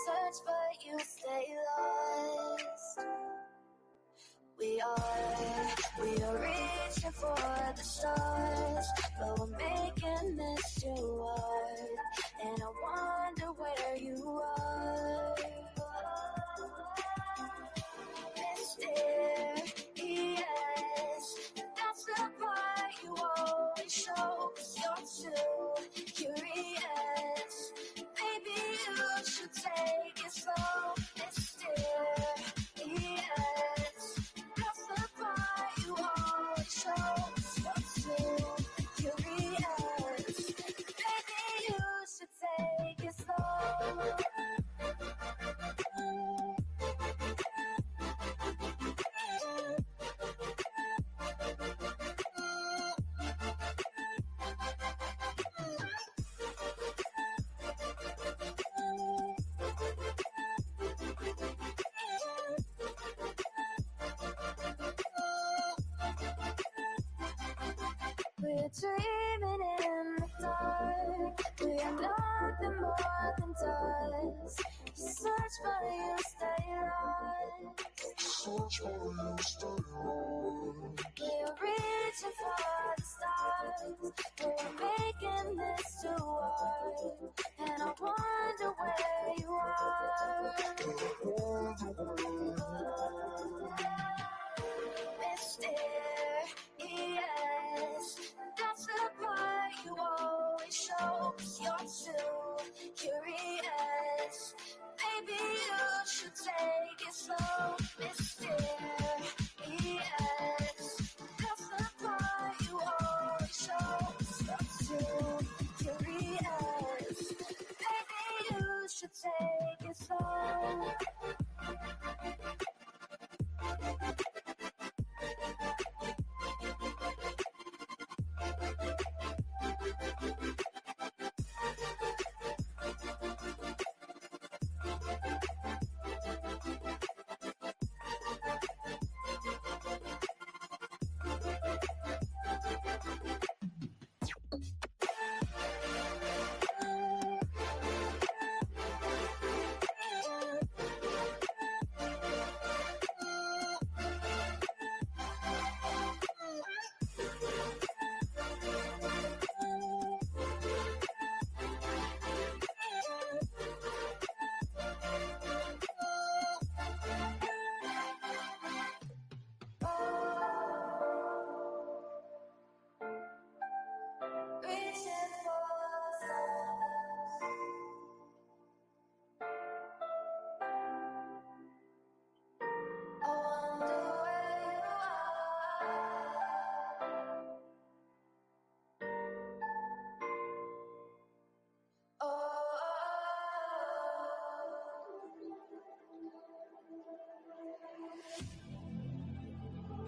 Search but you stay lost. We are reaching for the stars, but we're making this too hard. And I wonder where you are. Mysterious, that's the part you always show, 'cause you're too curious. Maybe you should take it slow. Mysterious, that's the part you always show, 'cause you're too curious. Maybe you should take it slow. We're dreaming in the dark. We are nothing more than dust. You search but you stay lost. Search but you stay lost. We're reaching for the stars. We're making this too hard. And I wonder where you are. Mysterious, that's the part you always show, 'cause you're too curious. Maybe you should take it slow. Mysterious, that's the part you always show, 'cause you're too curious. Maybe you should take it slow. Reaching for the stars. I wonder where you are.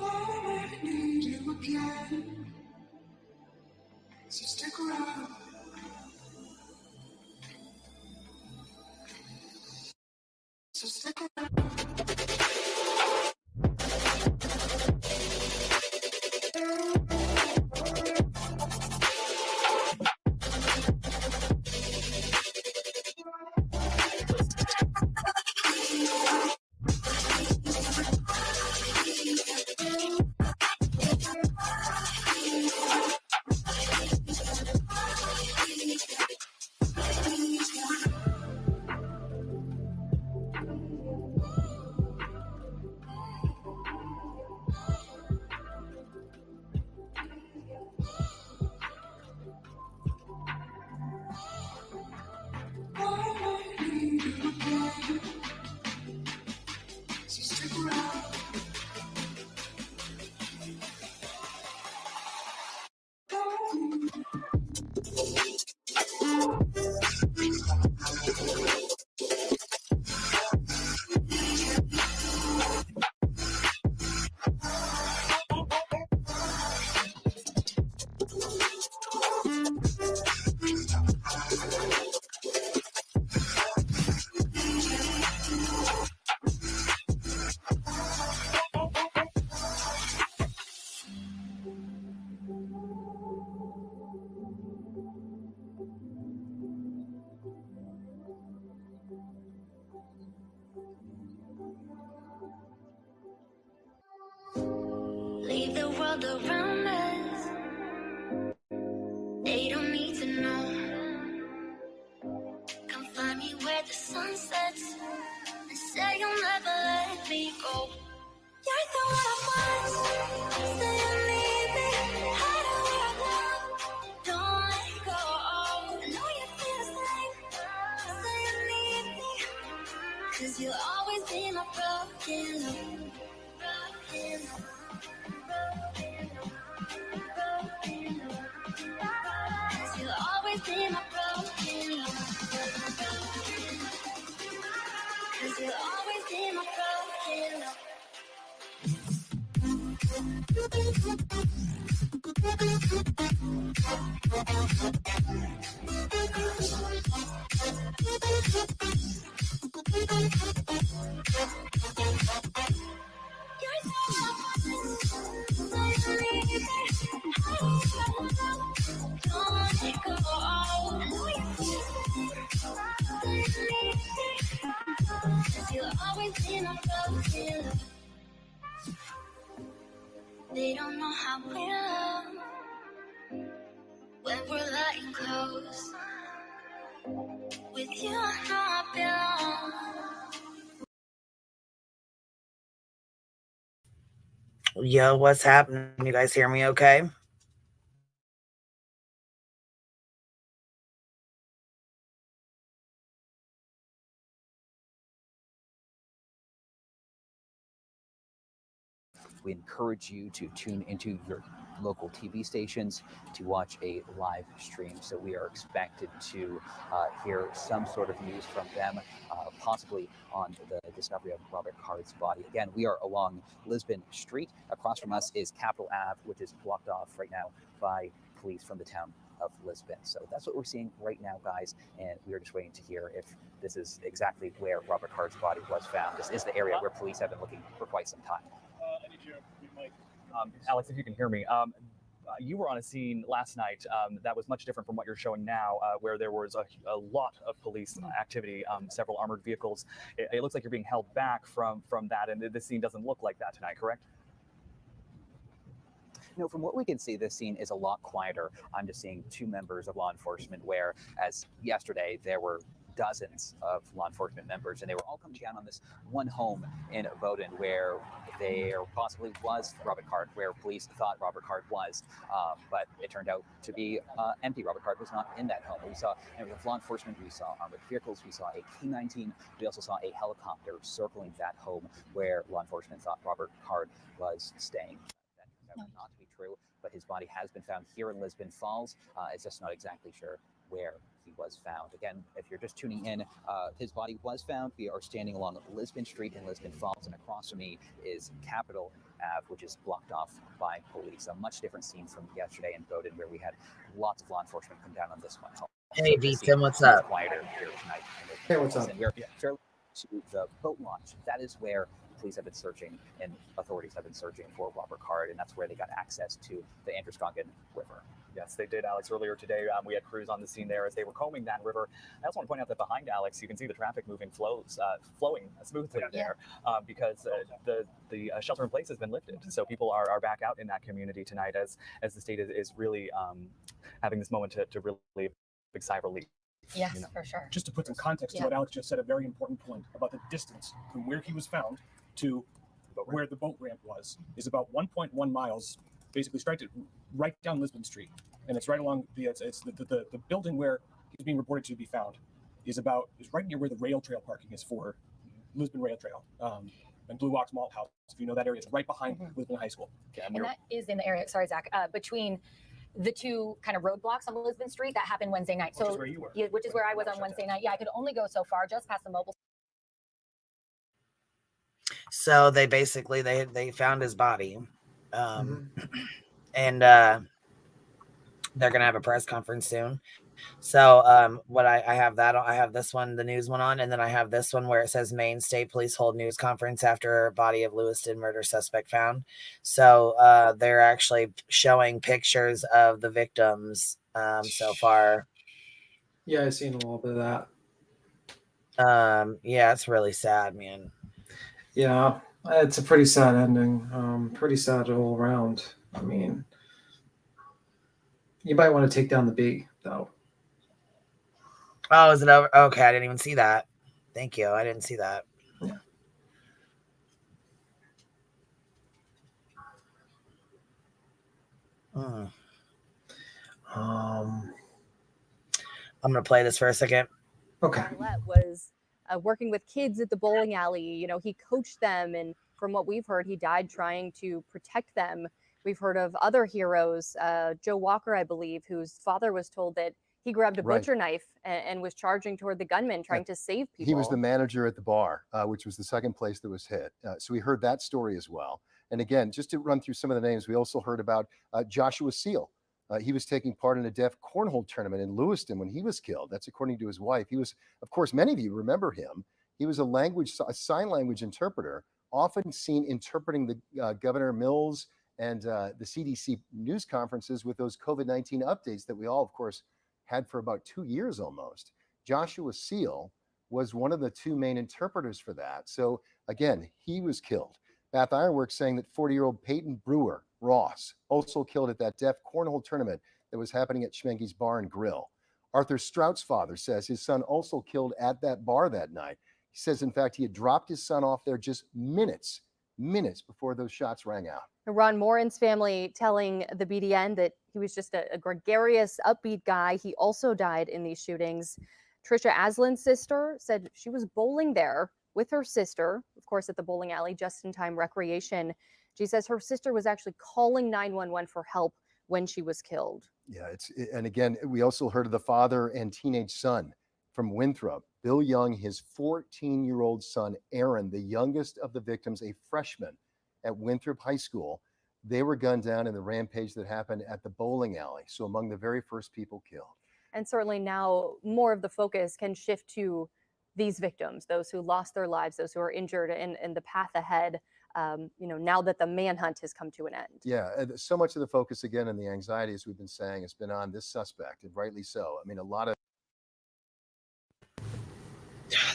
I need you again, so stick around. So stick around. world around us. They don't need to know. Come find me where the sun sets and say you'll never let me go. You're the one I want. Say you need me. Hide where I love. Don't let go. I know you feel the same. Say you need me. 'Cause you'll always be my broken love. Broken love. Broken love. Broken love. 'Cause you'll always be my broken love. 'Cause you'll always be my broken love. They don't know how we love when we're letting close. With you, I know I belong. Yo, what's happening? You guys hear me okay? We encourage you to tune into your local TV stations to watch a live stream. So we are expected to hear some sort of news from them, possibly on the discovery of Robert Card's body. Again, we are along Lisbon Street. Across from us is Capitol Ave, which is blocked off right now by police from the town of Lisbon. So that's what we're seeing right now, guys. And we are just waiting to hear if this is exactly where Robert Card's body was found. This is the area where police have been looking for quite some time. Alex, if you can hear me, you were on a scene last night that was much different from what you're showing now, where there was a lot of police activity, several armored vehicles. It looks like you're being held back from that, and this scene doesn't look like that tonight, correct? No, from what we can see, this scene is a lot quieter. I'm just seeing two members of law enforcement, whereas yesterday there were dozens of law enforcement members, and they were all coming down on this one home in Bowdoin where there possibly was Robert Card, where police thought Robert Card was, but it turned out to be empty. Robert Card was not in that home. We saw, and with law enforcement, we saw armored vehicles, we saw a K-9 team, we also saw a helicopter circling that home where law enforcement thought Robert Card was staying. That turned out not to be true, but his body has been found here in Lisbon Falls. It's just not exactly sure where he was found. Again, if you're just tuning in, his body was found. We are standing along Lisbon Street in Lisbon Falls, and across from me is Capitol Ave, which is blocked off by police. A much different scene from yesterday in Bowdoin, where we had lots of law enforcement come down on this one. Hey, Tim, what's up? Quieter here tonight. Hey, what's up? And we're fairly to the boat launch. That is where police have been searching and authorities have been searching for Robert Card, and that's where they got access to the Androscoggin River. Yes, they did, Alex. Earlier today, we had crews on the scene there as they were combing that river. I also want to point out that behind Alex, you can see the traffic flowing smoothly there because the shelter in place has been lifted. So people are back out in that community tonight as the state is really having this moment to really big sigh of relief. Yes, for sure. Just to put some context to what Alex just said, a very important point about the distance from where he was found to where the boat ramp was is about 1.1 miles, basically right down Lisbon Street. And it's right along the building where he's being reported to be found is right near where the rail trail parking is for Lisbon Rail Trail. And Blue Ox Malt House, if you know that area, it's right behind Lisbon High School. Okay, and that is in the area, sorry, Zach, between the two kind of roadblocks on Lisbon Street that happened Wednesday night. Which is where you were. Yeah, which is where I was on Wednesday night. Yeah, I could only go so far, just past the mobile. So they basically they found his body, and they're gonna have a press conference soon. So what I have this one, the news one on, and then I have this one where it says Maine State Police hold news conference after body of Lewiston murder suspect found. So they're actually showing pictures of the victims so far. Yeah, I've seen a little bit of that. Yeah, it's really sad, man. Yeah, it's a pretty sad ending. Pretty sad all around. I mean, you might want to take down the B, though. Oh, is it over? Okay, I didn't even see that. Thank you. I didn't see that. Yeah. I'm gonna play this for a second. Okay. Was working with kids at the bowling alley. You know, he coached them, and from what we've heard, he died trying to protect them. We've heard of other heroes, Joe Walker, I believe, whose father was told that he grabbed a butcher knife and was charging toward the gunman, trying to save people. He was the manager at the bar, which was the second place that was hit. So we heard that story as well. And again, just to run through some of the names, we also heard about Joshua Seal. He was taking part in a deaf cornhole tournament in Lewiston when he was killed. That's according to his wife. He was, of course, many of you remember him. He was a sign language interpreter, often seen interpreting the Governor Mills and the CDC news conferences with those COVID-19 updates that we all, of course, had for about 2 years almost. Joshua Seal was one of the two main interpreters for that. So again, he was killed. Bath Ironworks saying that 40-year-old Peyton Brewer Ross also killed at that deaf cornhole tournament that was happening at Schmenke's Bar and Grill. Arthur Strout's father says his son also killed at that bar that night. He says, in fact, he had dropped his son off there just minutes before those shots rang out. Ron Morin's family telling the BDN that he was just a gregarious, upbeat guy. He also died in these shootings. Trisha Aslan's sister said she was bowling there with her sister, of course, at the bowling alley, just-in-time recreation. She says her sister was actually calling 911 for help when she was killed. Yeah, and again, we also heard of the father and teenage son from Winthrop, Bill Young, his 14-year-old son, Aaron, the youngest of the victims, a freshman at Winthrop High School. They were gunned down in the rampage that happened at the bowling alley. So among the very first people killed. And certainly now more of the focus can shift to these victims, those who lost their lives, those who are injured, and the path ahead, now that the manhunt has come to an end. Yeah, so much of the focus, again, and the anxiety, as we've been saying, has been on this suspect, and rightly so. I mean, a lot of...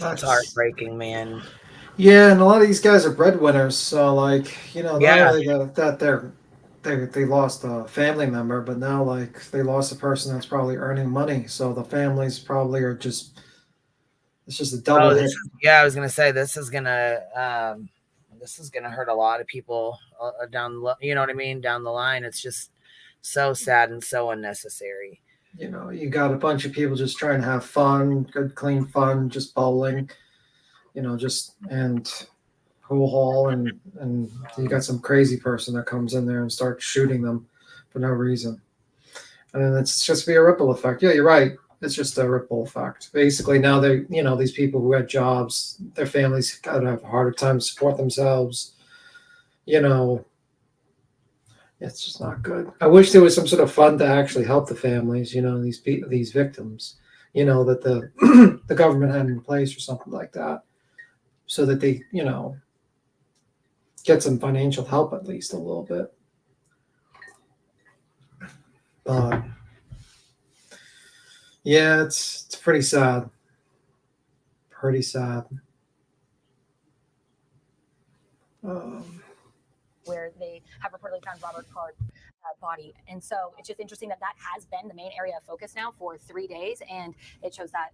That's heartbreaking, man. Yeah, and a lot of these guys are breadwinners, so not only that they lost a family member, but now they lost a person that's probably earning money. So the families probably are just, it's just a double hit. I was gonna say this is gonna hurt a lot of people down the line. It's just so sad and so unnecessary. You got a bunch of people just trying to have fun, good, clean fun, just bowling, and pool hall, and you got some crazy person that comes in there and starts shooting them for no reason. And it's just be a ripple effect. Yeah, you're right. It's just a ripple effect. Basically, now these people who had jobs, their families got to have a harder time to support themselves. It's just not good. I wish there was some sort of fund to actually help the families, these victims, that the government had in place or something like that, so that they, get some financial help at least a little bit. But yeah, it's pretty sad. Pretty sad. Where they have reportedly found Robert Card's body. And so it's just interesting that has been the main area of focus now for 3 days. And it shows that,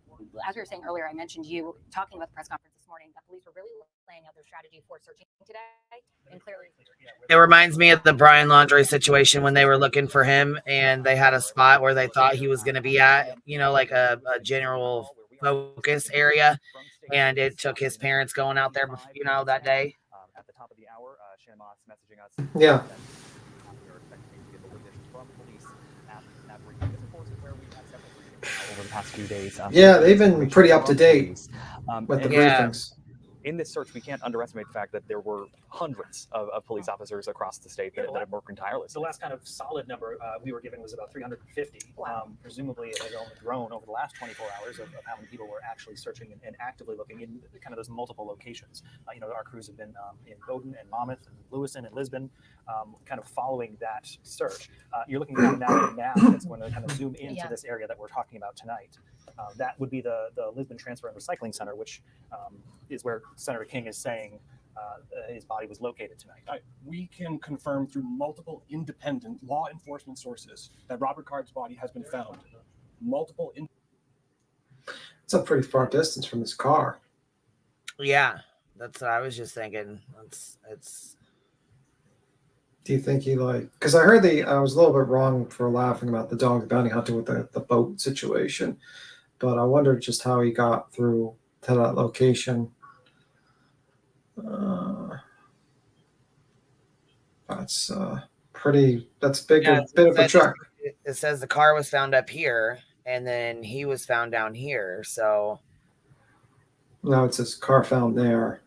as we were saying earlier, I mentioned you talking about the press conference this morning, that police were really laying out their strategy for searching today. And clearly, it reminds me of the Brian Laundrie situation when they were looking for him and they had a spot where they thought he was going to be at, like a general focus area. And it took his parents going out there, that day. At the top of the hour, Shannon Moss messaging us. Yeah. Over the past few days. Yeah, they've been pretty up to date with the briefings. In this search, we can't underestimate the fact that there were hundreds of police officers across the state that have worked tirelessly. The last kind of solid number we were given was about 350. Presumably, it has only grown over the last 24 hours of how many people were actually searching and actively looking in kind of those multiple locations. Our crews have been in Bowdoin and Monmouth and Lewiston and Lisbon, kind of following that search. You're looking at now that's going to kind of zoom into this area that we're talking about tonight. That would be the Lisbon Transfer and Recycling Center, which is where Senator King is saying his body was located tonight. We can confirm through multiple independent law enforcement sources that Robert Card's body has been found. It's a pretty far distance from his car. Yeah, that's what I was just thinking. It's. Do you think he because I heard I was a little bit wrong for laughing about the dog bounty hunter with the boat situation, but I wondered just how he got through to that location. That's big, Yeah, bit of a trek. It says the car was found up here, and then he was found down here. So now it says car found there.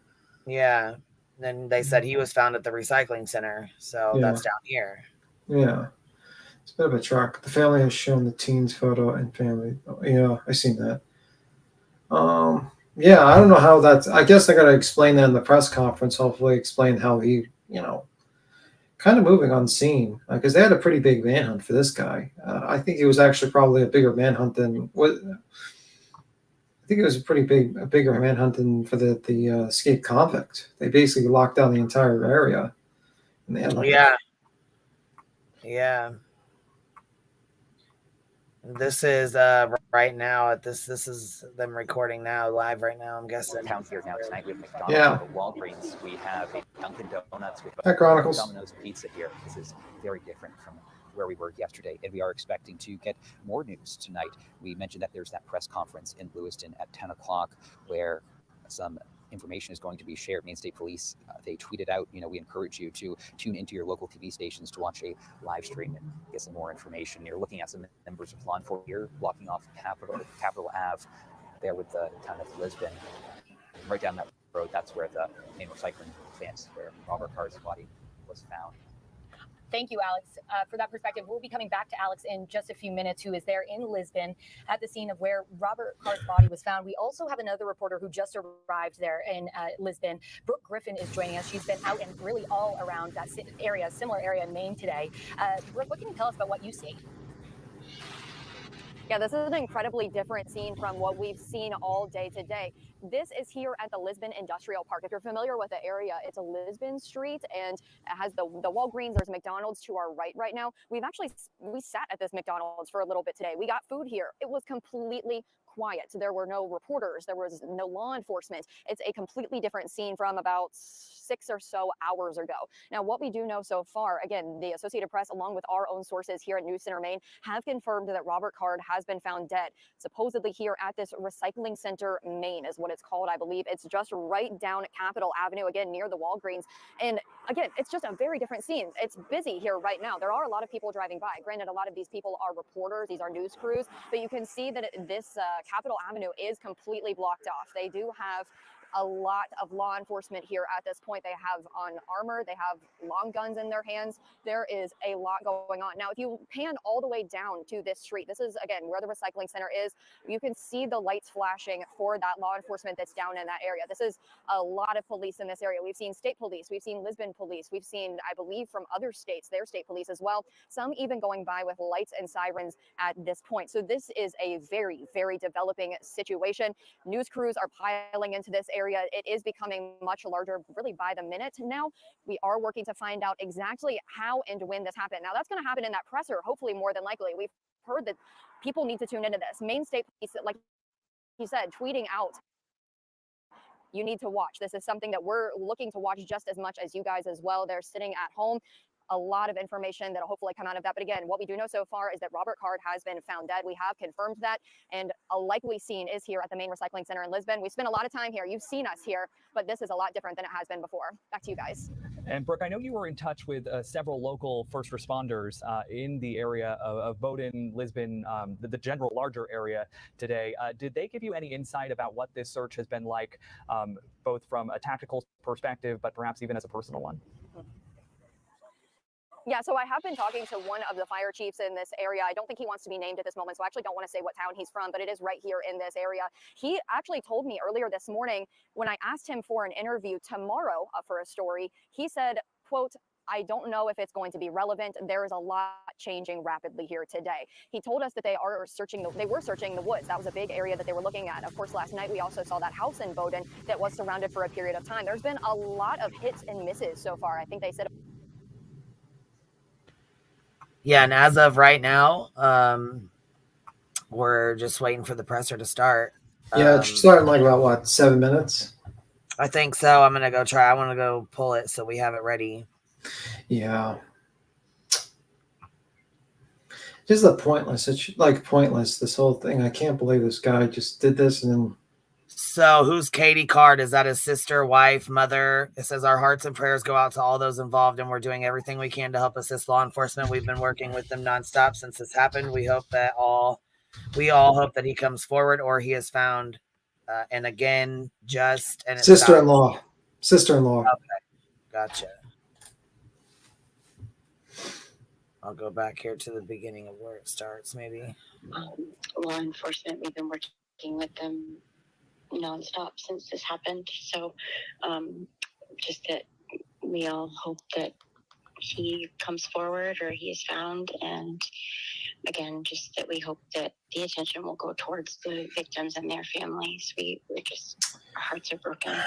Yeah. Then they said he was found at the recycling center. So that's down here. Yeah. It's a bit of a trek. The family has shown the teen's photo and family. Yeah, I seen that. Yeah, I don't know how that's. I guess I got to explain that in the press conference. Hopefully, explain how he, kind of moving on scene because they had a pretty big manhunt for this guy. I think it was actually probably a bigger manhunt than what. I think it was a bigger manhunt than for the escaped convict. They basically locked down the entire area, and they had yeah. This is right now. This is them recording now, live right now. I'm guessing. Town here now tonight. We have McDonald's, we have Walgreens, we have Dunkin' Donuts, we have Chronicles. Domino's Pizza here. This is very different from where we were yesterday, and we are expecting to get more news tonight. We mentioned that there's that press conference in Lewiston at 10 o'clock where some information is going to be shared. Maine State Police, they tweeted out, we encourage you to tune into your local TV stations to watch a live stream and get some more information. You're looking at some members of law enforcement here blocking off Capitol Ave there with the town of Lisbon. Right down that road, that's where the Maine recycling plant, where Robert Card's body was found. Thank you, Alex, for that perspective. We'll be coming back to Alex in just a few minutes, who is there in Lisbon at the scene of where Robert Card's body was found. We also have another reporter who just arrived there in Lisbon. Brooke Griffin is joining us. She's been out and really all around that area, similar area in Maine today. Brooke, what can you tell us about what you see? Yeah, this is an incredibly different scene from what we've seen all day today. This is here at the Lisbon Industrial Park. If you're familiar with the area, it's a Lisbon Street, and it has the Walgreens. There's McDonald's to our right now. We sat at this McDonald's for a little bit today. We got food here. It was completely quiet. There were no reporters. There was no law enforcement. It's a completely different scene from about 6 or so hours ago. Now, what we do know so far, again, the Associated Press, along with our own sources here at News Center Maine, have confirmed that Robert Card has been found dead, supposedly here at this recycling center, Maine, is what it's called, I believe. It's just right down Capitol Avenue, again, near the Walgreens. And again, it's just a very different scene. It's busy here right now. There are a lot of people driving by. Granted, a lot of these people are reporters. These are news crews, but you can see that this Capitol Avenue is completely blocked off. They do have a lot of law enforcement here at this point. They have on armor, they have long guns in their hands. There is a lot going on. Now, if you pan all the way down to this street, this is, again, where the recycling center is. You can see the lights flashing for that law enforcement that's down in that area. This is a lot of police in this area. We've seen state police, we've seen Lisbon police, we've seen, I believe, from other states, their state police as well. Some even going by with lights and sirens at this point. So this is a very, very developing situation. News crews are piling into this area. It is becoming much larger, really by the minute now. We are working to find out exactly how and when this happened. Now, that's going to happen in that presser, hopefully, more than likely. We've heard that people need to tune into this. Maine State Police, like you said, tweeting out, you need to watch. This is something that we're looking to watch just as much as you guys as well. They're sitting at home. A lot of information that'll hopefully come out of that. But again, what we do know so far is that Robert Card has been found dead. We have confirmed that, and a likely scene is here at the Maine Recycling Center in Lisbon. We spent a lot of time here. You've seen us here, but this is a lot different than it has been before. Back to you guys. And Brooke, I know you were in touch with several local first responders in the area of Bowdoin, Lisbon, the general larger area today. Did they give you any insight about what this search has been like, both from a tactical perspective, but perhaps even as a personal one? Yeah, so I have been talking to one of the fire chiefs in this area. I don't think he wants to be named at this moment, so I actually don't want to say what town he's from, but it is right here in this area. He actually told me earlier this morning when I asked him for an interview tomorrow for a story, he said, quote, I don't know if it's going to be relevant. There is a lot changing rapidly here today. He told us that they were searching the woods. That was a big area that they were looking at. Of course, last night we also saw that house in Bowdoin that was surrounded for a period of time. There's been a lot of hits and misses so far. I think they said. Yeah, and as of right now, we're just waiting for the presser to start. Yeah, it's starting like about what, 7 minutes? I think so. I'm gonna go try. I want to go pull it so we have it ready. Yeah. This is pointless. It's like pointless, this whole thing. I can't believe this guy just did this and then. So who's Katie Card? Is that his sister, wife, mother? It says our hearts and prayers go out to all those involved, and we're doing everything we can to help assist law enforcement. We've been working with them nonstop since this happened. We all hope that he comes forward or he is found. And again, and Sister-in-law. Okay, gotcha. I'll go back here to the beginning of where it starts, maybe. Law enforcement, we've been working with them nonstop since this happened. So just that we all hope that he comes forward or he is found. And again, just that we hope that the attention will go towards the victims and their families. Our hearts are broken.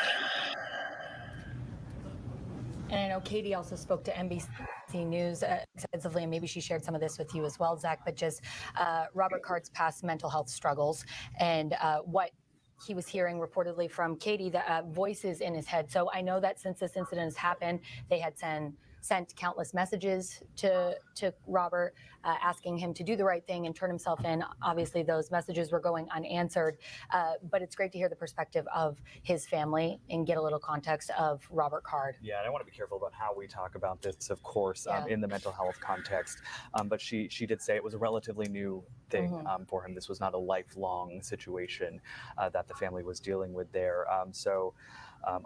And I know Katie also spoke to NBC News extensively, and maybe she shared some of this with you as well, Zach, but just Robert Card's past mental health struggles and what he was hearing reportedly from Katie, the voices in his head. So I know that since this incident has happened, they had sent countless messages to Robert asking him to do the right thing and turn himself in. Obviously, those messages were going unanswered, but it's great to hear the perspective of his family and get a little context of Robert Card. Yeah, and I want to be careful about how we talk about this, of course, in the mental health context. But she did say it was a relatively new thing for him. This was not a lifelong situation that the family was dealing with there.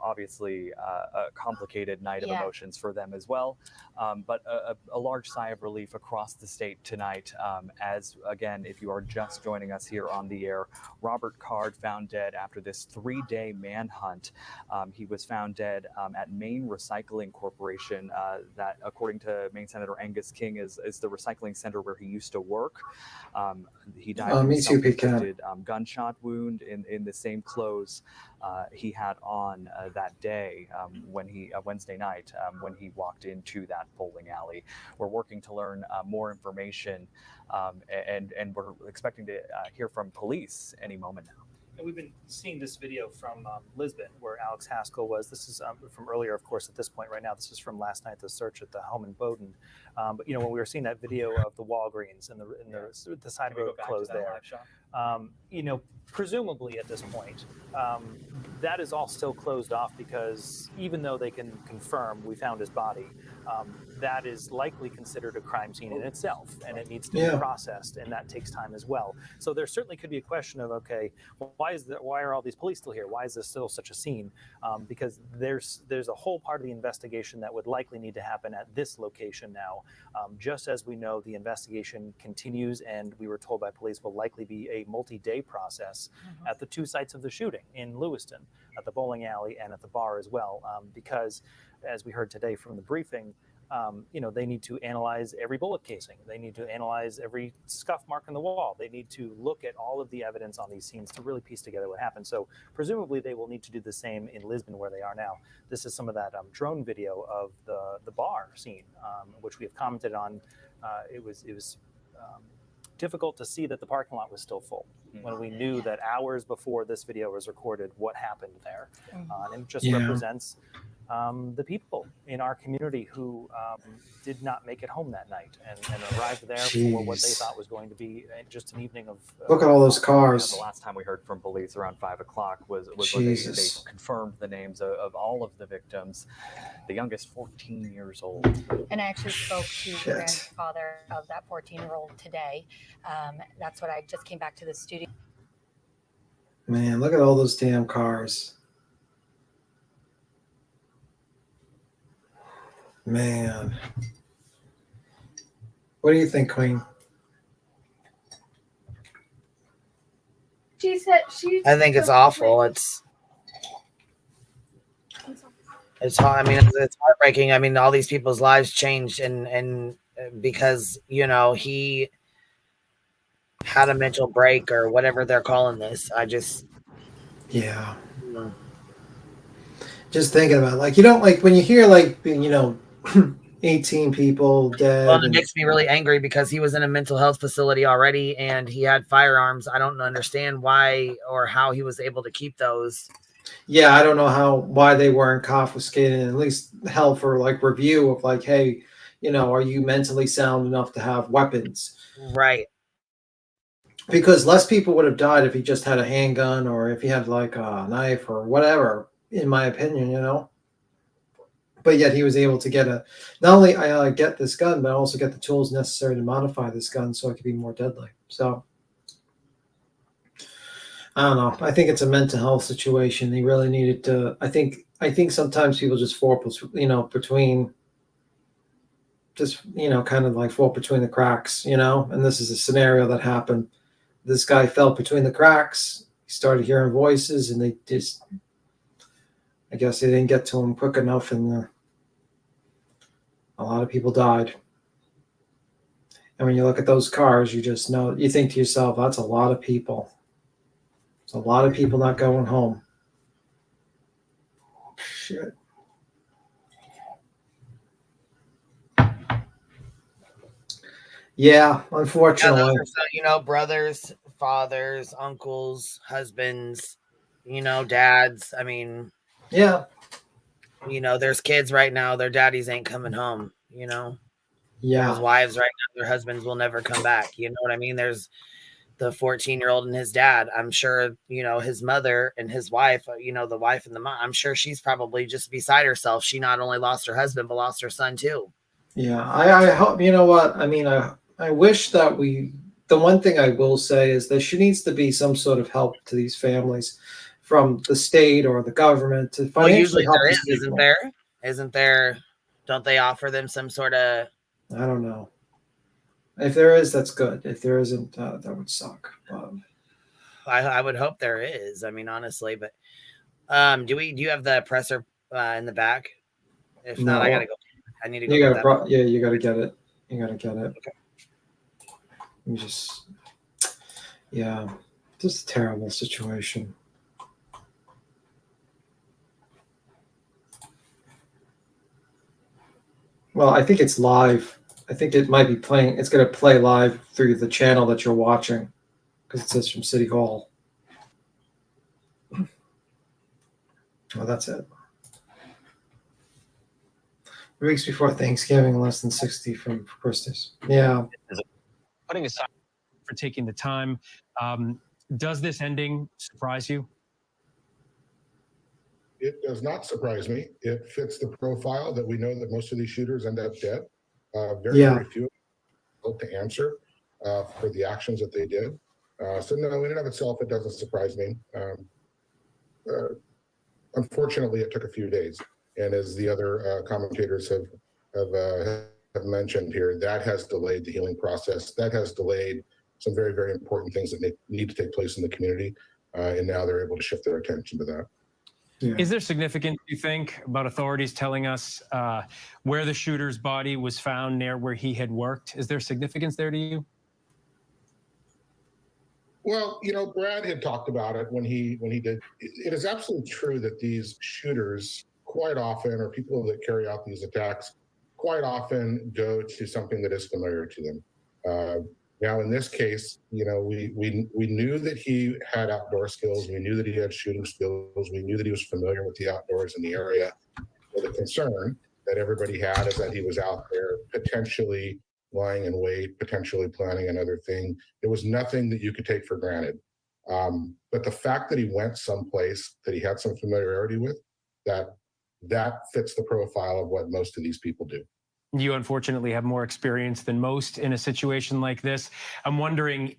Obviously, a complicated night of emotions for them as well, but a large sigh of relief across the state tonight. As again, if you are just joining us here on the air, Robert Card found dead after this 3-day manhunt. He was found dead at Maine Recycling Corporation, that, according to Maine Senator Angus King, is the recycling center where he used to work. He died from a self-inflicted gunshot wound in the same clothes he had on that day Wednesday night when he walked into that bowling alley. We're working to learn more information, and we're expecting to hear from police any moment now. And we've been seeing this video from Lisbon, where Alex Haskell was. This is from earlier, of course, at this point right now. This is from last night, the search at the home in Bowdoin. But, when we were seeing that video of the Walgreens and the side road closed there, presumably at this point, that is all still closed off because even though they can confirm we found his body, that is likely considered a crime scene in itself, and it needs to be processed, and that takes time as well. So there certainly could be a question of, okay, well, why are all these police still here? Why is this still such a scene? Because there's a whole part of the investigation that would likely need to happen at this location now. Just as we know, the investigation continues, and we were told by police will likely be a multi-day process at the 2 sites of the shooting in Lewiston, at the bowling alley and at the bar as well, because as we heard today from the briefing, they need to analyze every bullet casing. They need to analyze every scuff mark on the wall. They need to look at all of the evidence on these scenes to really piece together what happened. So presumably they will need to do the same in Lisbon, where they are now. This is some of that drone video of the bar scene, which we have commented on. It was difficult to see that the parking lot was still full when we knew that hours before this video was recorded what happened there. And it just represents the people in our community who did not make it home that night and arrived there for what they thought was going to be just an evening of look at all those cars. The last time we heard from police around 5 o'clock was when they confirmed the names of all of the victims, the youngest 14 years old. And I actually spoke to the grandfather of that 14-year-old today. That's what I just came back to the studio. Man, look at all those damn cars. Man. What do you think, Queen? I think it's awful. It's hard. I mean, it's heartbreaking. I mean, all these people's lives changed, and because he had a mental break or whatever they're calling this. I just Yeah. Just thinking about it, like you don't like when you hear like 18 people dead. Well, it And makes me really angry because he was in a mental health facility already and he had firearms. I don't understand why or how he was able to keep those. yeah, I don't know why they weren't confiscated and at least held for like review of like, hey, are you mentally sound enough to have weapons? Right. Because less people would have died if he just had a handgun or if he had like a knife or whatever, in my opinion. But yet he was able to get not only get this gun, but also get the tools necessary to modify this gun so it could be more deadly. So I don't know. I think it's a mental health situation. He really needed to. I think sometimes people just fall, between, just kind of like fall between the cracks. And this is a scenario that happened. This guy fell between the cracks. He started hearing voices, and they just, I guess, they didn't get to him quick enough, and a lot of people died. And when you look at those cars, you just know. You think to yourself, "That's a lot of people. It's a lot of people not going home." Shit. Yeah, unfortunately. Brothers, fathers, uncles, husbands, dads. I mean, yeah. There's kids right now. Their daddies ain't coming home. Yeah. There's wives right now. Their husbands will never come back. You know what I mean? There's the 14-year-old and his dad. I'm sure, his mother and his wife, the wife and the mom, I'm sure she's probably just beside herself. She not only lost her husband, but lost her son too. Yeah. I hope, what? I mean, I wish that the one thing I will say is there needs to be some sort of help to these families from the state or the government to financially help these people. Isn't there? Don't they offer them some sort of? I don't know. If there is, that's good. If there isn't, that would suck. I would hope there is. I mean, honestly, but do you have the presser in the back? If not, I gotta go. I need to go. You gotta you gotta get it. You gotta get it. Okay. You just, yeah, just a terrible situation. Well, I think it's live. I think it might be playing. It's going to play live through the channel that you're watching because it says from City Hall. Well, that's it. 3 weeks before Thanksgiving, less than 60 from Christmas. Yeah. Putting aside for taking the time, does this ending surprise you? It does not surprise me. It fits the profile that we know that most of these shooters end up dead. Very few to answer for the actions that they did. So no, in and of itself, it doesn't surprise me. Unfortunately, it took a few days, and as the other commentators have mentioned here, that has delayed the healing process. That has delayed some very, very important things that need to take place in the community, and now they're able to shift their attention to that. Yeah. Is there significance, you think, about authorities telling us where the shooter's body was found near where he had worked? Is there significance there to you? Well, Brad had talked about it when he did. It is absolutely true that these shooters quite often, or people that carry out these attacks, quite often go to something that is familiar to them. Now, in this case, we knew that he had outdoor skills. We knew that he had shooting skills. We knew that he was familiar with the outdoors in the area. But the concern that everybody had is that he was out there potentially lying in wait, potentially planning another thing. There was nothing that you could take for granted. But the fact that he went someplace that he had some familiarity with, that fits the profile of what most of these people do. You unfortunately have more experience than most in a situation like this. I'm wondering,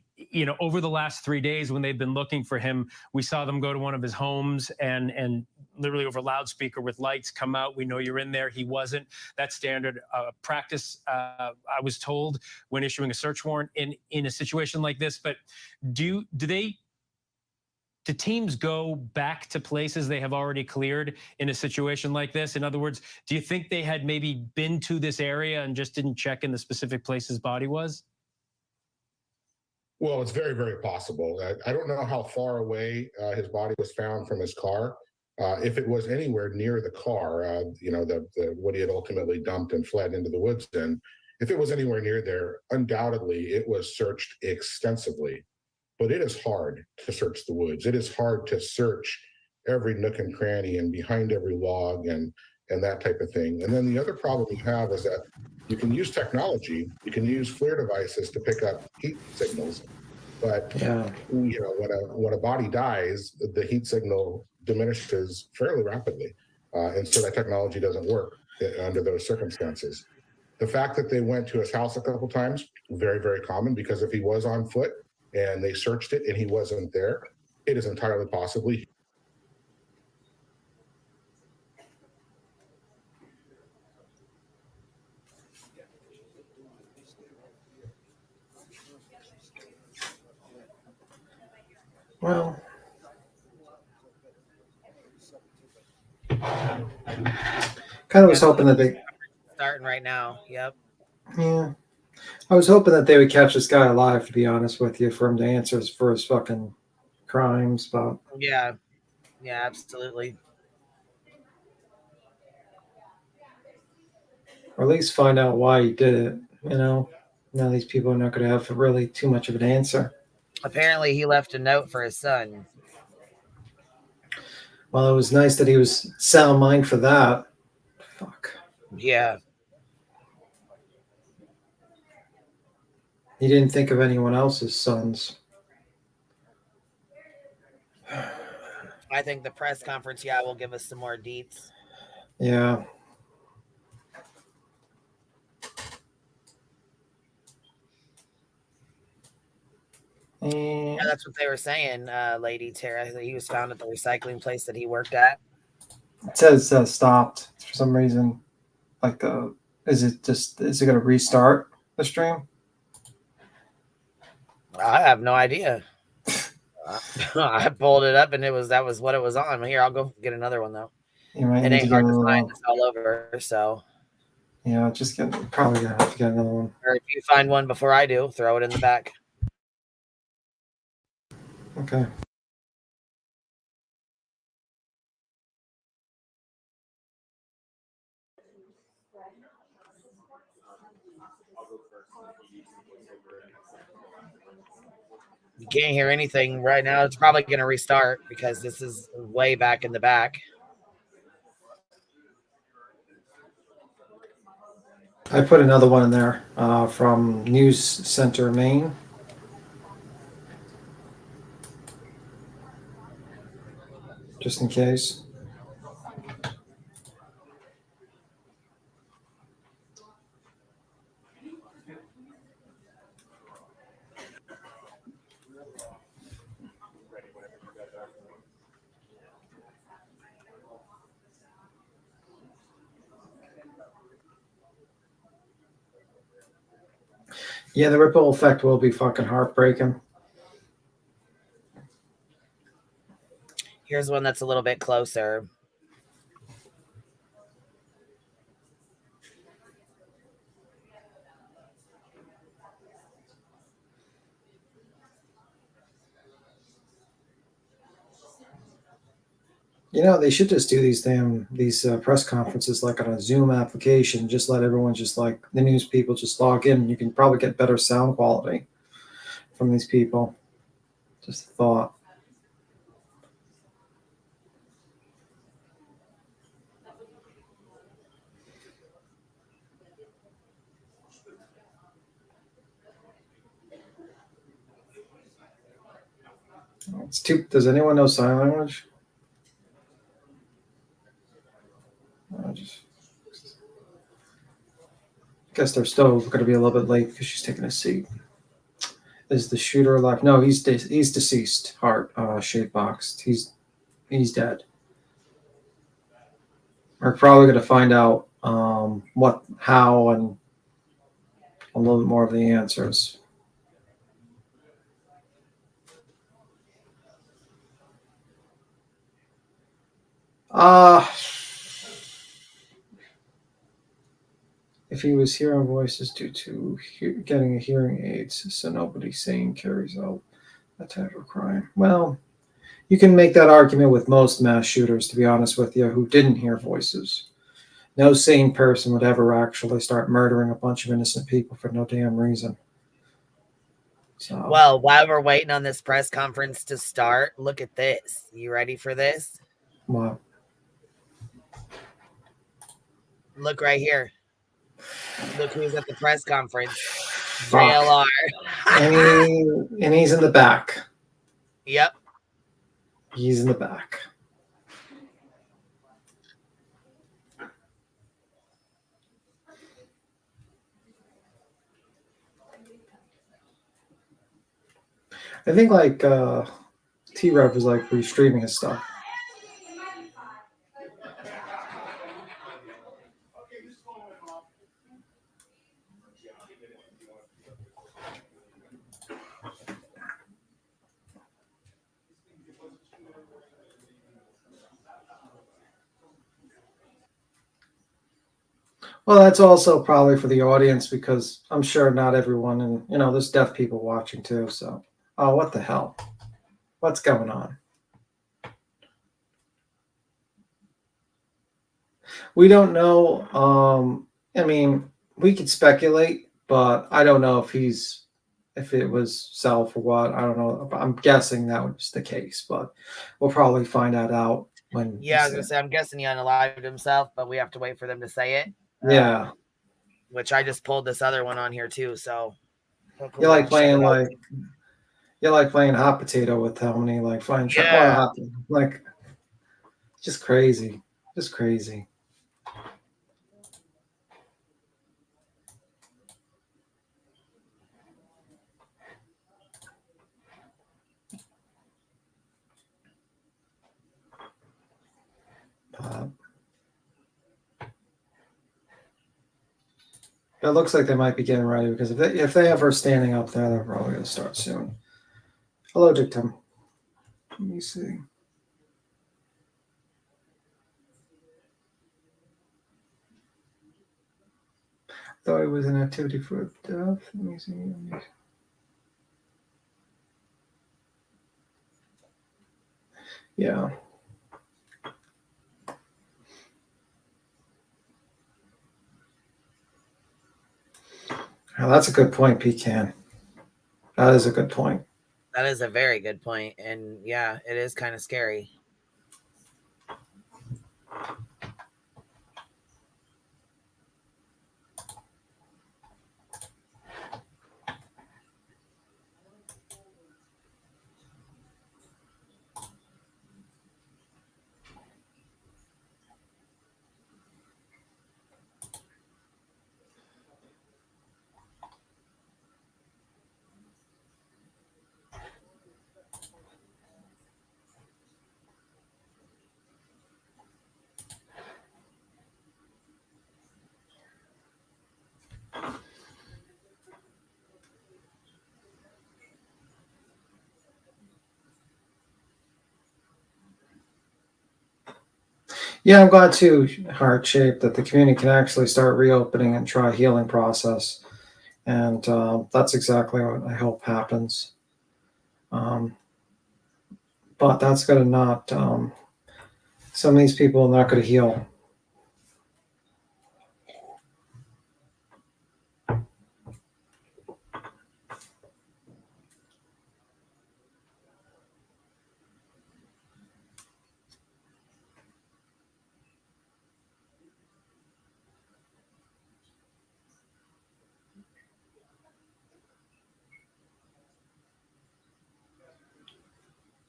over the last 3 days when they've been looking for him, we saw them go to one of his homes and literally over loudspeaker with lights come out. We know you're in there. He wasn't. That's standard practice, I was told, when issuing a search warrant in a situation like this. But do they do teams go back to places they have already cleared in a situation like this? In other words, do you think they had maybe been to this area and just didn't check in the specific place his body was? Well, it's very, very possible. I don't know how far away his body was found from his car. If it was anywhere near the car, what he had ultimately dumped and fled into the woods in, if it was anywhere near there, undoubtedly it was searched extensively. But it is hard to search the woods. It is hard to search every nook and cranny and behind every log and that type of thing. And then the other problem you have is that you can use technology, you can use FLIR devices to pick up heat signals, but when a body dies, the heat signal diminishes fairly rapidly, and so that technology doesn't work under those circumstances. The fact that they went to his house a couple times, very, very common, because if he was on foot and they searched it and he wasn't there, it is entirely possibly. Well, kind of was hoping that they starting right now. Yep. Yeah, I was hoping that they would catch this guy alive. To be honest with you, for him to answer for his fucking crimes, but Yeah, absolutely. or at least find out why he did it. None of these people are not going to have really too much of an answer. Apparently, he left a note for his son. Well, it was nice that he was sound mind for that. Fuck. Yeah. He didn't think of anyone else's sons. I think the press conference, will give us some more deets. Yeah. Yeah, that's what they were saying, Lady Tara, that he was found at the recycling place that he worked at. It says stopped for some reason. Is it going to restart the stream? I have no idea. I pulled it up and that was what it was on. Here, I'll go get another one though. You might it need ain't to hard get to another find. one. It's all over. So Yeah, probably gonna have to get another one. Or if you find one before I do, throw it in the back. Okay. You can't hear anything right now. It's probably going to restart because this is way back in the back. I put another one in there from News Center, Maine. Just in case. Yeah, the ripple effect will be fucking heartbreaking. Here's one that's a little bit closer. They should just do these press conferences like on a Zoom application. Just let everyone the news people just log in. You can probably get better sound quality from these people. Just a thought. Does anyone know sign language? I guess they're still going to be a little bit late because she's taking a seat. Is the shooter alive? No, he's deceased. Heart shape boxed. He's dead. We're probably going to find out what, how, and a little bit more of the answers. If he was hearing voices due to getting a hearing aids, so nobody sane carries out that type of crime. Well, you can make that argument with most mass shooters, to be honest with you, who didn't hear voices. No sane person would ever actually start murdering a bunch of innocent people for no damn reason. So, Well, while we're waiting on this press conference to start, look at this. You ready for this? what? Look right here. Look who's at the press conference. Fuck. JLR. And he's in the back. Yep. He's in the back. I think like T-Rev is like restreaming his stuff. Well, that's also probably for the audience because I'm sure not everyone, and there's deaf people watching too. So, oh, what the hell? What's going on? We don't know. I mean, we could speculate, but I don't know if it was self or what. I don't know. I'm guessing that was the case, but we'll probably find that out when. Yeah, I was gonna say I'm guessing he unalived himself, but we have to wait for them to say it. Yeah. Which I just pulled this other one on here too, so You like playing hot potato with how many flying just crazy. Just crazy. It looks like they might be getting ready because if they have her standing up there, they're probably going to start soon. Hello, Dictum. Let me see. Thought it was an activity for death. Let me see. Yeah. Oh, that's a good point, Pecan. That is a good point. That is a very good point, and yeah, it is kind of scary. Yeah, I'm glad too, Heart Shape, that the community can actually start reopening and try a healing process. And that's exactly what I hope happens. But that's going to not, some of these people are not going to heal.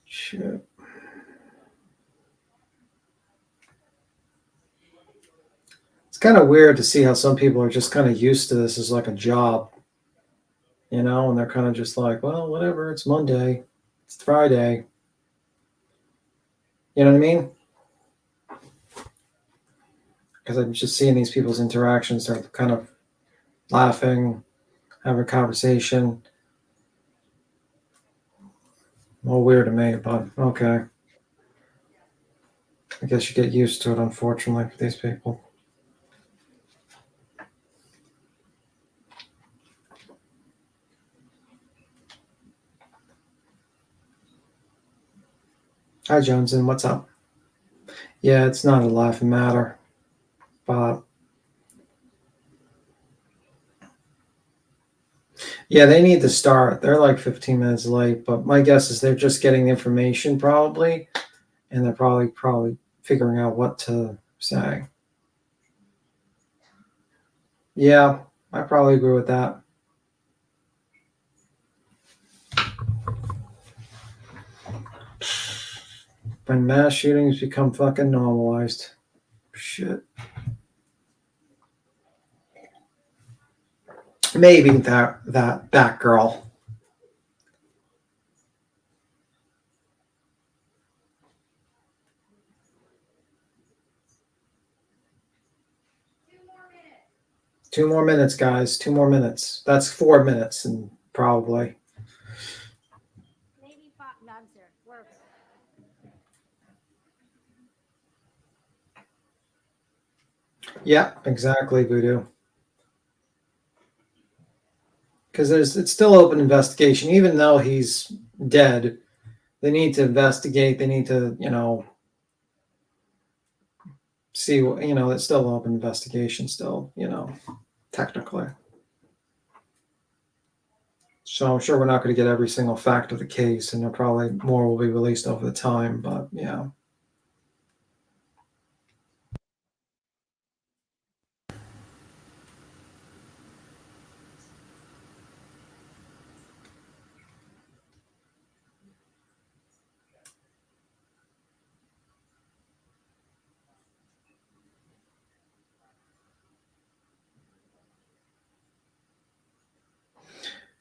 Shit. It's kind of weird to see how some people are just kind of used to this as like a job, and they're kind of just like, well, whatever, it's Monday, it's Friday. You know what I mean? Because I'm just seeing these people's interactions. They're kind of laughing, having a conversation. A little weird to me, but okay. I guess you get used to it, unfortunately, for these people. Hi, Johnson. What's up? Yeah, it's not a laughing matter, but yeah, they need to start. They're like 15 minutes late, but my guess is they're just getting the information probably, and they're probably figuring out what to say. Yeah, I probably agree with that. When mass shootings become fucking normalized. Shit. Maybe that girl. Two more minutes, guys. 2 more minutes. That's 4 minutes, and probably. Maybe 5. No, I'm serious. We're Yeah, exactly, Voodoo. Because it's still open investigation, even though he's dead. They need to investigate. They need to, see what, it's still open investigation still, technically. So I'm sure we're not going to get every single fact of the case, and there probably more will be released over the time, but yeah.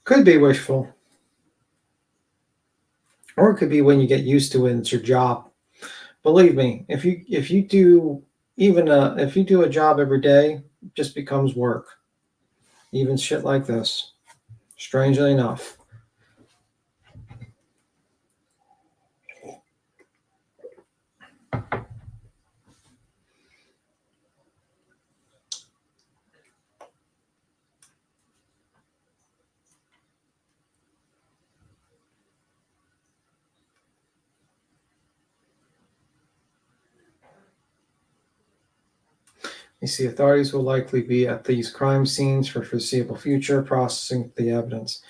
Could be wishful. Or it could be when you get used to it and it's your job. Believe me, if you do if you do a job every day, it just becomes work. Even shit like this. Strangely enough. You see, authorities will likely be at these crime scenes for foreseeable future, processing the evidence.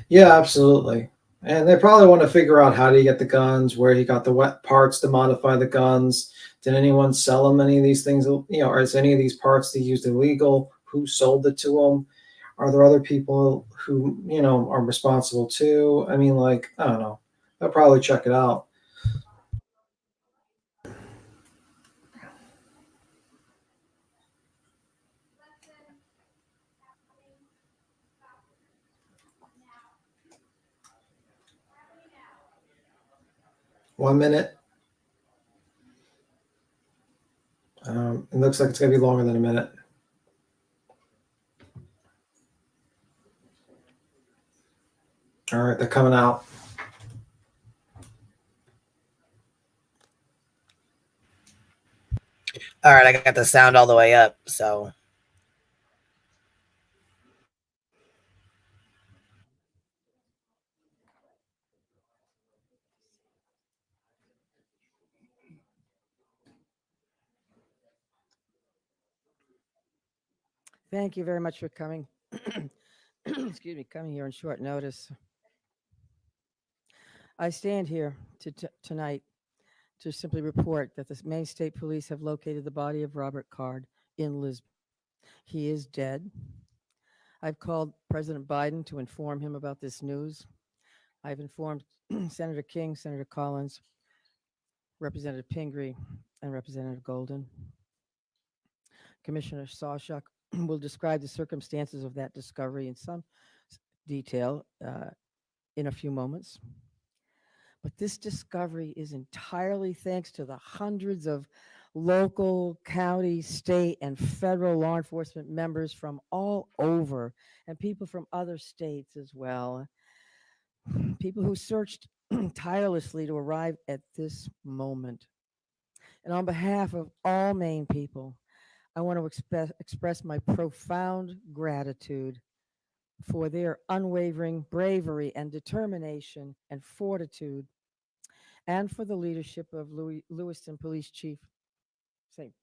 Yeah, absolutely. And they probably want to figure out how do you get the guns, where he got the wet parts to modify the guns. Did anyone sell him any of these things? Or is any of these parts they used illegal? Who sold it to him? Are there other people who, are responsible too? I mean, I don't know. They'll probably check it out. One minute. It looks like it's going to be longer than a minute. All right, they're coming out. All right, I got the sound all the way up, so. Thank you very much for coming. Excuse me, coming here on short notice. I stand here tonight to simply report that the Maine State Police have located the body of Robert Card in Lisbon. He is dead. I've called President Biden to inform him about this news. I've informed Senator King, Senator Collins, Representative Pingree, and Representative Golden. Commissioner Sawchuk will describe the circumstances of that discovery in some detail in a few moments. But this discovery is entirely thanks to the hundreds of local, county, state, and federal law enforcement members from all over, and people from other states as well. People who searched tirelessly to arrive at this moment. And on behalf of all Maine people, I want to express my profound gratitude for their unwavering bravery and determination and fortitude, and for the leadership of Lewiston Police Chief St.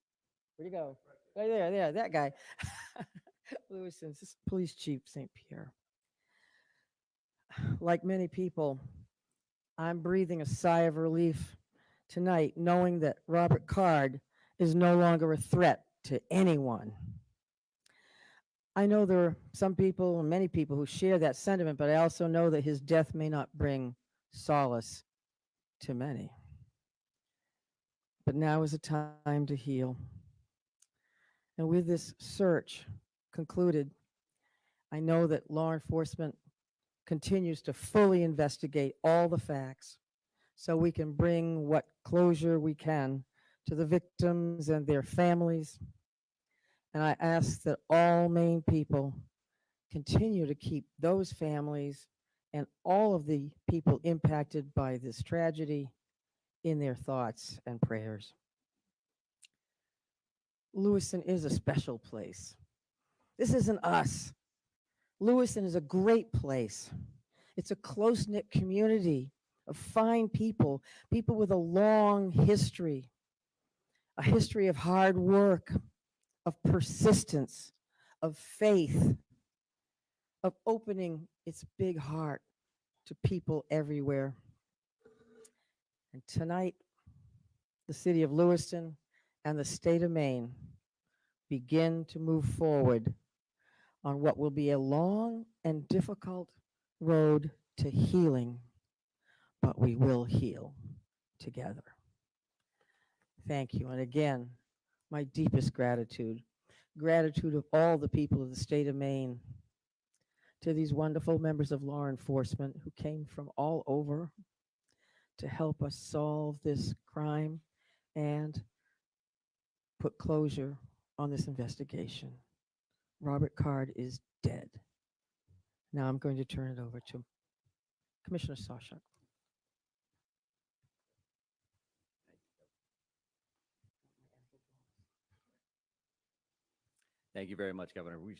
Where'd he go? Right there, that guy. Lewiston's Police Chief St. Pierre. Like many people, I'm breathing a sigh of relief tonight, knowing that Robert Card is no longer a threat to anyone. I know there are some people, and many people, who share that sentiment, but I also know that his death may not bring solace to many. But now is the time to heal. And with this search concluded, I know that law enforcement continues to fully investigate all the facts so we can bring what closure we can to the victims and their families. And I ask that all Maine people continue to keep those families and all of the people impacted by this tragedy in their thoughts and prayers. Lewiston is a special place. This isn't us. Lewiston is a great place. It's a close-knit community of fine people, people with a long history, a history of hard work, of persistence, of faith, of opening its big heart to people everywhere. And tonight, the city of Lewiston and the state of Maine begin to move forward on what will be a long and difficult road to healing, but we will heal together. Thank you. And again, my deepest gratitude of all the people of the state of Maine, to these wonderful members of law enforcement who came from all over to help us solve this crime and put closure on this investigation. Robert Card is dead. Now I'm going to turn it over to Commissioner Sawchuk. Thank you very much, Governor. We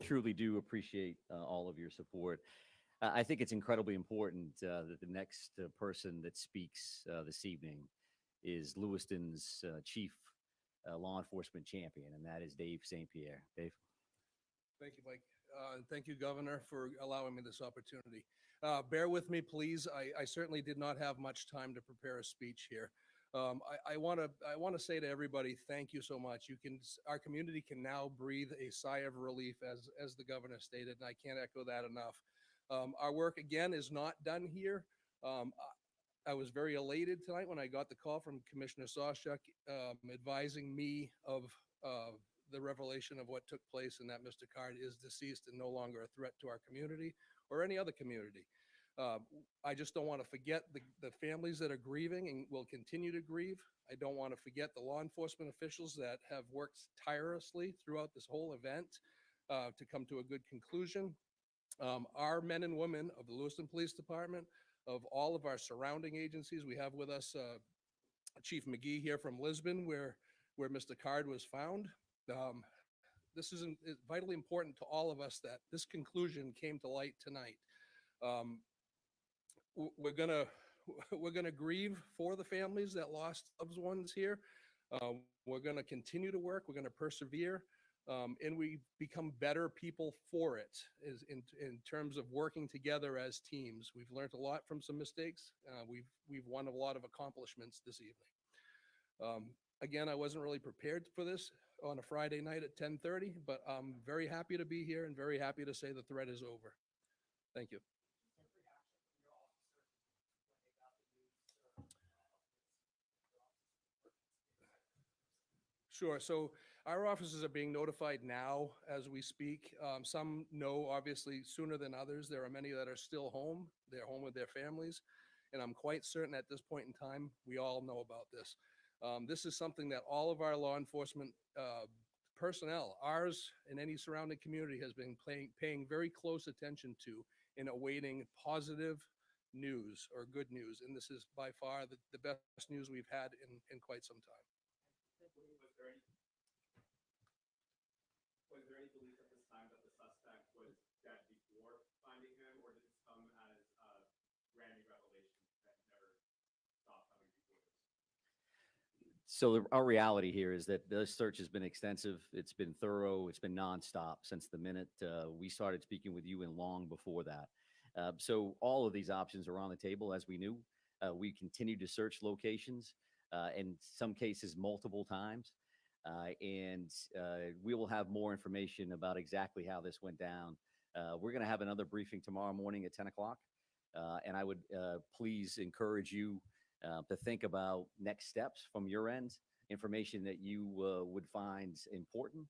truly do appreciate all of your support. I think it's incredibly important that the next person that speaks this evening is Lewiston's chief law enforcement champion, and that is Dave St. Pierre. Dave. Thank you, Mike. Thank you, Governor, for allowing me this opportunity. Bear with me, please. I certainly did not have much time to prepare a speech here. I want to say to everybody, thank you so much. Our community can now breathe a sigh of relief, as the governor stated, and I can't echo that enough. Our work again is not done here. I was very elated tonight when I got the call from Commissioner Sawchuk advising me of the revelation of what took place, and that Mr. Card is deceased and no longer a threat to our community or any other community. I just don't want to forget the families that are grieving and will continue to grieve. I don't want to forget the law enforcement officials that have worked tirelessly throughout this whole event to come to a good conclusion. Our men and women of the Lewiston Police Department, of all of our surrounding agencies. We have with us Chief McGee here from Lisbon, where Mr. Card was found. This is vitally important to all of us that this conclusion came to light tonight. We're gonna grieve for the families that lost loved ones here. We're gonna continue to work. We're gonna persevere. And we become better people for it, in terms of working together as teams. We've learned a lot from some mistakes. We've won a lot of accomplishments this evening. Again, I wasn't really prepared for this on a Friday night at 10:30, but I'm very happy to be here and very happy to say the threat is over. Thank you. Sure. So our officers are being notified now as we speak. Some know, obviously, sooner than others. There are many that are still home. They're home with their families. And I'm quite certain at this point in time, we all know about this. This is something that all of our law enforcement personnel, ours and any surrounding community, has been paying very close attention to in awaiting positive news or good news. And this is by far the best news we've had in quite some time. belief at this time that the suspect was dead before finding him, or did this come as a brand new revelation that never stopped coming before this? So our reality here is that the search has been extensive. It's been thorough. It's been nonstop since the minute we started speaking with you and long before that. So all of these options are on the table as we knew. We continue to search locations, in some cases multiple times. And we will have more information about exactly how this went down. We're going to have another briefing tomorrow morning at 10 o'clock. And I would please encourage you to think about next steps from your end, information that you would find important.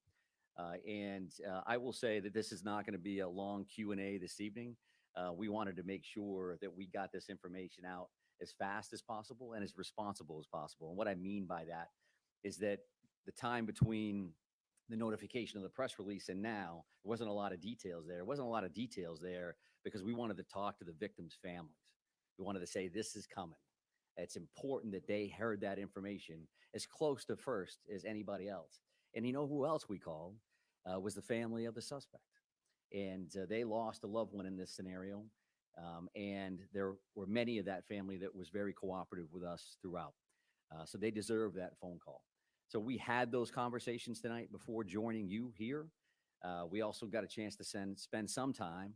And I will say that this is not going to be a long Q&A this evening. We wanted to make sure that we got this information out as fast as possible and as responsible as possible. And what I mean by that is that the time between the notification of the press release and now, there wasn't a lot of details there. There wasn't a lot of details there because we wanted to talk to the victims' families. We wanted to say, this is coming. It's important that they heard that information as close to first as anybody else. And you know who else we called? Was the family of the suspect. And they lost a loved one in this scenario. And there were many of that family that was very cooperative with us throughout. So they deserve that phone call. So we had those conversations tonight before joining you here. We also got a chance to spend some time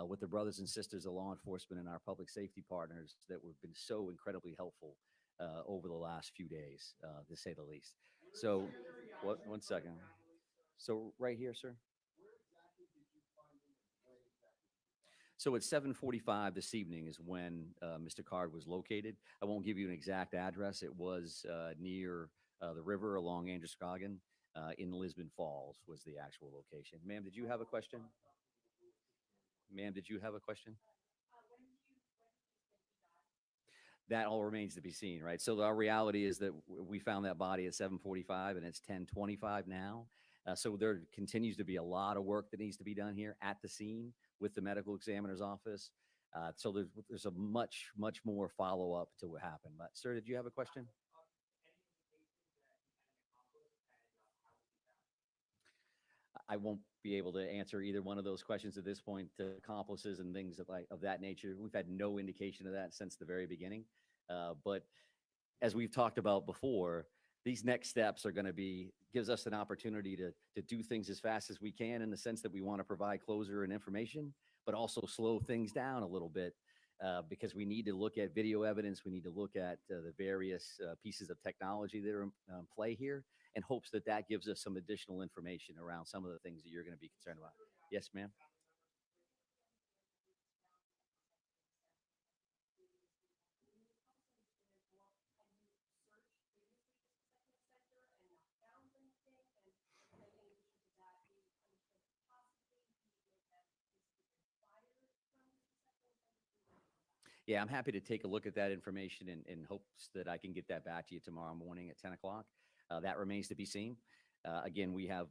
with the brothers and sisters of law enforcement and our public safety partners that have been so incredibly helpful over the last few days, to say the least. So, one second. So right here, sir. So at 7:45 this evening is when Mr. Card was located. I won't give you an exact address. It was near the river along Androscoggin in Lisbon Falls was the actual location. Ma'am, did you have a question? Ma'am, did you have a question? That all remains to be seen, right? So our reality is that we found that body at 7:45 and it's 10:25 now. So there continues to be a lot of work that needs to be done here at the scene with the medical examiner's office. So there's a much more follow-up to what happened. But sir, did you have a question? I won't be able to answer either one of those questions at this point. Accomplices and things of that nature, we've had no indication of that since the very beginning. But as we've talked about before, these next steps are going to gives us an opportunity to do things as fast as we can, in the sense that we want to provide closure and information, but also slow things down a little bit because we need to look at video evidence. We need to look at the various pieces of technology that are in play here, in hopes that that gives us some additional information around some of the things that you're going to be concerned about. Yes, ma'am. Yeah, I'm happy to take a look at that information in hopes that I can get that back to you tomorrow morning at 10 o'clock. That remains to be seen. Again, we have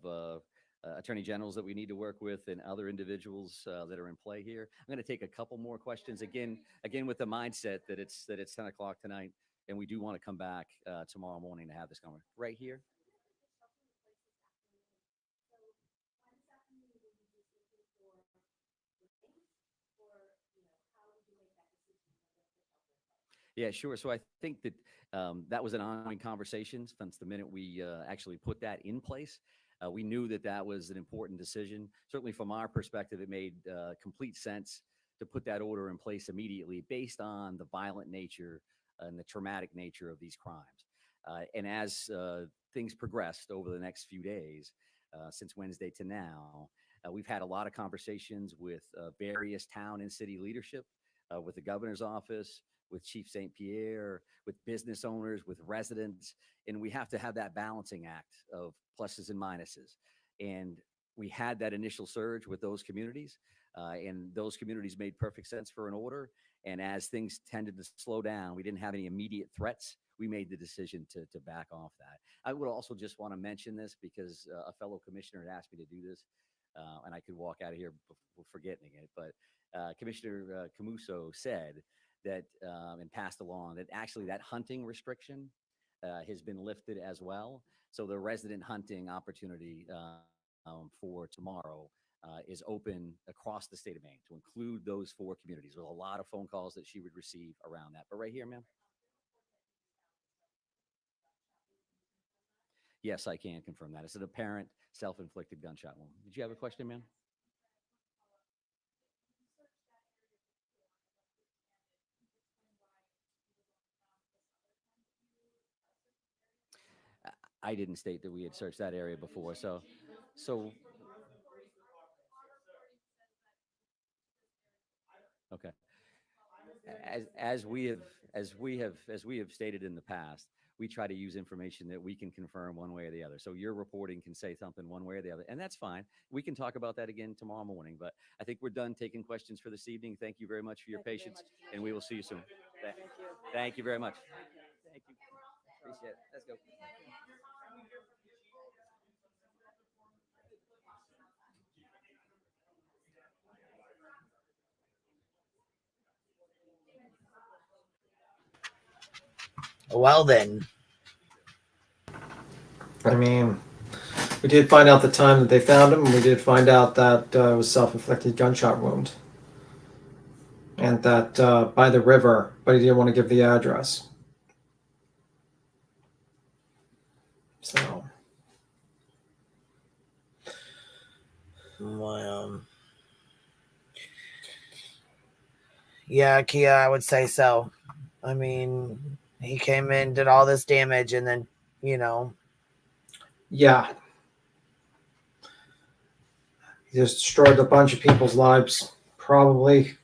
attorney generals that we need to work with and other individuals that are in play here. I'm going to take a couple more questions again with the mindset that it's 10 o'clock tonight, and we do want to come back tomorrow morning to have this conversation right here. Yeah, sure. So I think that that was an ongoing conversation since the minute we actually put that in place. We knew that that was an important decision. Certainly from our perspective, it made complete sense to put that order in place immediately based on the violent nature and the traumatic nature of these crimes. And as things progressed over the next few days, since Wednesday to now, we've had a lot of conversations with various town and city leadership, with the governor's office, with Chief St. Pierre, with business owners, with residents. And we have to have that balancing act of pluses and minuses. And we had that initial surge with those communities, and those communities made perfect sense for an order. And as things tended to slow down, we didn't have any immediate threats. We made the decision to back off that. I would also just want to mention this because a fellow commissioner had asked me to do this, and I could walk out of here before forgetting it. But Commissioner Camuso said that and passed along that actually that hunting restriction has been lifted as well. So the resident hunting opportunity for tomorrow is open across the state of Maine to include those 4 communities. There's a lot of phone calls that she would receive around that. But right here, ma'am. Yes, I can confirm that. It's an apparent self-inflicted gunshot wound. Did you have a question, ma'am? I didn't state that we had searched that area before, so okay. As we have stated in the past, we try to use information that we can confirm one way or the other. So your reporting can say something one way or the other, and that's fine. We can talk about that again tomorrow morning. But I think we're done taking questions for this evening. Thank you very much for your patience, and we will see you soon. Thank you very much. Thank you. Appreciate it. Let's go. Well then, I mean, we did find out the time that they found him, and we did find out that it was self-inflicted gunshot wound, and that by the river, but he didn't want to give the address. So, yeah, Kia, I would say so. I mean, he came in, did all this damage, and then, yeah. He just destroyed a bunch of people's lives, probably.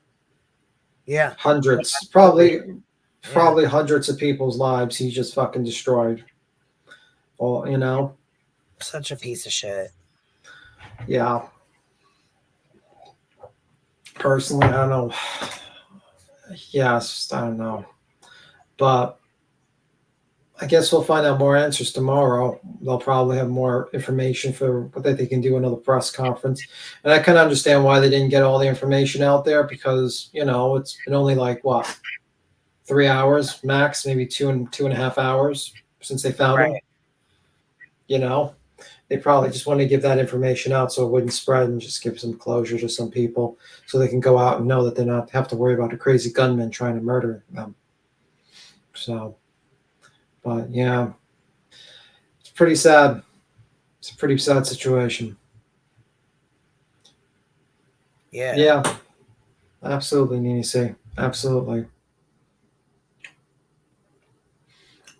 Yeah. Hundreds, probably hundreds of people's lives he just fucking destroyed. Well, Such a piece of shit. Yeah. Personally, I don't know. Yes, I don't know. But I guess we'll find out more answers tomorrow. They'll probably have more information for what they can do another press conference. And I kind of understand why they didn't get all the information out there because, it's been only like, 3 hours max, maybe two and a half hours since they found him. They probably just want to give that information out so it wouldn't spread and just give some closure to some people so they can go out and know that they're not have to worry about a crazy gunman trying to murder them. So, but yeah, it's pretty sad. It's a pretty sad situation. Yeah. Yeah. Absolutely, Nini C. Absolutely.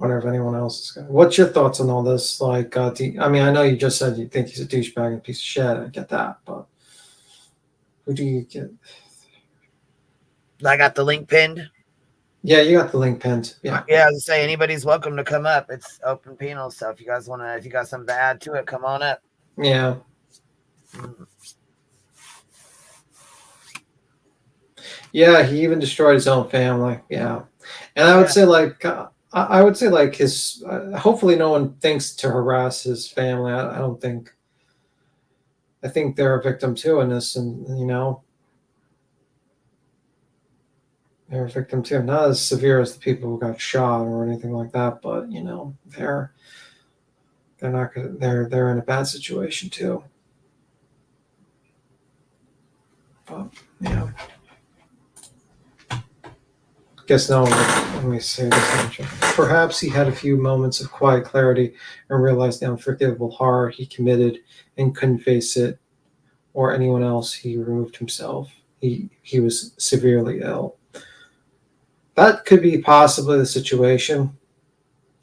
Wonder if anyone else is going. What's your thoughts on all this? Like, I know you just said you think he's a douchebag and a piece of shit. I get that, but who do you get? I got the link pinned. Yeah, you got the link pinned. Yeah. Yeah, I was say anybody's welcome to come up. It's open panel, so if you guys if you got something to add to it, come on up. Yeah. Yeah, he even destroyed his own family. Yeah, and I would say I would say his. Hopefully, no one thinks to harass his family. I don't think. I think they're a victim too in this, and they're a victim too. Not as severe as the people who got shot or anything like that, but they're not gonna. They're in a bad situation too. But yeah. Guess no. Let me say this. Perhaps he had a few moments of quiet clarity and realized the unforgivable horror he committed and couldn't face it or anyone else. He removed himself. He was severely ill. That could be possibly the situation.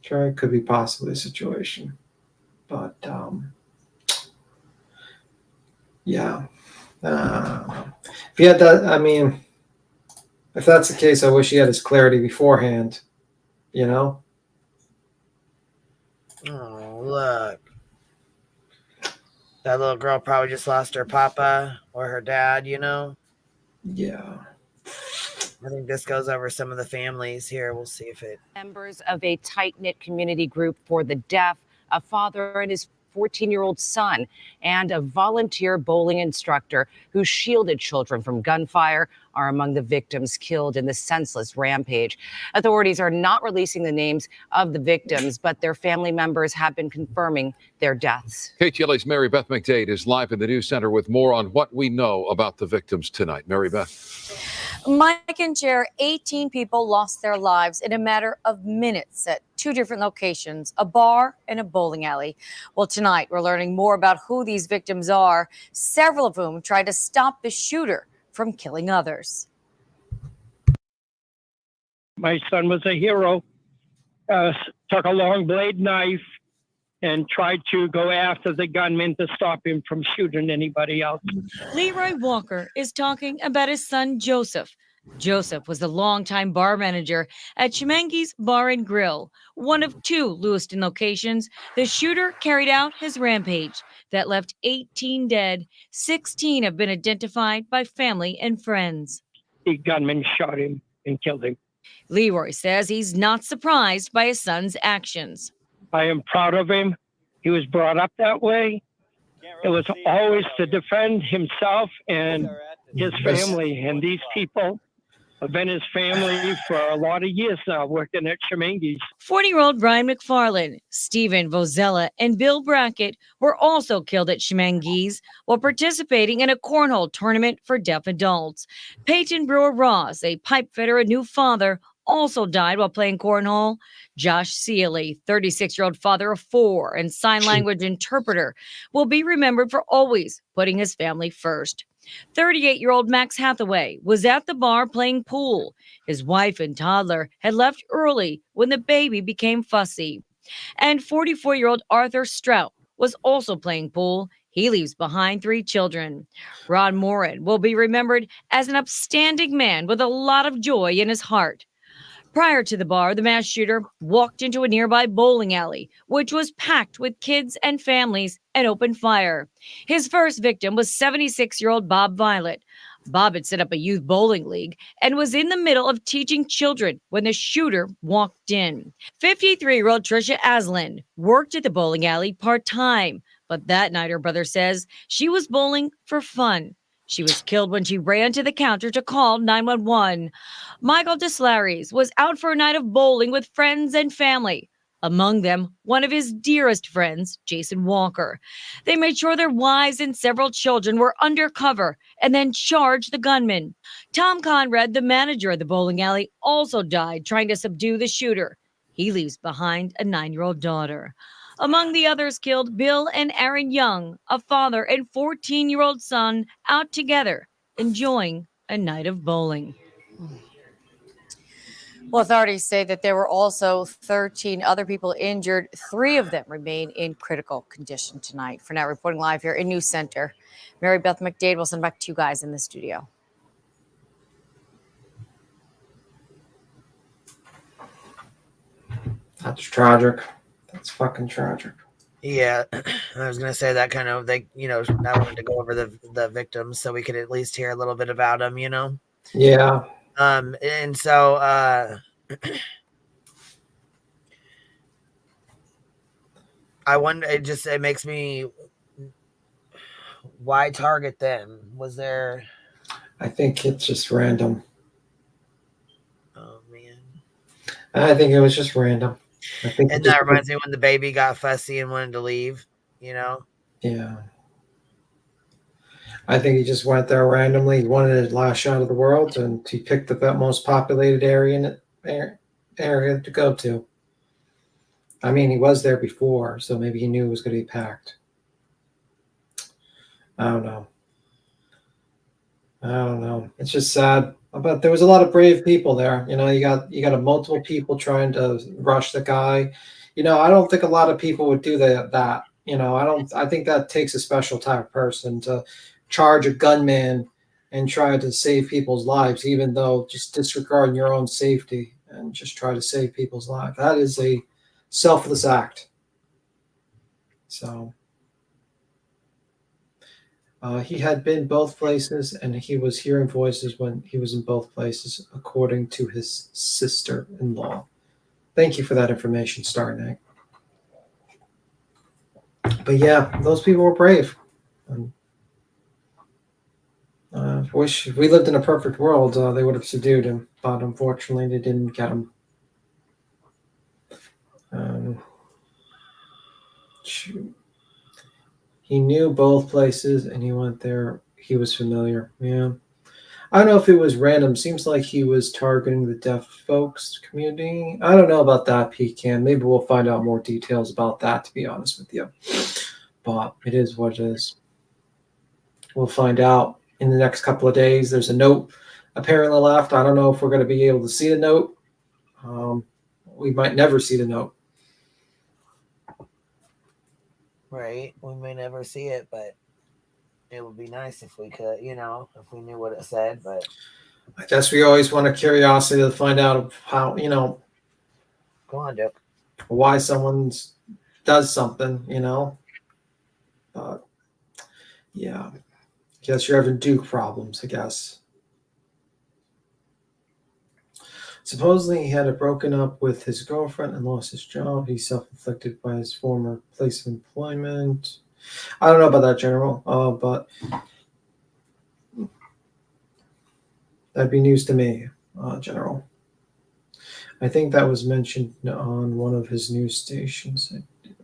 Okay, could be possibly the situation. But yeah. If he had that, if that's the case, I wish he had his clarity beforehand. Oh, look. That little girl probably just lost her papa or her dad, Yeah. I think this goes over some of the families here. We'll see if it. Members of a tight-knit community group for the deaf, a father and his 14-year-old son and a volunteer bowling instructor who shielded children from gunfire are among the victims killed in the senseless rampage. Authorities are not releasing the names of the victims, but their family members have been confirming their deaths. KTLA's Mary Beth McDade is live in the news center with more on what we know about the victims tonight. Mary Beth. Mike and Jer, 18 people lost their lives in a matter of minutes at two different locations, a bar and a bowling alley. Well, tonight we're learning more about who these victims are, several of whom tried to stop the shooter from killing others. My son was a hero, took a long blade knife and tried to go after the gunman to stop him from shooting anybody else. Leroy Walker is talking about his son, Joseph. Joseph was the longtime bar manager at Chimangi's Bar and Grill, one of two Lewiston locations the shooter carried out his rampage that left 18 dead. 16 have been identified by family and friends. The gunman shot him and killed him. Leroy says he's not surprised by his son's actions. I am proud of him. He was brought up that way. It was always to defend himself and his family. And these people have been his family for a lot of years now, working at Chimangi's. 40-year-old Brian McFarland, Stephen Vozella, and Bill Brackett were also killed at Chimangi's while participating in a cornhole tournament for deaf adults. Peyton Brewer Ross, a pipe fitter and new father, also died while playing cornhole. Josh Sealy, 36-year-old father of 4 and sign language interpreter, will be remembered for always putting his family first. 38-year-old Max Hathaway was at the bar playing pool. His wife and toddler had left early when the baby became fussy. And 44-year-old Arthur Strout was also playing pool. He leaves behind 3 children. Rod Morin will be remembered as an upstanding man with a lot of joy in his heart. Prior to the bar, the mass shooter walked into a nearby bowling alley, which was packed with kids and families, and opened fire. His first victim was 76-year-old Bob Violet. Bob had set up a youth bowling league and was in the middle of teaching children when the shooter walked in. 53-year-old Tricia Aslan worked at the bowling alley part-time, but that night her brother says she was bowling for fun. She was killed when she ran to the counter to call 911. Michael Deslaries was out for a night of bowling with friends and family. Among them, one of his dearest friends, Jason Walker. They made sure their wives and several children were undercover and then charged the gunman. Tom Conrad, the manager of the bowling alley, also died trying to subdue the shooter. He leaves behind a 9-year-old daughter. Among the others killed, Bill and Aaron Young, a father and 14-year-old son, out together, enjoying a night of bowling. Well, authorities say that there were also 13 other people injured. 3 of them remain in critical condition tonight. For now, reporting live here in News Center, Mary Beth McDade will send back to you guys in the studio. That's tragic. That's fucking tragic. Yeah, I was gonna say that kind of I wanted to go over the victims so we could at least hear a little bit about them, Yeah. And so I wonder. It makes me. Why target them? Was there? I think it's just random. Oh man. I think it was just random. I think And that reminds me when the baby got fussy and wanted to leave, Yeah. I think he just went there randomly. He wanted his last shot of the world, and he picked the most populated area to go to. I mean, he was there before, so maybe he knew it was going to be packed. I don't know. It's just sad. But there was a lot of brave people there. You got a multiple people trying to rush the guy. I don't think a lot of people would do that. I think that takes a special type of person to charge a gunman and try to save people's lives, even though just disregarding your own safety and just try to save people's lives. That is a selfless act. So he had been both places, and he was hearing voices when he was in both places, according to his sister-in-law. Thank you for that information, Star Nick. But yeah, those people were brave. Wish if we lived in a perfect world, they would have subdued him, but unfortunately, they didn't get him. Shoot. He knew both places, and he went there. He was familiar. Yeah. I don't know if it was random. Seems like he was targeting the deaf folks community. I don't know about that, Pecan. Maybe we'll find out more details about that, to be honest with you. But it is what it is. We'll find out in the next couple of days. There's a note apparently left. I don't know if we're going to be able to see the note. We might never see the note. Right. We may never see it, but it would be nice if we could, if we knew what it said. But I guess we always want a curiosity to find out how, go on, Duke. Why someone does something, yeah. Guess you're having Duke problems, I guess. Supposedly, he had broken up with his girlfriend and lost his job. He self-inflicted by his former place of employment. I don't know about that, General, but that'd be news to me, General. I think that was mentioned on one of his news stations.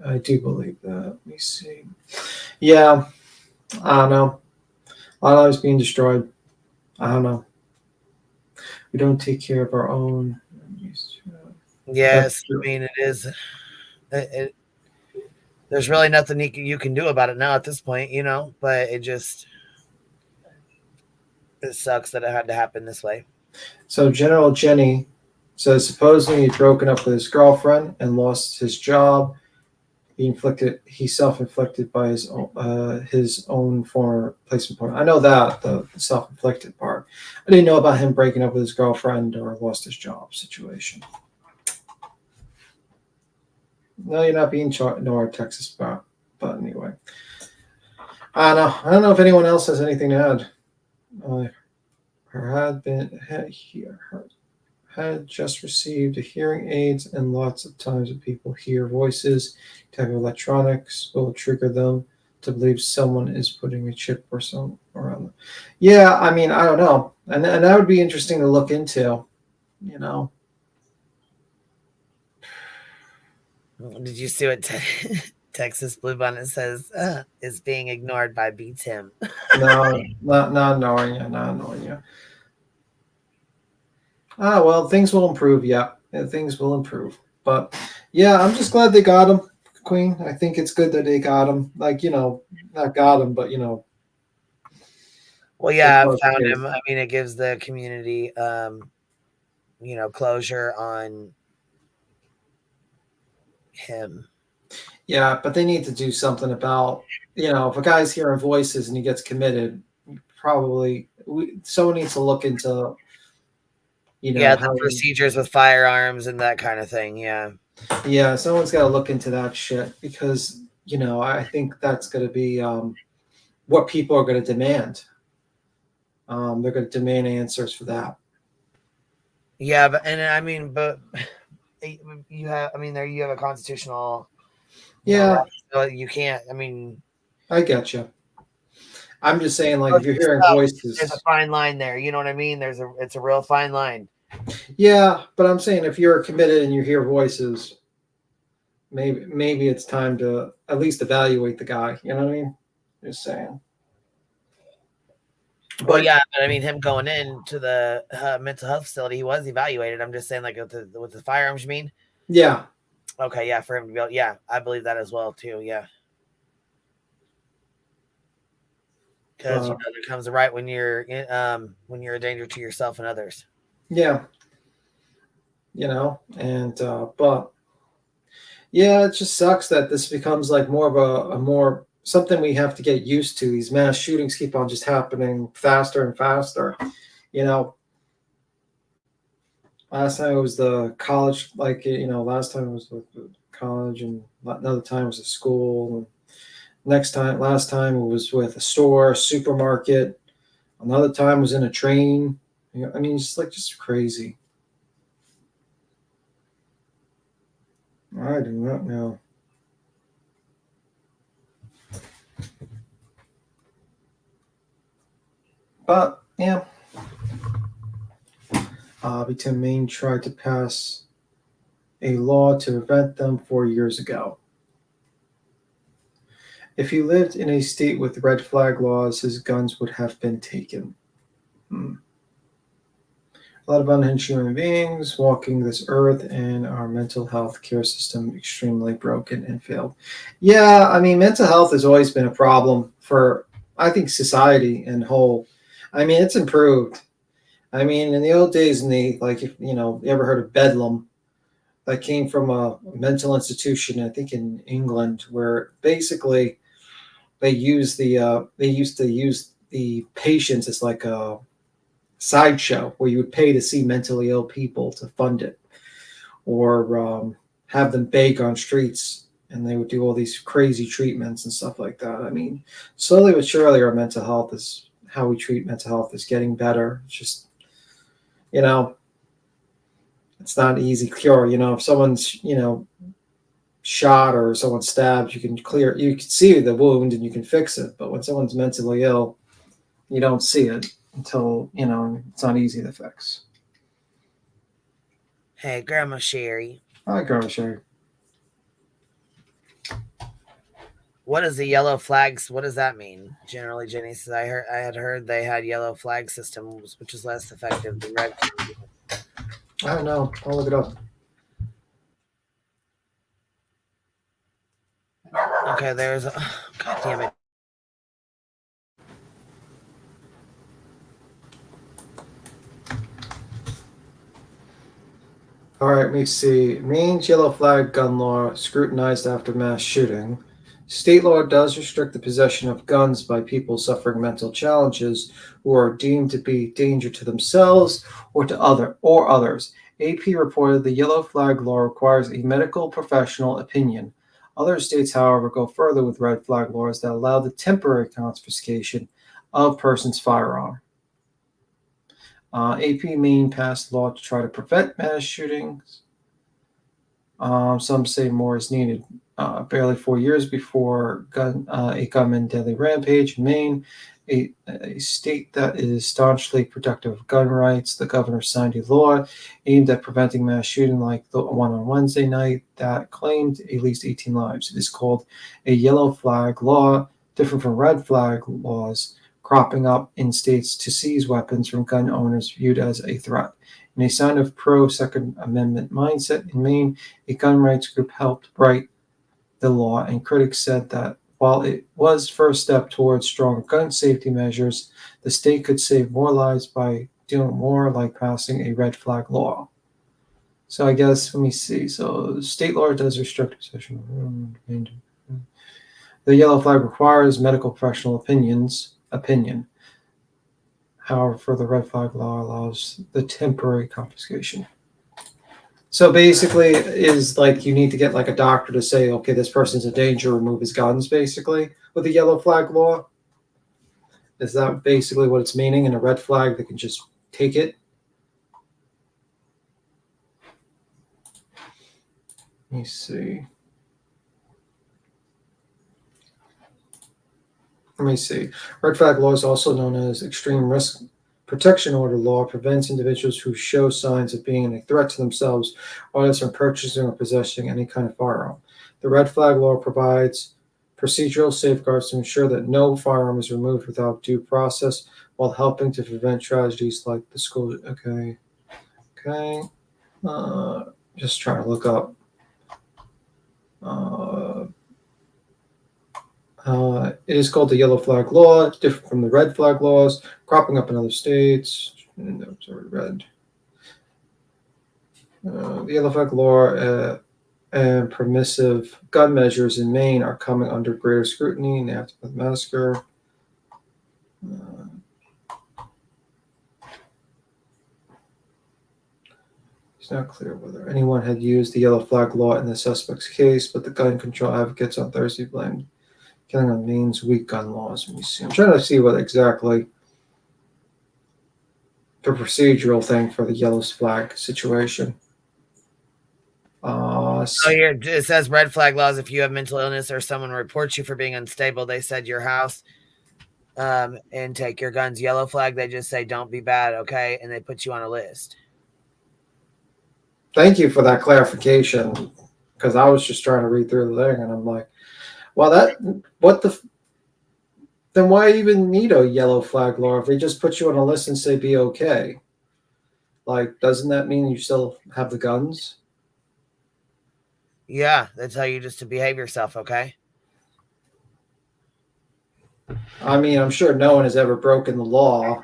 I do believe that. Let me see. Yeah, I don't know. A lot of lives being destroyed. I don't know. We don't take care of our own. Yes, I mean, it is. There's really nothing you can do about it now at this point, but it sucks that it had to happen this way. So General Jenny says supposedly he'd broken up with his girlfriend and lost his job. He self-inflicted by his own former place of employment. I know that, the self-inflicted part. I didn't know about him breaking up with his girlfriend or lost his job situation. No, you're not being North Texas, but anyway. I don't know if anyone else has anything to add. Had just received a hearing aids, and lots of times when people hear voices, type of electronics will trigger them to believe someone is putting a chip or something around them. Yeah, I mean, I don't know, and that would be interesting to look into. Did you see what Texas Bluebonnet says? Is being ignored by beats him. No, not knowing you. Well, things will improve. Yeah, things will improve. But yeah, I'm just glad they got him, Queen. I think it's good that they got him. Like, not got him, but Well, yeah, I found him. I mean, it gives the community, closure on him. Yeah, but they need to do something about, if a guy's hearing voices and he gets committed, someone needs to look into, the procedures with firearms and that kind of thing. Yeah. Yeah, someone's got to look into that shit because, I think that's going to be what people are going to demand. They're going to demand answers for that. Yeah, but you have a constitutional. Yeah. Right, so you can't. I mean, I get you. I'm just saying, like, if you're hearing voices, there's a fine line there. You know what I mean? It's a real fine line. Yeah, but I'm saying if you're committed and you hear voices, maybe it's time to at least evaluate the guy. You know what I mean? Just saying. Well, yeah, but I mean, him going into the mental health facility, he was evaluated. I'm just saying, like, with the firearms, you mean? Yeah. Okay, yeah, for him to be able, yeah, I believe that as well too. Yeah, because there comes a right when you're a danger to yourself and others. Yeah. But yeah, it just sucks that this becomes like more of a more something we have to get used to. These mass shootings keep on just happening faster and faster. Last time it was the college, last time it was the college, and another time it was a school. And last time it was with a store, supermarket. Another time was in a train. I mean, just crazy. I do not know. But yeah, Abington, Maine tried to pass a law to prevent them 4 years ago. If he lived in a state with red flag laws, his guns would have been taken. A lot of unhinged human beings walking this earth, and our mental health care system extremely broken and failed. Yeah, I mean, mental health has always been a problem for, I think, society in whole. I mean, it's improved. I mean, in the old days, if you ever heard of Bedlam, that came from a mental institution, I think in England, where basically they used to use the patients as like a sideshow where you would pay to see mentally ill people to fund it, or have them beg on streets, and they would do all these crazy treatments and stuff like that. I mean, slowly but surely, our mental health is how we treat mental health is getting better. It's just, it's not an easy cure. If someone's, shot or someone's stabbed, you can see the wound and you can fix it. But when someone's mentally ill, you don't see it until, it's not easy to fix. Hey, Grandma Sherry. Hi, Grandma Sherry. What is the yellow flags? What does that mean? Generally, Jenny says I had heard they had yellow flag systems, which is less effective than red. I don't know. I'll look it up. Okay, there's a God damn it. All right, let me see. Maine's yellow flag gun law scrutinized after mass shooting. State law does restrict the possession of guns by people suffering mental challenges who are deemed to be a danger to themselves or to others. AP reported the yellow flag law requires a medical professional opinion. Other states, however, go further with red flag laws that allow the temporary confiscation of person's firearm. AP Maine passed law to try to prevent mass shootings. Some say more is needed. Barely 4 years before a gunman deadly rampage in Maine, a state that is staunchly protective of gun rights, the governor signed a law aimed at preventing mass shooting like the one on Wednesday night that claimed at least 18 lives. It is called a yellow flag law, different from red flag laws cropping up in states to seize weapons from gun owners viewed as a threat. In a sign of pro-Second Amendment mindset in Maine, a gun rights group helped write the law, and critics said that while it was first step towards stronger gun safety measures, the state could save more lives by doing more, like passing a red flag law. So I guess, let me see. So state law does restrict possession. The yellow flag requires medical professional opinion. However, the red flag law allows the temporary confiscation. So basically, is like you need to get like a doctor to say, okay, this person's a danger, remove his guns, basically, with the yellow flag law. Is that basically what it's meaning? In a red flag, they can just take it? Let me see. Red flag law is also known as extreme risk protection order law. Prevents individuals who show signs of being a threat to themselves or others from purchasing or possessing any kind of firearm. The red flag law provides procedural safeguards to ensure that no firearm is removed without due process, while helping to prevent tragedies like the school. Okay. Just trying to look up. It is called the yellow flag law. It's different from the red flag laws, cropping up in other states. It's already read. The yellow flag law and permissive gun measures in Maine are coming under greater scrutiny in the aftermath of the massacre. It's not clear whether anyone had used the yellow flag law in the suspect's case, but the gun control advocates on Thursday blamed killing on Maine's weak gun laws. Let me see. I'm trying to see what exactly the procedural thing for the yellow flag situation. It says red flag laws. If you have mental illness or someone reports you for being unstable, they said your house and take your guns. Yellow flag, they just say don't be bad, okay, and they put you on a list. Thank you for that clarification, because I was just trying to read through the thing, and I'm like, well, then why even need a yellow flag law if they just put you on a list and say be okay? Like, doesn't that mean you still have the guns? Yeah, they tell you just to behave yourself, okay? I mean, I'm sure no one has ever broken the law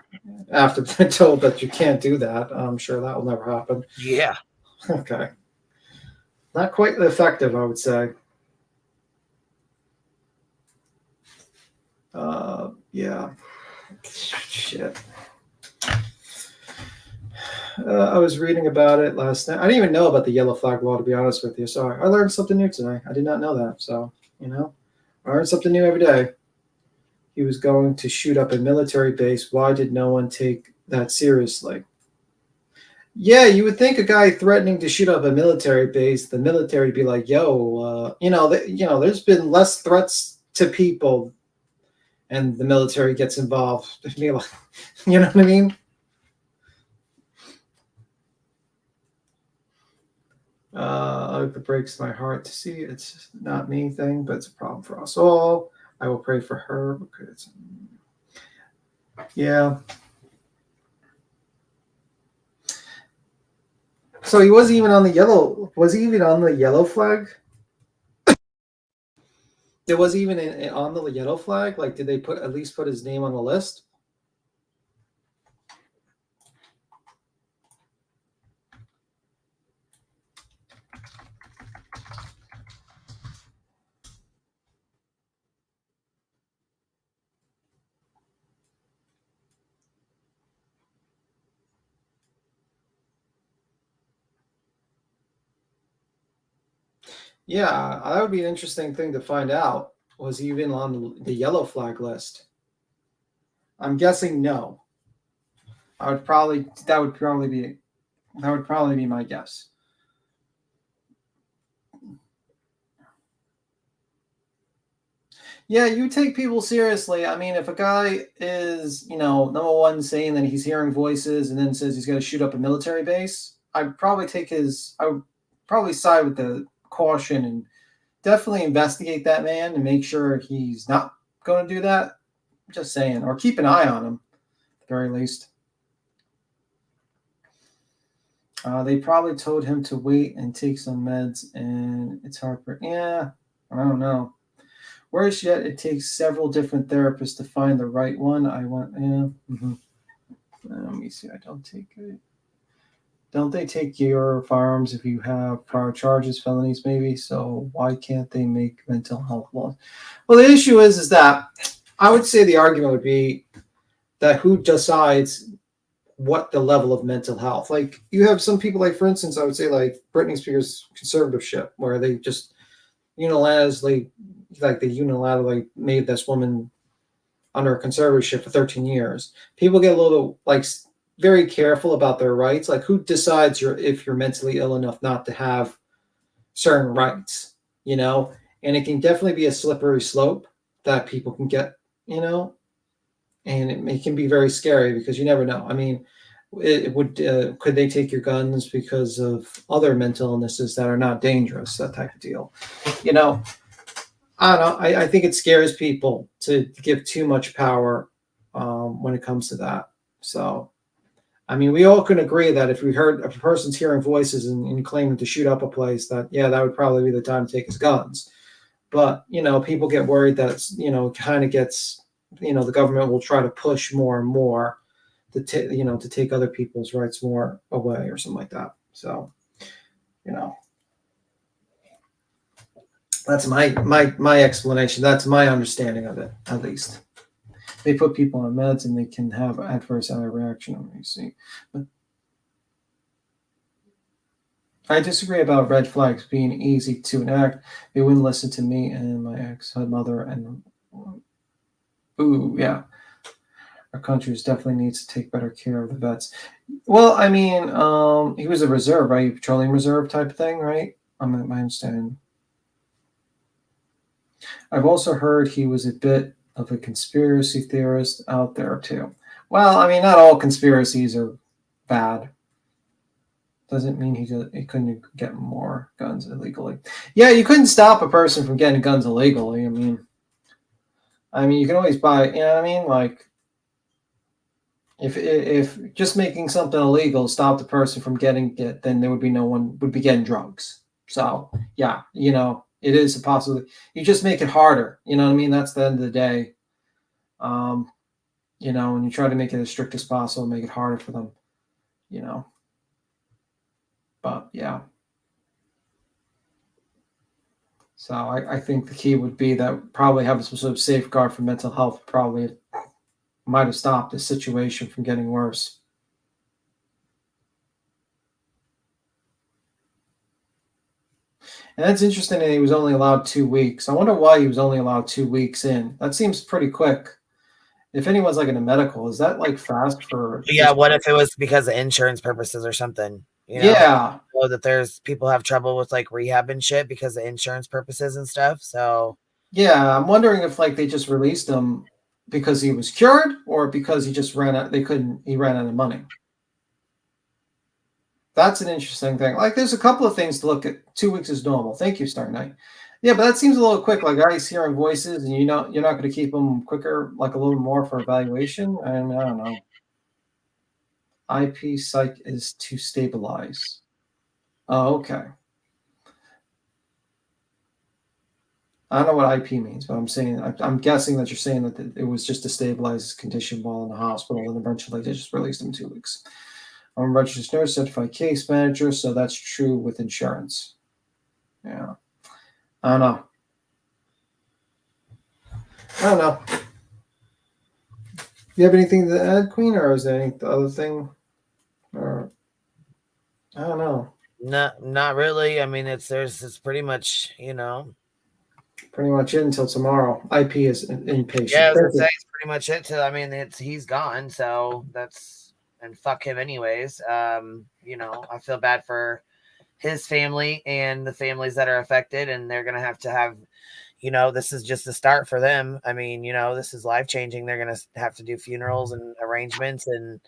after being told that you can't do that. I'm sure that will never happen. Yeah. Okay. Not quite effective, I would say. Yeah. Shit. I was reading about it last night. I didn't even know about the yellow flag law, to be honest with you. So I learned something new today. I did not know that. So, I learn something new every day. He was going to shoot up a military base. Why did no one take that seriously? Yeah, you would think a guy threatening to shoot up a military base, the military would be like, "Yo, there's been less threats to people," and the military gets involved. You know what I mean? It breaks my heart to see. It's not me thing, but it's a problem for us all. I will pray for her because, yeah. So he wasn't even on the yellow. Was he even on the yellow flag? It was even on the yellow flag. Like, did they at least put his name on the list? Yeah, that would be an interesting thing to find out. Was he even on the yellow flag list? I'm guessing no. That would probably be my guess. Yeah, you take people seriously. I mean, if a guy is, number one, saying that he's hearing voices and then says he's going to shoot up a military base, I would probably side with the caution and definitely investigate that man and make sure he's not going to do that. Just saying, or keep an eye on him, at the very least. They probably told him to wait and take some meds, and it's heartbreaking. Yeah, I don't know. Worse yet, it takes several different therapists to find the right one. Let me see. I don't take it. Don't they take your firearms if you have prior charges, felonies, maybe? So why can't they make mental health laws? Well, the issue is that I would say the argument would be that who decides what the level of mental health? Like, you have some people, like, for instance, I would say like Britney Spears' conservatorship, where they just unilaterally made this woman under a conservatorship for 13 years. People get a little very careful about their rights. Like, who decides if you're mentally ill enough not to have certain rights, And it can definitely be a slippery slope that people can get, and it can be very scary because you never know. I mean, could they take your guns because of other mental illnesses that are not dangerous, that type of deal? I don't know. I think it scares people to give too much power when it comes to that. So, I mean, we all can agree that if a person's hearing voices and claiming to shoot up a place, that would probably be the time to take his guns. But, people get worried that, kind of gets, the government will try to push more and more to take other people's rights more away or something like that. So, that's my explanation. That's my understanding of it, at least. They put people on meds and they can have adverse reaction. Let me see. But I disagree about red flags being easy to enact. They wouldn't listen to me and my ex-mother. And yeah. Our country definitely needs to take better care of the vets. Well, I mean, he was a reserve, right? Petroleum reserve type of thing, right? My understanding. I've also heard he was a bit of a conspiracy theorist out there too. Well, I mean, not all conspiracies are bad. Doesn't mean he couldn't get more guns illegally. Yeah, you couldn't stop a person from getting guns illegally. I mean, you can always buy. You know what I mean? Like, if just making something illegal stopped the person from getting it, then there would be no one would be getting drugs. So yeah, it is a possibility. You just make it harder. You know what I mean? That's the end of the day. When you try to make it as strict as possible, make it harder for them. But yeah. So I think the key would be that probably having some sort of safeguard for mental health probably might have stopped the situation from getting worse. And that's interesting that he was only allowed 2 weeks. I wonder why he was only allowed 2 weeks in. That seems pretty quick. If anyone's like in a medical, is that like fast for? Yeah, what if it was because of insurance purposes or something? Yeah. So that there's people have trouble with like rehab and shit because of insurance purposes and stuff. So yeah, I'm wondering if like they just released him because he was cured or because he just ran out. He ran out of money. That's an interesting thing. Like, there's a couple of things to look at. 2 weeks is normal. Thank you, Star Knight. Yeah, but that seems a little quick. Like, guys hearing voices, and you're not going to keep them quicker, like a little more for evaluation. I don't know. IP psych is to stabilize. Oh, okay. I don't know what IP means, but I'm guessing that you're saying that it was just to stabilize his condition while in the hospital, and eventually they just released him 2 weeks. I'm a registered nurse, certified case manager, so that's true with insurance. Yeah. I don't know. You have anything to add, Queen, or is there any other thing? Or I don't know. Not really. I mean, it's pretty much, Pretty much it until tomorrow. IP is inpatient. Yeah, I was gonna say it's pretty much it. He's gone, so and fuck him anyways. I feel bad for his family and the families that are affected, and they're gonna have to have, this is just the start for them. I mean, this is life changing. They're gonna have to do funerals and arrangements, and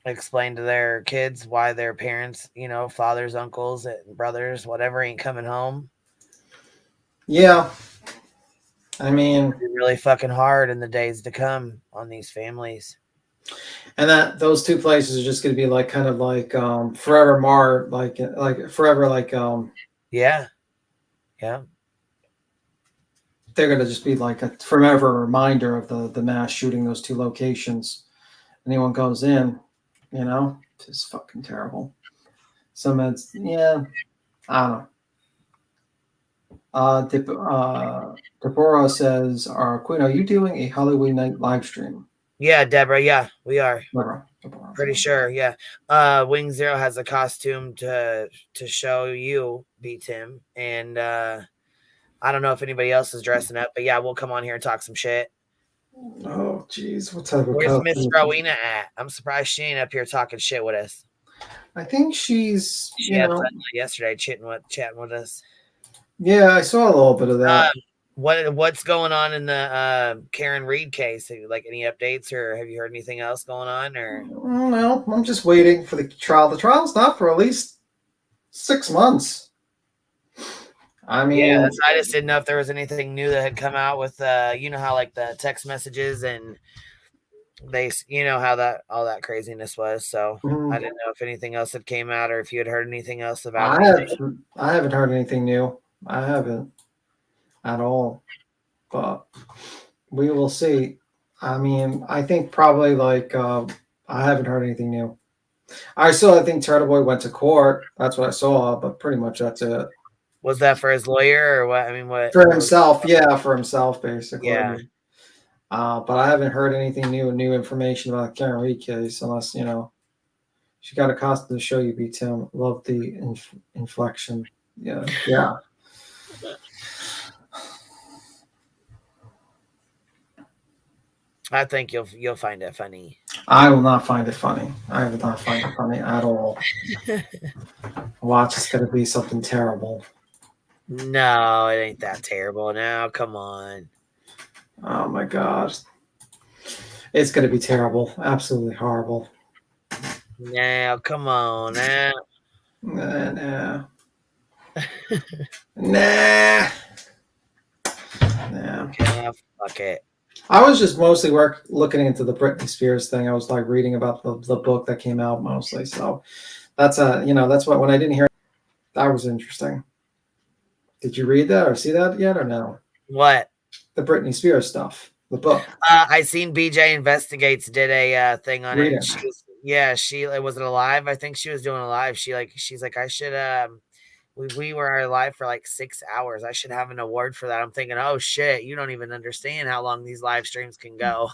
explain to their kids why their parents, fathers, uncles, and brothers, whatever, ain't coming home. Yeah. I mean, it'll be really fucking hard in the days to come on these families. And those two places are just going to be like kind of like forever marred, like forever, like yeah. They're going to just be like a forever reminder of the mass shooting, those two locations. Anyone goes in, it's fucking terrible. Yeah, I don't know. Deborah says, Queen, are you doing a Halloween night live stream? Yeah, Deborah. Yeah, we are. Deborah. Pretty sure. Yeah. Wing Zero has a costume to show you, B Tim, and I don't know if anybody else is dressing up, but yeah, we'll come on here and talk some shit. Oh, jeez, what type of Where's Miss Rowena at? I'm surprised she ain't up here talking shit with us. I think she's had fun yesterday chatting with us. Yeah, I saw a little bit of that. What's going on in the Karen Reed case? Like any updates, or have you heard anything else going on? Or well, I'm just waiting for the trial. The trial's not for at least 6 months. I mean, yeah, I just didn't know if there was anything new that had come out with how like the text messages and they how that all that craziness was. So I didn't know if anything else had came out or if you had heard anything else about it. I haven't heard anything new. I haven't at all, but we will see. I mean, I think probably like I haven't heard anything new. I think Turtle Boy went to court. That's what I saw, but pretty much that's it. Was that for his lawyer or what? I mean, what for himself? Yeah, for himself, basically. Yeah. But I haven't heard anything new information about the Karen Reed case, unless she got a costume to show you, B Tim. Love the inflection. Yeah. I think you'll find it funny. I will not find it funny. I will not find it funny at all. Watch, it's going to be something terrible. No, it ain't that terrible. Now, come on. Oh my God. It's going to be terrible. Absolutely horrible. Now, come on. Now. Nah. Nah. Nah. Yeah, fuck it. I was just mostly looking into the Britney Spears thing. I was like reading about the book that came out mostly. So that's that's what, when I didn't hear that was interesting. Did you read that or see that yet or no? What? The Britney Spears stuff, the book. I seen BJ Investigates did a thing on Read it. it. She was, she was it a live? I think she was doing a live. She's like, I should we were live for like 6 hours. I should have an award for that. I'm thinking, oh shit, you don't even understand how long these live streams can go.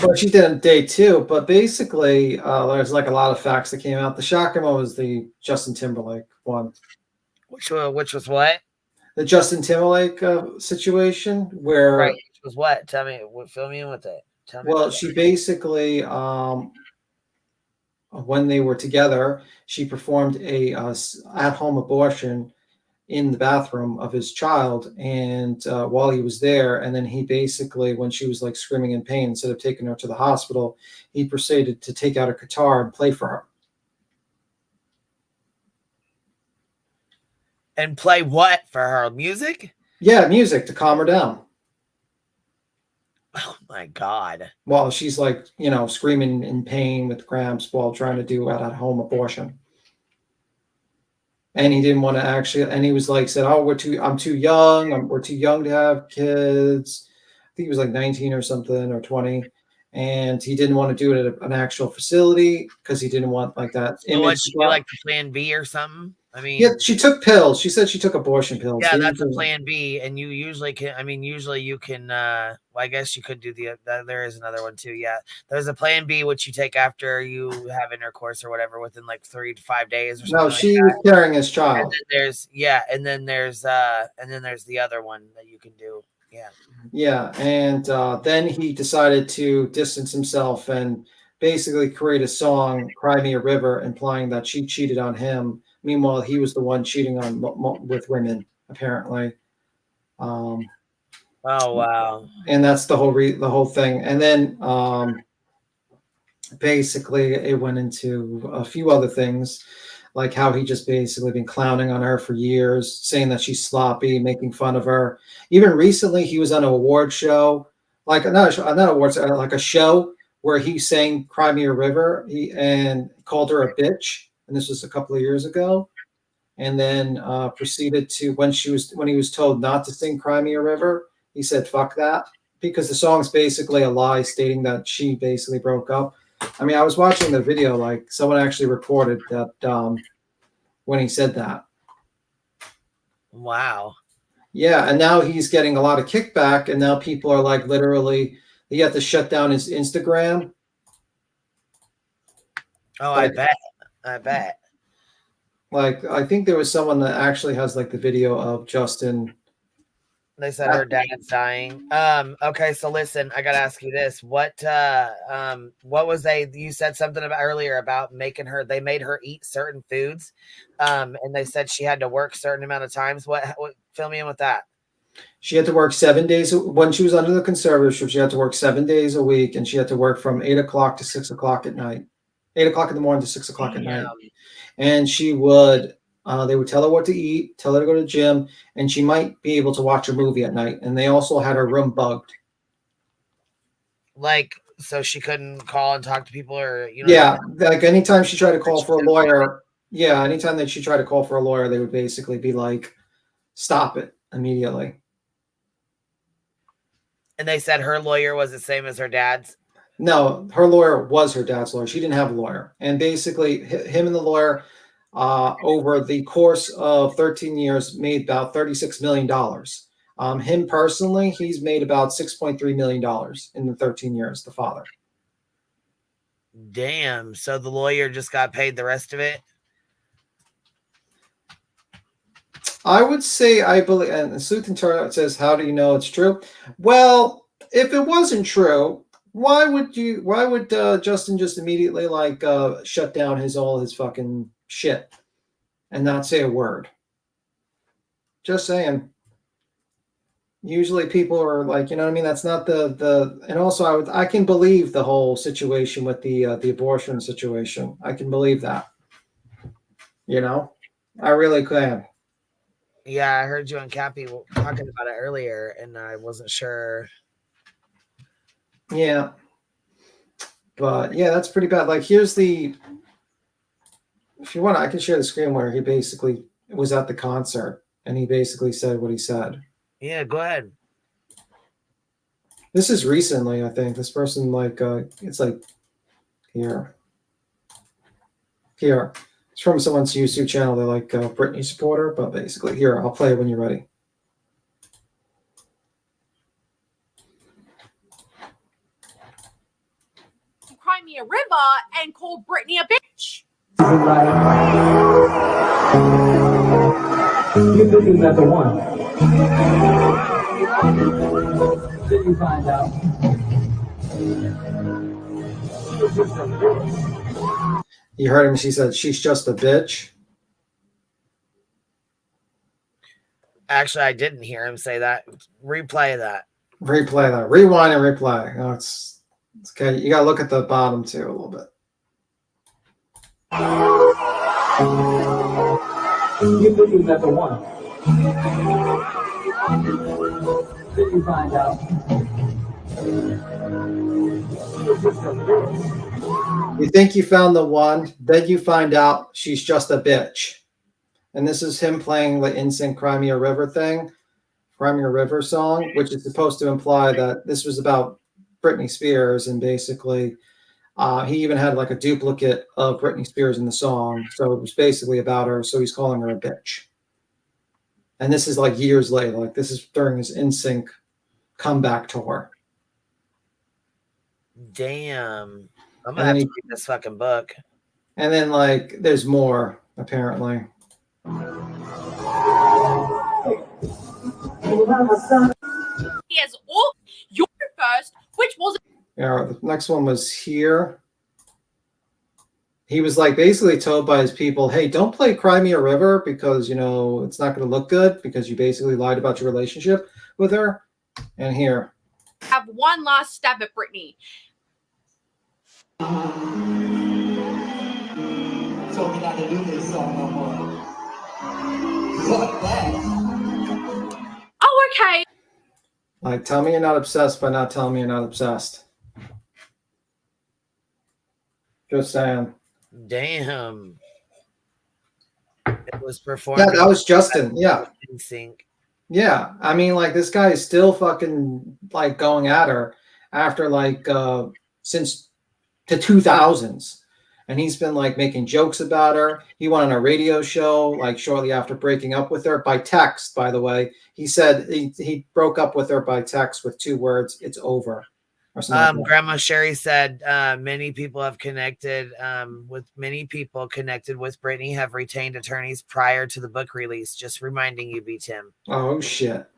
Well, she did on day 2, but basically there's like a lot of facts that came out. The shocker one was the Justin Timberlake one. Which was what? The Justin Timberlake situation where Right. Which was what? Tell me. Fill me in with it. Tell me. well, she basically when they were together, she performed a at-home abortion in the bathroom of his child, and while he was there, and then he basically, when she was like screaming in pain, instead of taking her to the hospital, he proceeded to take out a guitar and play for her. And play what for her? Music? Yeah, music to calm her down. Oh my God. While she's like, screaming in pain with cramps while trying to do an at-home abortion. And he didn't want to actually, and he was like, said, oh, I'm too young. We're too young to have kids. I think he was like 19 or something, or 20. And he didn't want to do it at an actual facility because he didn't want like that So image. what, she do like the plan B or something? I mean, yeah, she took pills. She said she took abortion pills. Yeah, that's a plan B, and you usually can. I mean, usually you can. Well, I guess you could do there is another one too. Yeah, there's a plan B which you take after you have intercourse or whatever within like 3 to 5 days or something. No, she was carrying his child. And then there's the other one that you can do. Yeah. Yeah, and then he decided to distance himself and basically create a song, "Cry Me a River," implying that she cheated on him. Meanwhile, he was the one cheating on with women, apparently. Oh wow! And that's the whole thing. And then basically, it went into a few other things, like how he just basically been clowning on her for years, saying that she's sloppy, making fun of her. Even recently, he was on an award show, like not awards, like a show where he sang "Cry Me a River," and called her a bitch. And this was a couple of years ago. And then proceeded to, when he was told not to sing "Cry Me a River," he said "fuck that," because the song's basically a lie stating that she basically broke up. I mean, I was watching the video, like someone actually recorded that when he said that. Wow. Yeah, and now he's getting a lot of kickback, and now people are like, literally, he had to shut down his Instagram. Oh, like, I bet. Like, I think there was someone that actually has like the video of Justin. They said her dad's dying. Okay, so listen, I gotta ask you this. What was you said something about earlier about they made her eat certain foods. And they said she had to work certain amount of times. What fill me in with that? She had to work 7 days when she was under the conservatorship. She had to work 7 days a week, and she had to work from 8 o'clock to 6 o'clock at night, 8 o'clock in the morning to 6 o'clock at night. And she would, they would tell her what to eat, tell her to go to the gym, and she might be able to watch a movie at night. And they also had her room bugged. Like, so she couldn't call and talk to people, or Yeah, like anytime she tried to call for a lawyer. Yeah, anytime that she tried to call for a lawyer, they would basically be like, "Stop it immediately." And they said her lawyer was the same as her dad's. No, her lawyer was her dad's lawyer. She didn't have a lawyer. And basically, him and the lawyer, over the course of 13 years, made about $36 million. Him personally, he's made about $6.3 million in the 13 years, the father. Damn. So the lawyer just got paid the rest of it? I would say, I believe, and Sleuth and Turnout says, how do you know it's true? Well, if it wasn't true, why would Justin just immediately shut down all his fucking shit and not say a word? Just saying. Usually people are like, you know what I mean? That's not the and also I can believe the whole situation with the abortion situation. I can believe that. You know? I really can. Yeah, I heard you and Cappy talking about it earlier, and I wasn't sure. Yeah. But yeah, that's pretty bad. Like here's the if you want, I can share the screen where he basically was at the concert and he basically said what he said. Yeah, go ahead. This is recently, I think. This person like it's like here. Here. It's from someone's YouTube channel. They're like a Britney supporter, but basically here, I'll play it when you're ready. Cry me a river and call Britney a bitch. You're looking at the one. Then you find out. You heard him. She said she's just a bitch. Actually, I didn't hear him say that. Replay that. Replay that. Rewind and replay. Oh, it's okay. You got to look at the bottom too a little bit. You're looking at the one. Then you find out. You think you found the one, then you find out she's just a bitch. And this is him playing the NSYNC Cry Me a River thing, Cry Me a River song, which is supposed to imply that this was about Britney Spears. And basically, he even had like a duplicate of Britney Spears in the song. So it was basically about her. So he's calling her a bitch. And this is like years later. Like this is during his NSYNC comeback tour. Damn. I'm going to have to read this fucking book. And then like there's more, apparently. Here's all your first, which was Yeah, the next one was here. He was like basically told by his people, hey, don't play Cry Me a River because, you know, it's not going to look good because you basically lied about your relationship with her. And here. have one last stab at Britney. So we gotta do this song no more. Fuck that. Oh, okay. Like, tell me you're not obsessed by not telling me you're not obsessed. Just saying. Damn. It was performed. Yeah, that was Justin. Yeah. In sync. Yeah. I mean, like, this guy is still fucking, like, going at her after, like, since the 2000s. And he's been, like, making jokes about her. He went on a radio show, like, shortly after breaking up with her by text, by the way. He said he broke up with her by text with 2 words, it's over. Or something like Grandma Sherry said many people connected with Britney have retained attorneys prior to the book release. Just reminding you, B. Tim. Oh, shit.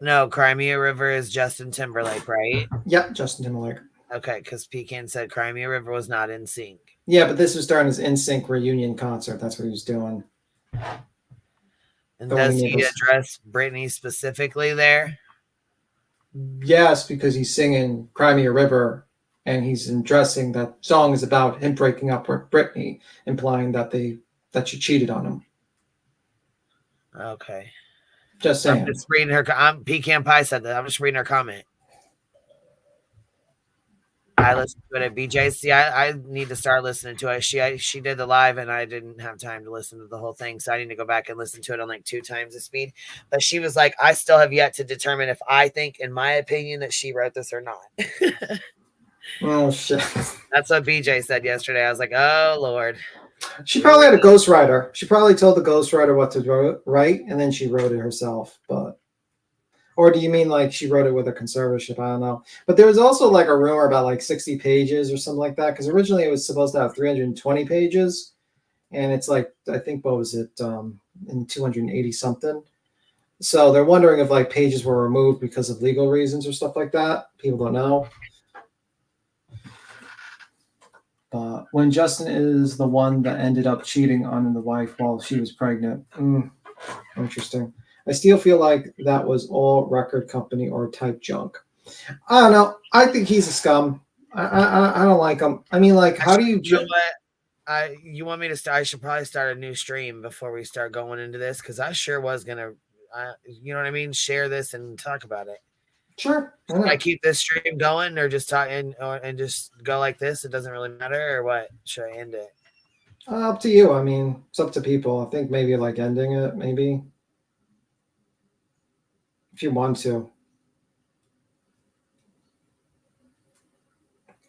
No, Cry Me a River is Justin Timberlake, right? Yep, Justin Timberlake. Okay, because Pecan said Cry Me a River was not in sync. Yeah, but this was during his NSYNC reunion concert. That's what he was doing. And does he address Britney specifically there? Yes, because he's singing Cry Me a River, and he's addressing that song is about him breaking up with Britney, implying that she cheated on him. Okay. Just saying. I'm just reading her. Pecan Pie said that. I'm just reading her comment. I listened to it at BJ. See, I need to start listening to it. She did the live, and I didn't have time to listen to the whole thing, so I need to go back and listen to it on like 2 times the speed. But she was like, I still have yet to determine if I think, in my opinion, that she wrote this or not. Oh, shit. That's what BJ said yesterday. I was like, oh, Lord. She probably had a ghostwriter. She probably told the ghostwriter what to write, and then she wrote it herself. Or do you mean like she wrote it with a conservatorship? I don't know. But there was also like a rumor about like 60 pages or something like that, because originally it was supposed to have 320 pages, and it's like, I think, what was it, in 280 something. So they're wondering if like pages were removed because of legal reasons or stuff like that. People don't know. But when Justin is the one that ended up cheating on the wife while she was pregnant, interesting. I still feel like that was all record company or type junk. I don't know. I think he's a scum. I don't like him. I mean, like, how do you? You know what? You want me to start? I should probably start a new stream before we start going into this because I sure was gonna, you know what I mean, share this and talk about it. Sure. Should I keep this stream going or just talk and just go like this? It doesn't really matter, or what? Should I end it? Up to you. I mean, it's up to people. I think maybe like ending it, maybe if you want to.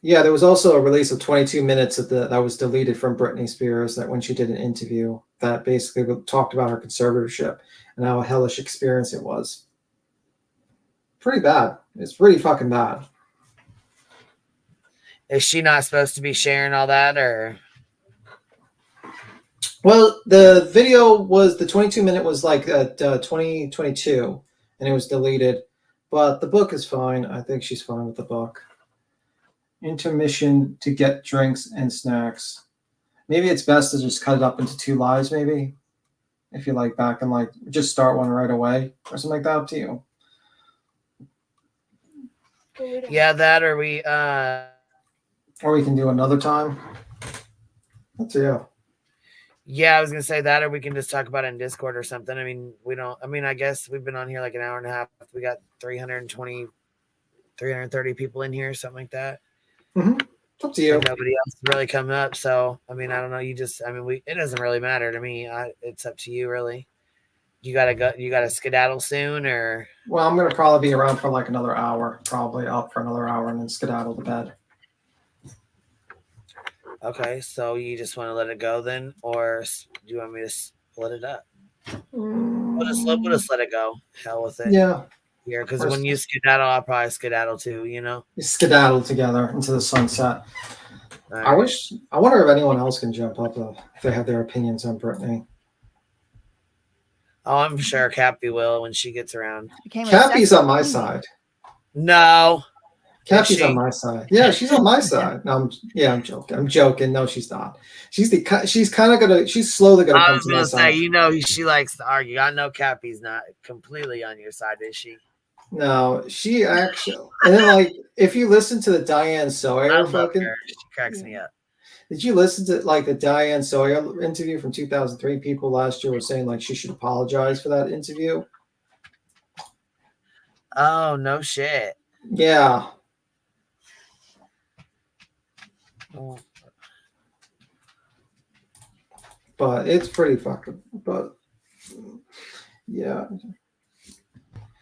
Yeah, there was also a release of 22 minutes that was deleted from Britney Spears that when she did an interview that basically talked about her conservatorship and how a hellish experience it was. Pretty bad. It's pretty fucking bad. Is she not supposed to be sharing all that, or? Well, the video was the 22-minute was like 2022, and it was deleted. But the book is fine. I think she's fine with the book. Intermission to get drinks and snacks. Maybe it's best to just cut it up into 2 lives, maybe. If you like back and like just start one right away or something like that, up to you. Yeah, that or we or we can do another time. Up to you. Yeah, I was gonna say that, or we can just talk about it in Discord or something. I mean, we don't. I mean, I guess we've been on here like an hour and a half. We got 320, 330 people in here, something like that. It's up to you. And nobody else is really coming up. So, I mean, I don't know. It doesn't really matter to me. It's up to you, really. You gotta go. You gotta skedaddle soon, or? Well, I'm gonna probably be around for like another hour. Probably up for another hour and then skedaddle to bed. Okay, so you just want to let it go then, or do you want me to split it up? We'll just let it go. Hell with it. Yeah. Yeah, because when you skedaddle, I'll probably skedaddle too. You know. We skedaddle together into the sunset. Right. I wonder if anyone else can jump up if they have their opinions on Britney. Oh, I'm sure Cappy will when she gets around. Cappy's on my side. No. Cappy's on my side. Yeah, she's on my side. No, I'm joking. I'm joking. No, she's not. She's slowly gonna I come was to my gonna side. say, you know, she likes to argue. I know Cappy's not completely on your side, is she? No, she actually. And then, like, if you listen to the Diane Sawyer, I love her. She cracks me up. Did you listen to like the Diane Sawyer interview from 2003? People last year were saying like she should apologize for that interview. Oh no shit. Yeah. Oh. But it's pretty fucking. But yeah.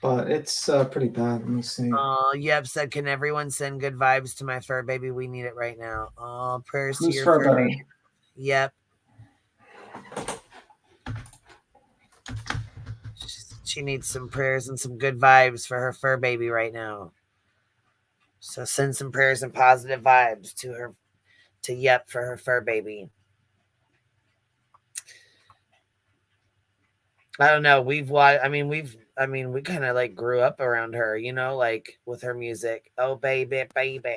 But it's pretty bad. Let me see. Yep said, can everyone send good vibes to my fur baby? We need it right now. Oh, prayers Who's to your fur fur baby? baby. Yep. She needs some prayers and some good vibes for her fur baby right now. So send some prayers and positive vibes to her, to Yep for her fur baby. I don't know. We kind of like grew up around her, you know, like with her music. Oh, baby, baby.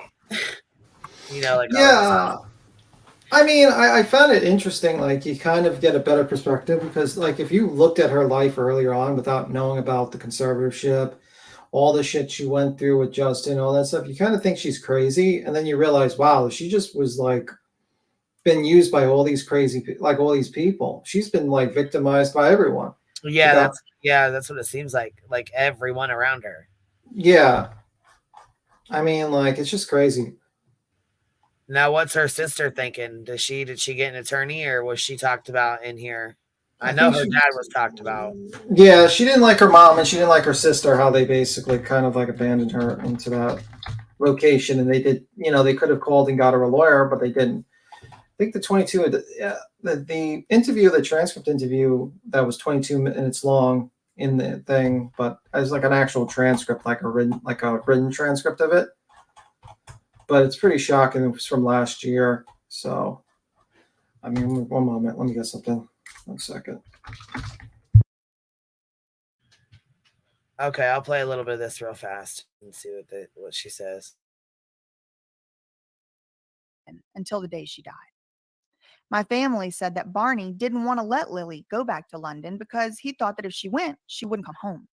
You know, like, yeah. I mean, I found it interesting. Like, you kind of get a better perspective because, like, if you looked at her life earlier on without knowing about the conservatorship, all the shit she went through with Justin, all that stuff, you kind of think she's crazy. And then you realize, wow, she just was like been used by all these all these people. She's been like victimized by everyone. Yeah, that's what it seems like everyone around her. Yeah. I mean, like, it's just crazy. Now, what's her sister thinking? Did she get an attorney, or was she talked about in here? I know her dad was talked about. Yeah, she didn't like her mom and she didn't like her sister, how they basically kind of like abandoned her into that location. And they did, you know, they could have called and got her a lawyer, but they didn't. I think the interview, the transcript interview that was 22 minutes long in the thing, but as like an actual transcript, like a written transcript of it. But it's pretty shocking. It was from last year. So, I mean, one moment. Let me get something. 1 second. Okay, I'll play a little bit of this real fast and see what she says. until the day she died. My family said that Barney didn't want to let Lily go back to London because he thought that if she went, she wouldn't come home.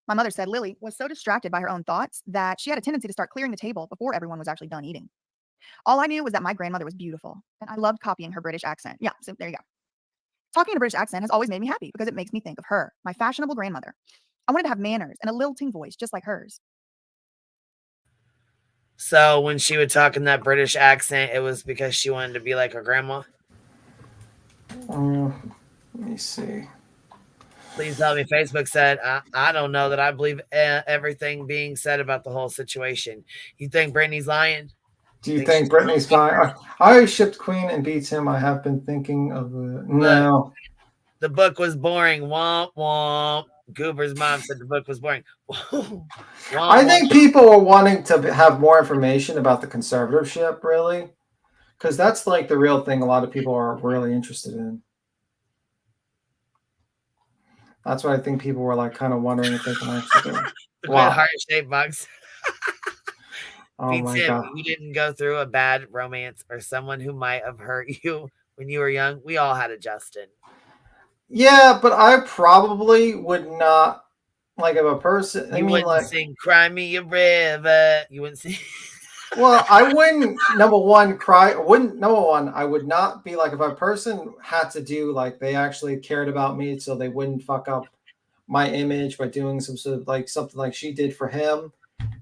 My mother said Lily was so distracted by her own thoughts that she had a tendency to start clearing the table before everyone was actually done eating. All I knew was that my grandmother was beautiful, and I loved copying her British accent. Yeah, so there you go. Talking in a British accent has always made me happy because it makes me think of her, my fashionable grandmother. I wanted to have manners and a lilting voice just like hers. So when she would talk in that British accent, it was because she wanted to be like her grandma? Let me see. Please tell me. Facebook said, I don't know that I believe everything being said about the whole situation. You think Brittany's lying? Do you think Brittany's fine? I shipped Queen and beats him. I have been thinking of no. Look, the book was boring. Womp womp. Goober's mom said the book was boring. Womp, I think people are wanting to have more information about the conservatorship, really, because that's like the real thing a lot of people are really interested in. That's what I think people were like kind of wondering if they can actually do. Wow. Heart-shaped bugs. Oh my God. You didn't go through a bad romance or someone who might have hurt you when you were young. We all had a Justin. Yeah, but I probably would not, like, if a person. You wouldn't sing "Cry Me a River." You wouldn't sing. Well, I wouldn't. Number one, I would not be like, if a person had to do, like, they actually cared about me, so they wouldn't fuck up my image by doing some sort of like something like she did for him,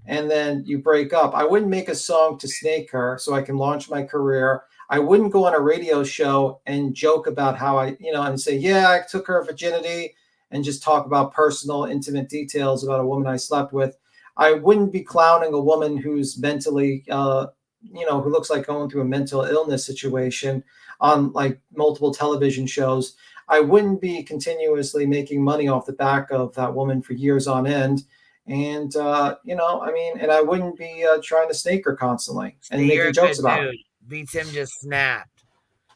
and then you break up. I wouldn't make a song to snake her so I can launch my career. I wouldn't go on a radio show and joke about how and say, yeah, I took her virginity, and just talk about personal, intimate details about a woman I slept with. I wouldn't be clowning a woman who's mentally, who looks like going through a mental illness situation on like multiple television shows. I wouldn't be continuously making money off the back of that woman for years on end. And, and I wouldn't be trying to snake her constantly and making jokes about it. Beats him just snapped.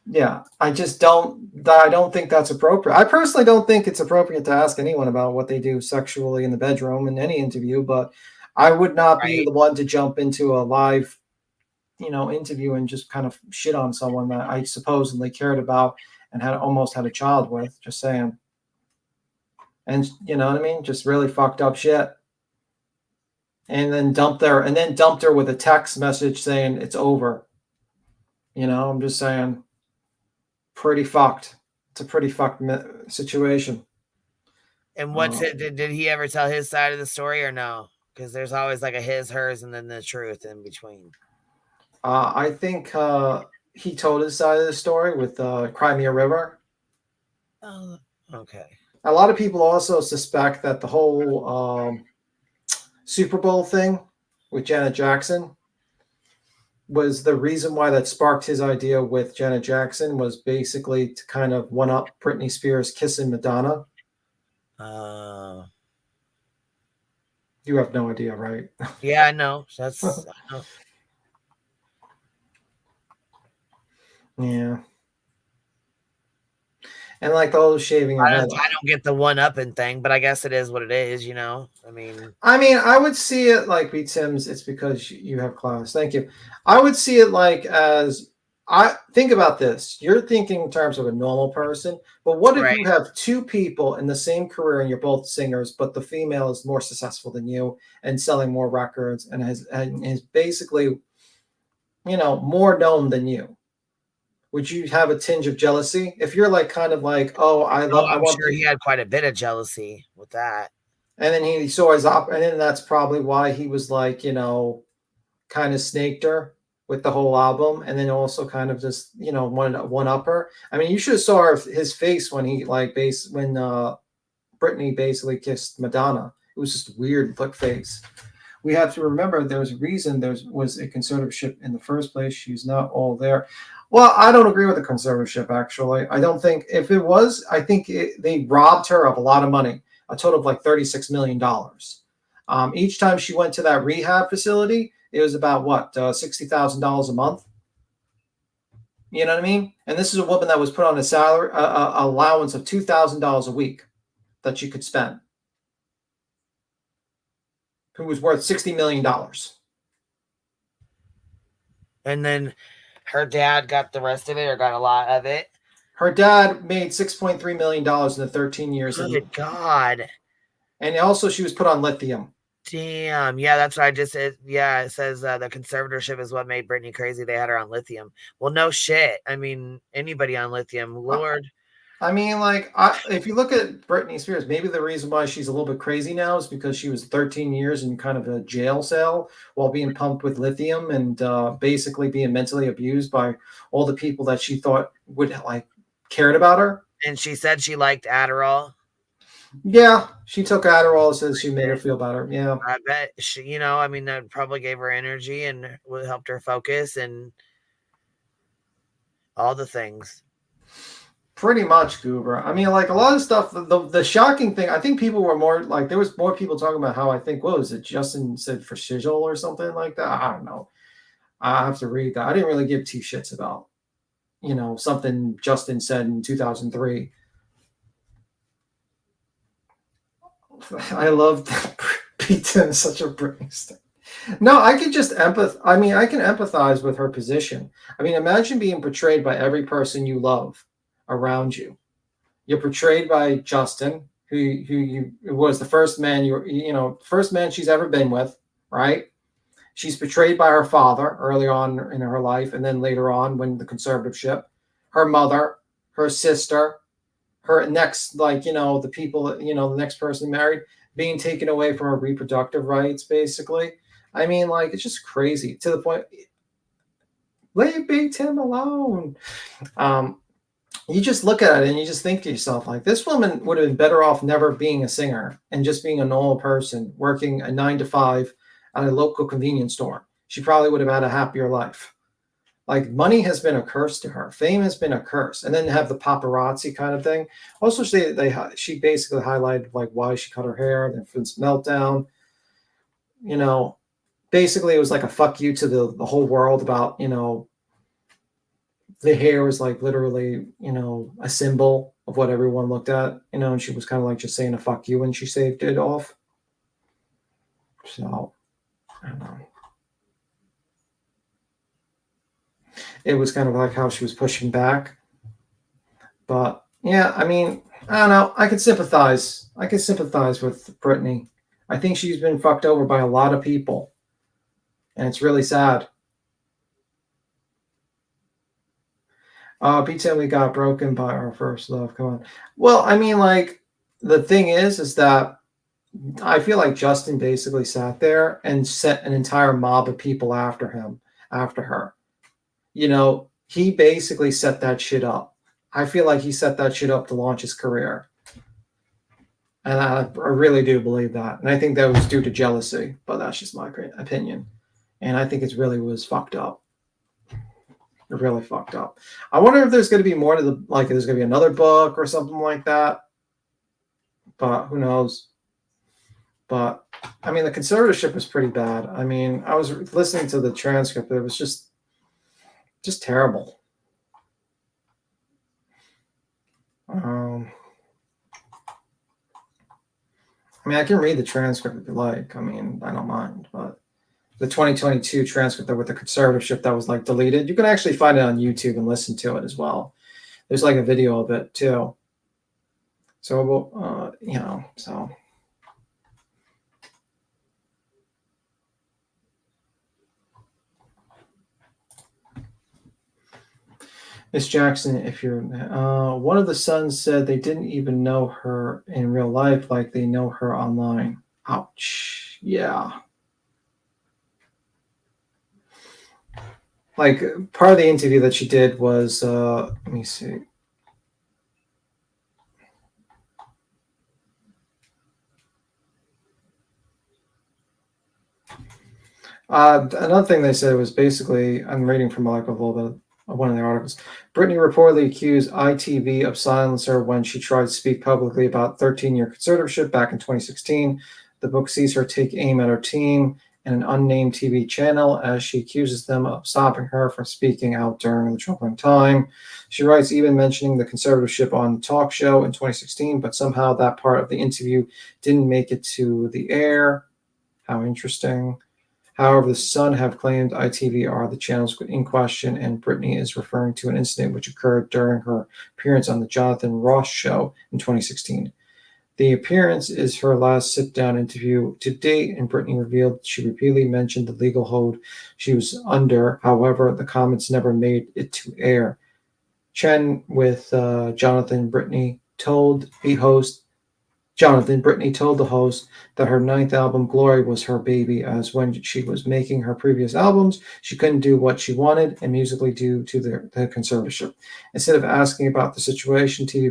Yeah, I don't think that's appropriate. I personally don't think it's appropriate to ask anyone about what they do sexually in the bedroom in any interview, but I would not be the one to jump into a live, interview and just kind of shit on someone that I supposedly cared about and almost had a child with. Just saying. And you know what I mean? Just really fucked up shit. And then dumped her with a text message saying it's over. I'm just saying. Pretty fucked. It's a pretty fucked situation. And what's it? Did he ever tell his side of the story or no? Because there's always like a his, hers, and then the truth in between. I think he told his side of the story with Cry Me a River. Oh, okay. A lot of people also suspect that the whole Super Bowl thing with Janet Jackson was the reason why that sparked his idea with Janet Jackson, was basically to kind of one-up Britney Spears kissing Madonna. You have no idea, right? Yeah, I know. I know. Yeah. And like the whole shaving her head. I don't get the one-upping thing, but I guess it is what it is, I mean, I would see it like Beat Sims. It's because you have class. Thank you. I would see it like think about this. You're thinking in terms of a normal person, but what if you have two people in the same career and you're both singers, but the female is more successful than you and selling more records and is basically, more known than you? Would you have a tinge of jealousy if you're like kind of like, I'm sure he had quite a bit of jealousy with that. And then he saw his and then that's probably why he was like, kind of snaked her with the whole album, and then also kind of just, wanted to one up her. I mean, you should have saw his face when he when Britney basically kissed Madonna. It was just a weird look face. We have to remember there's a reason there was a conservatorship in the first place. She's not all there. Well, I don't agree with the conservatorship, actually. I don't think if it was, I think they robbed her of a lot of money, a total of like $36 million. Each time she went to that rehab facility, it was about what, $60,000 a month? You know what I mean? And this is a woman that was put on a salary, allowance of $2,000 a week that she could spend, who was worth $60 million. And then Her dad got the rest of it, or got a lot of it. Her dad made $6.3 million in the 13 years. Good God. And also she was put on lithium. Damn. Yeah, that's what I just said. Yeah, it says the conservatorship is what made Britney crazy. They had her on lithium. Well, no shit. I mean, anybody on lithium, Lord. I mean, like, if you look at Britney Spears, maybe the reason why she's a little bit crazy now is because she was 13 years in kind of a jail cell while being pumped with lithium and basically being mentally abused by all the people that she thought would, like, cared about her. And she said she liked Adderall. Yeah, she took Adderall, so she made her feel better. Yeah. I bet she, you know, I mean, that probably gave her energy and helped her focus and all the things. Pretty much, Goober. I mean, like, a lot of stuff, the shocking thing, I think people were more, like, there was more people talking about how, I think, what was it, Justin said for shizzle or something like that? I don't know. I have to read that. I didn't really give two shits about, you know, something Justin said in 2003. I love that Pizza is such a Britney star. No, I can just I can empathize with her position. I mean, imagine being portrayed by every person you love around you. You're portrayed by Justin, who was the first man first man she's ever been with, right? She's portrayed by her father early on in her life, and then later on when the conservatorship, her mother, her sister, her next, like, you know, the people, you know, the next person married, being taken away from her reproductive rights, basically. I mean, like, it's just crazy to the point. Leave Big Tim alone. You just look at it and you just think to yourself, like, this woman would have been better off never being a singer and just being a normal person working a 9-to-5 at a local convenience store. She probably would have had a happier life. Like, money has been a curse to her. Fame has been a curse. And then have the paparazzi kind of thing. Also, she basically highlighted, like, why she cut her hair, the infant's meltdown. You know, basically it was like a fuck you to the whole world about, you know, the hair was like literally, you know, a symbol of what everyone looked at, you know, and she was kind of like just saying a fuck you when she saved it off. So, I don't know. It was kind of like how she was pushing back. But yeah, I mean, I don't know. I can sympathize. I can sympathize with Britney. I think she's been fucked over by a lot of people. And it's really sad. B10, we got broken by our first love. Come on. Well, I mean, like, the thing is that I feel like Justin basically sat there and set an entire mob of people after her. You know, he basically set that shit up. I feel like he set that shit up to launch his career. And I really do believe that. And I think that was due to jealousy, but that's just my opinion. And I think it really was fucked up. Really fucked up. I wonder if there's going to be more to there's going to be another book or something like that. But who knows? But I mean, the conservatorship was pretty bad. I mean, I was listening to the transcript. It was just terrible. I mean, I can read the transcript if you like. I mean, I don't mind, but the 2022 transcript with the conservatorship that was like deleted, you can actually find it on YouTube and listen to it as well. There's like a video of it too. So, you know, so. Miss Jackson, if you're one of the sons said they didn't even know her in real life like they know her online. Ouch. Yeah. Like, part of the interview that she did was, let me see. Another thing they said was basically, I'm reading from like a little bit of one of the articles. Britney reportedly accused ITV of silencing her when she tried to speak publicly about 13-year conservatorship back in 2016. The book sees her take aim at her team and an unnamed TV channel as she accuses them of stopping her from speaking out during the troubling time. She writes, even mentioning the conservatorship on the talk show in 2016, but somehow that part of the interview didn't make it to the air. How interesting. However, the Sun have claimed ITV are the channels in question, and Britney is referring to an incident which occurred during her appearance on the Jonathan Ross show in 2016. The appearance is her last sit-down interview to date, and Britney revealed she repeatedly mentioned the legal hold she was under. However, the comments never made it to air. Chen with Jonathan Britney told the host that her ninth album, Glory, was her baby, as when she was making her previous albums, she couldn't do what she wanted and musically due to the conservatorship. Instead of asking about the situation, TV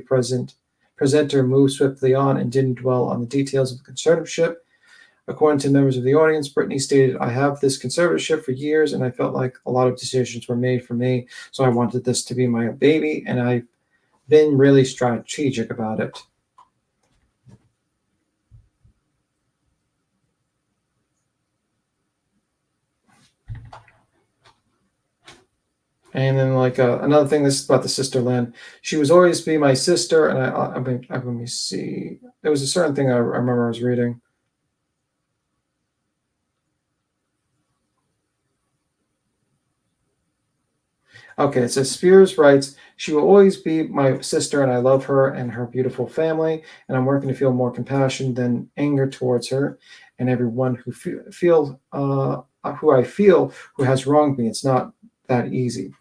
presenter moved swiftly on and didn't dwell on the details of the conservatorship. According to members of the audience, Britney stated, "I have this conservatorship for years, and I felt like a lot of decisions were made for me, so I wanted this to be my baby, and I've been really strategic about it." And then, like, another thing, this is about the sister Lynn. She was always be my sister, and let me see. There was a certain thing I remember I was reading. Okay, it says Spears writes, "She will always be my sister, and I love her and her beautiful family, and I'm working to feel more compassion than anger towards her and everyone who who has wronged me. It's not that easy."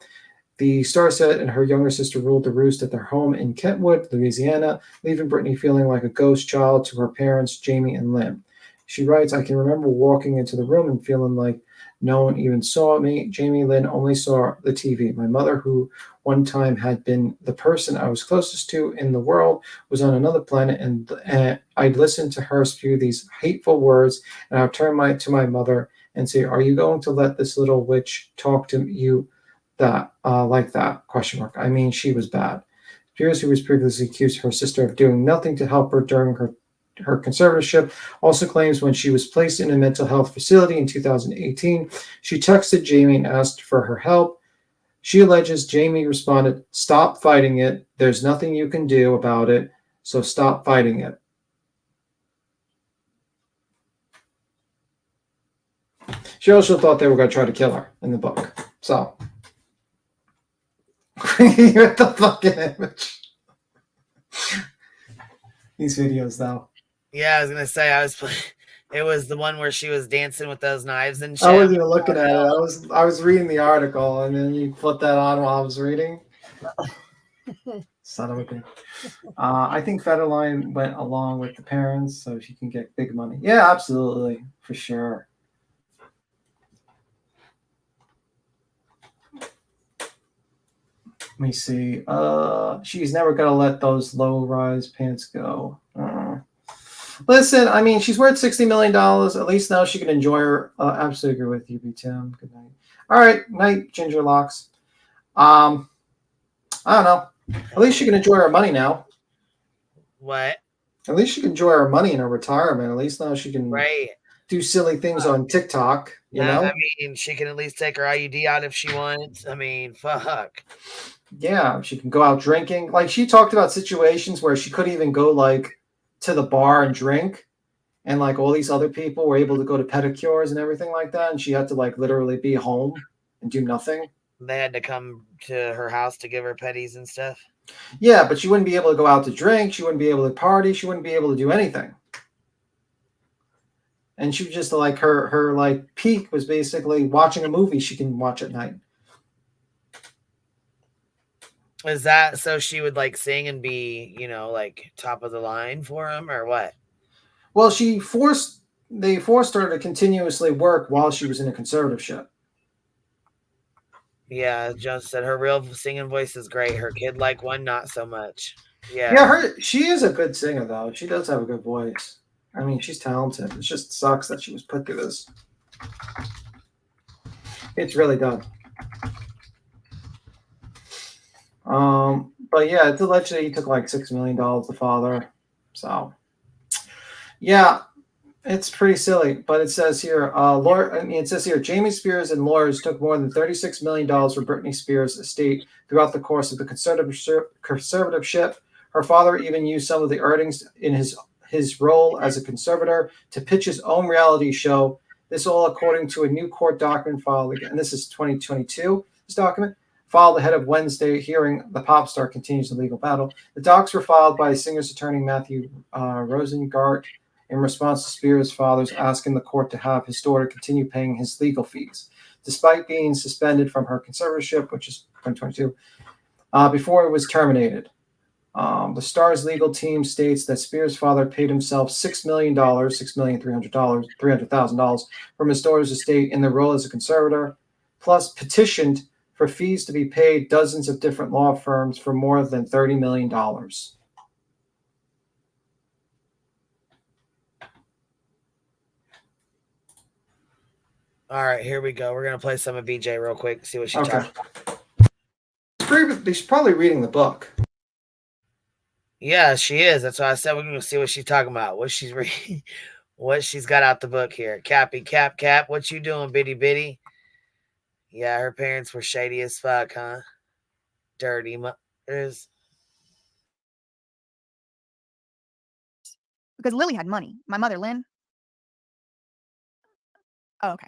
The star said, and her younger sister ruled the roost at their home in Kentwood, Louisiana, leaving Britney feeling like a ghost child to her parents, Jamie and Lynn. She writes, "I can remember walking into the room and feeling like no one even saw me. Jamie Lynn only saw the TV. My mother, who one time had been the person I was closest to in the world, was on another planet, and I'd listen to her spew these hateful words, and I'd turn to my mother and say, 'Are you going to let this little witch talk to you like that?' Question mark. I mean, she was bad." Spears, who was previously accused her sister of doing nothing to help her during her conservatorship, also claims when she was placed in a mental health facility in 2018, she texted Jamie and asked for her help. She alleges Jamie responded, "Stop fighting it. There's nothing you can do about it, so stop fighting it." She also thought they were going to try to kill her in the book. So, with the fucking image. These videos, though. Yeah, I was gonna say it was the one where she was dancing with those knives and shit. I wasn't even looking at it. I was reading the article, and then you put that on while I was reading. Son of a bitch. I think Federline went along with the parents so she can get big money. Yeah, absolutely, for sure. Let me see. She's never gonna let those low-rise pants go. Listen, I mean, she's worth $60 million. At least now she can enjoy her. Absolutely agree with you, B. Tim. Good night. All right, night, Ginger Locks. I don't know. At least she can enjoy her money now. What? At least she can enjoy her money in her retirement. At least now she can do silly things on TikTok. You know? I mean, she can at least take her IUD out if she wants. I mean, fuck. Yeah, she can go out drinking. Like, she talked about situations where she couldn't even go, like, to the bar and drink, and like all these other people were able to go to pedicures and everything like that, and she had to like literally be home and do nothing. They had to come to her house to give her petties and stuff. Yeah, but she wouldn't be able to go out to drink. She wouldn't be able to party. She wouldn't be able to do anything. And she was just like her like peak was basically watching a movie she can watch at night. Is that so she would like sing and be, you know, like top of the line for him or what? Well, they forced her to continuously work while she was in a conservatorship. Yeah, just said her real singing voice is great. Her kid like one, not so much. Yeah. Yeah, she is a good singer though. She does have a good voice. I mean, she's talented. It just sucks that she was put through this. It's really done. But yeah, it's alleged he took like $6 million, the father. So yeah, it's pretty silly. But it says here, Jamie Spears and lawyers took more than $36 million for Britney Spears' estate throughout the course of the conservatorship. Her father even used some of the earnings in his role as a conservator to pitch his own reality show This all according to a new court document filed again. This is 2022. This document filed ahead of Wednesday hearing. The pop star continues the legal battle. The docs were filed by singer's attorney Matthew Rosengart in response to Spears' father's asking the court to have his daughter continue paying his legal fees, despite being suspended from her conservatorship, which is 2022, before it was terminated. The star's legal team states that Spears' father paid himself $6 million, $300,000 from his daughter's estate in the role as a conservator, plus petitioned for fees to be paid dozens of different law firms for more than $30 million. All right, here we go. We're gonna play some of BJ real quick, see what she's talking about. She's probably reading the book. Yeah, she is. That's why I said we're gonna see what she's talking about. What she's reading, what she's got out the book here. Cappy, Cap, what you doing, bitty bitty? Yeah, her parents were shady as fuck, huh? Dirty mothers. Because Lily had money. My mother, Lynn. Oh, okay.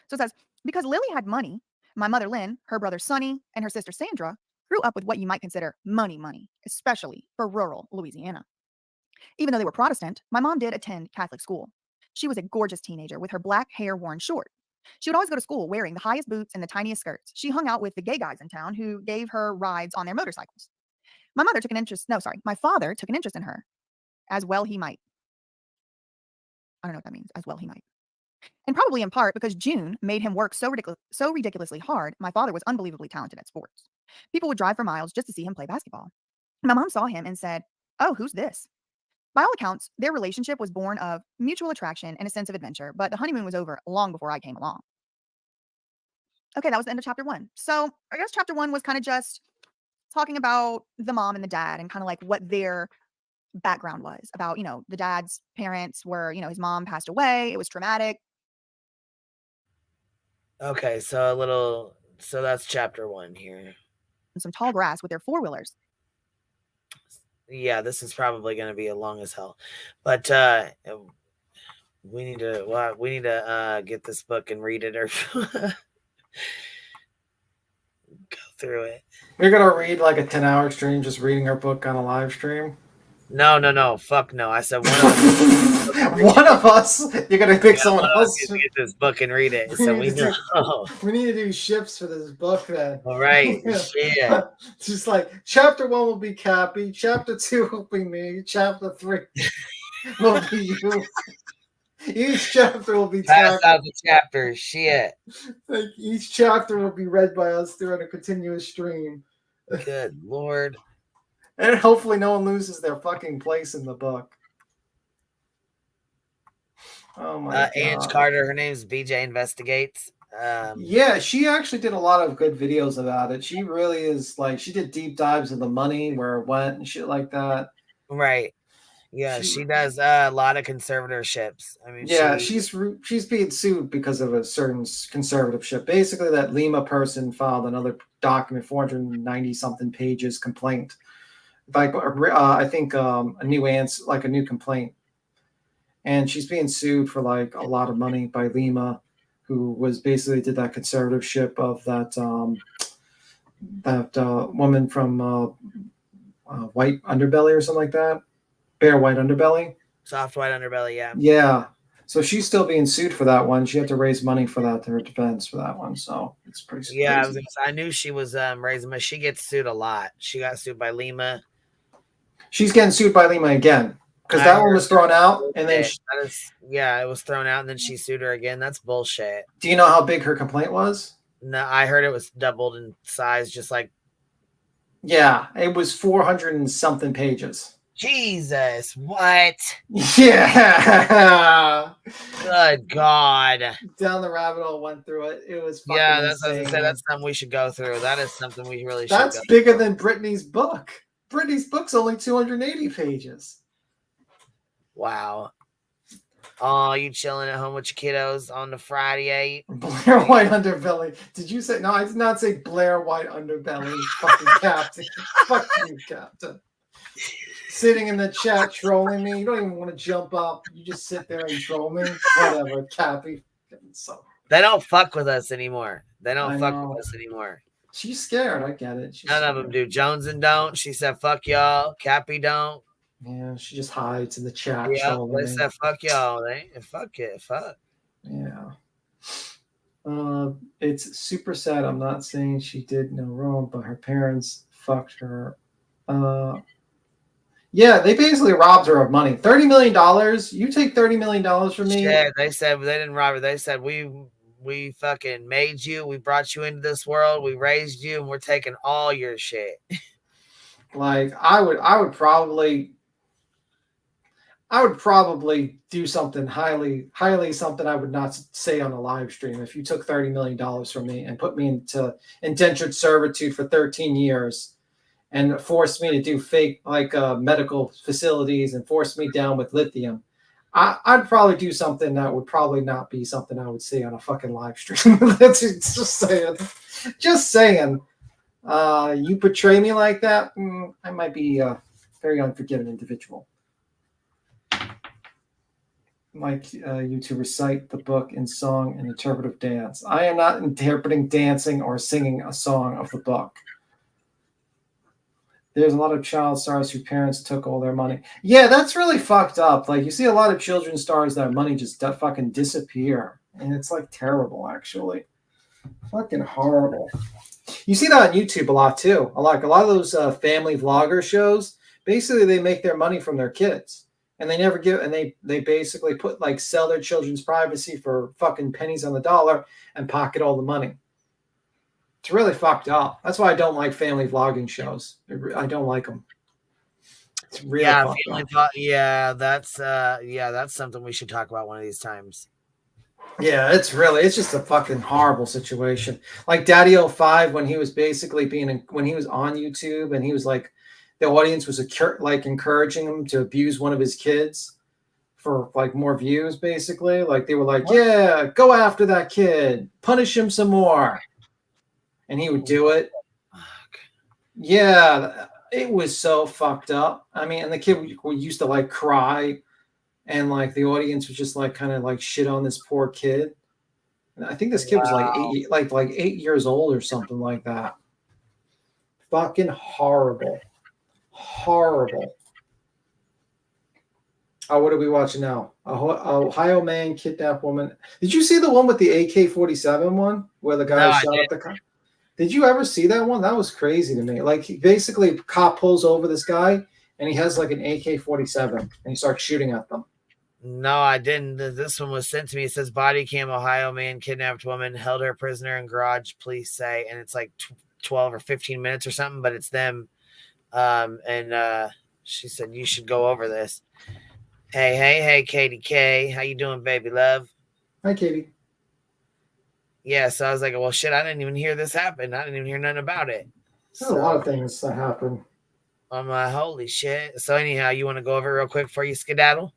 So it says, because Lily had money, my mother, Lynn, her brother, Sonny, and her sister, Sandra, grew up with what you might consider money, especially for rural Louisiana. Even though they were Protestant, my mom did attend Catholic school. She was a gorgeous teenager with her black hair worn short. She would always go to school wearing the highest boots and the tiniest skirts. She hung out with the gay guys in town who gave her rides on their motorcycles. My father took an interest in her, as well he might. I don't know what that means, as well he might. And probably in part because June made him work so ridiculously hard, my father was unbelievably talented at sports. People would drive for miles just to see him play basketball. My mom saw him and said, "Oh, who's this?" By all accounts, their relationship was born of mutual attraction and a sense of adventure, but the honeymoon was over long before I came along. Okay, that was the end of chapter 1. So I guess chapter 1 was kind of just talking about the mom and the dad and kind of like what their background was about, the dad's parents were, his mom passed away. It was traumatic. Okay, so that's chapter 1 here. Some tall grass with their four-wheelers. Yeah, this is probably going to be long as hell, but we need to get this book and read it or go through it. We're gonna read like a 10-hour stream, just reading our book on a live stream. No, fuck no. I said one of us. One of us. You're gonna pick someone else. Get this book and read it, so we know. We need to do shifts for this book then. All right, shit. Just like chapter 1 will be Cappy, chapter 2 will be me, chapter 3 will be you. Each chapter will be pass out the chapter. Shit. Like each chapter will be read by us during a continuous stream. Good Lord. And hopefully no one loses their fucking place in the book. Oh my God. Ange Carter, her name's BJ Investigates. Yeah, she actually did a lot of good videos about it. She really is like, she did deep dives of the money, where it went and shit like that. Right. Yeah, she does a lot of conservatorships. I mean, yeah, she's being sued because of a certain conservatorship. Basically, that Lima person filed another document, 490 something pages complaint. Like I think a new complaint, and she's being sued for like a lot of money by Lima, who was basically did that conservatorship of that woman from White Underbelly or something like that. Bare White Underbelly. Soft White Underbelly, yeah. Yeah. So she's still being sued for that one. She had to raise money for that, to her defense for that one. So it's pretty yeah, crazy. I knew she was raising money. She gets sued a lot. She got sued by Lima. She's getting sued by Lima again. Because that one was thrown out and then it was thrown out and then she sued her again. That's bullshit. Do you know how big her complaint was? No, I heard it was doubled in size, just like yeah, it was 400 and something pages. Jesus, what? Yeah. Good God. Down the rabbit hole, went through it. It was fucking that's insane. what I said. That's something we should go through. That is something we really should That's bigger than Brittany's book. Brittany's book's only 280 pages. Wow. Oh, you chilling at home with your kiddos on the Friday? Blair White Underbelly. Did you say no? I did not say Blair White Underbelly. Fucking Captain. Fuck you, Captain. Sitting in the chat trolling me. You don't even want to jump up. You just sit there and troll me. Whatever, Cappy. So They don't fuck with us anymore. They I don't fuck know. with us anymore. She's scared. I get it. She's None of them do. Jones and don't. She said, "Fuck y'all." Cappy don't. Yeah, she just hides in the chat. Yeah, trolling they me. said, "Fuck y'all." They fuck it. Fuck. Yeah. It's super sad. I'm not saying she did no wrong, but her parents fucked her. Yeah, they basically robbed her of money. $30 million. You take $30 million from me. Shit, they said they didn't rob her. They said we fucking made you. We brought you into this world. We raised you, and we're taking all your shit. Like I would probably do something highly something I would not say on a live stream. If you took $30 million from me and put me into indentured servitude for 13 years and forced me to do fake medical facilities and forced me down with lithium, I'd probably do something that would probably not be something I would say on a fucking live stream. That's just saying. Just saying. You betray me like that, I might be a very unforgiving individual. Like you to recite the book in song and interpretive dance. I am not interpreting, dancing, or singing a song of the book. There's a lot of child stars whose parents took all their money. Yeah, that's really fucked up. Like you see a lot of children's stars that money just fucking disappear, and it's like terrible, actually. Fucking horrible. You see that on YouTube a lot too. A lot of those family vlogger shows. Basically, they make their money from their kids, and they never give. And they basically sell their children's privacy for fucking pennies on the dollar and pocket all the money. It's really fucked up. That's why I don't like family vlogging shows. I don't like them. It's really fucked up. That's something we should talk about one of these times. Yeah, it's just a fucking horrible situation. Like Daddy 05, when he was basically when he was on YouTube and he was like, the audience was encouraging him to abuse one of his kids for like more views, basically. Like they were like, yeah, go after that kid, punish him some more. And he would do it. Yeah, it was so fucked up. I mean, and the kid used to like cry. And like the audience was just like kind of like shit on this poor kid. And I think this kid was like 8 years old or something like that. Fucking horrible. Horrible. Oh, what are we watching now? Ohio man kidnapped woman. Did you see the one with the AK-47 one where the guy shot at the car? Did you ever see that one? That was crazy to me. Like basically, cop pulls over this guy and he has like an AK-47 and he starts shooting at them. No, I didn't. This one was sent to me. It says body cam, Ohio man kidnapped woman, held her prisoner in garage, police say. And it's like 12 or 15 minutes or something, but it's them. And she said, you should go over this. Hey, Katie K. How you doing, baby love? Hi, Katie. Yeah, so I was like, well, shit, I didn't even hear this happen. I didn't even hear nothing about it. There's a lot of things that happen. I'm like, holy shit. So anyhow, you want to go over it real quick before you skedaddle?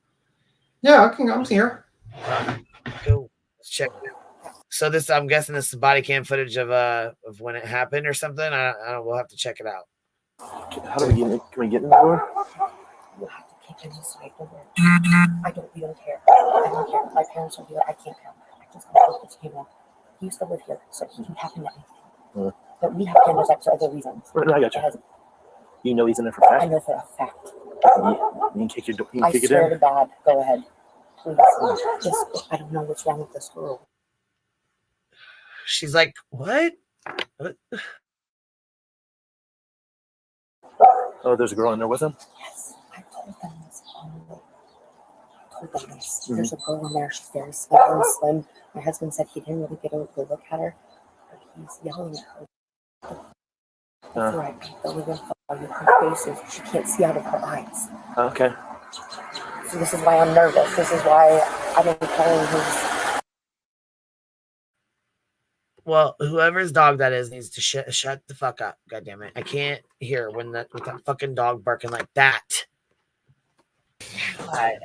Yeah, I'm here. Cool. Let's check it out. So this, I'm guessing this is body cam footage of when it happened or something. I don't. We'll have to check it out. How do we get in? Can we get in the door? You have to kick in the side door. We don't care. I don't care. My parents are here. I can't help. I just want to put this camera. He used to live here, so he can tap into anything. But we have cameras up for other reasons. No, I got you. You know he's in there for a fact? I know for a fact. You can kick your door. You can kick it in. I swear to God. Go ahead. Please. I don't know what's wrong with this girl. She's like, what? Oh, there's a girl in there with him? Yes, I told them this. There's a girl in there. She's very slim. My husband said he didn't really get a good look at her, but he's yelling at her. That's right. The living her face is she can't see out of her eyes. Okay. So this is why I'm nervous. This is why I've been calling his. Well, whoever's dog that is needs to shut the fuck up. God damn it. I can't hear with that fucking dog barking like that. God.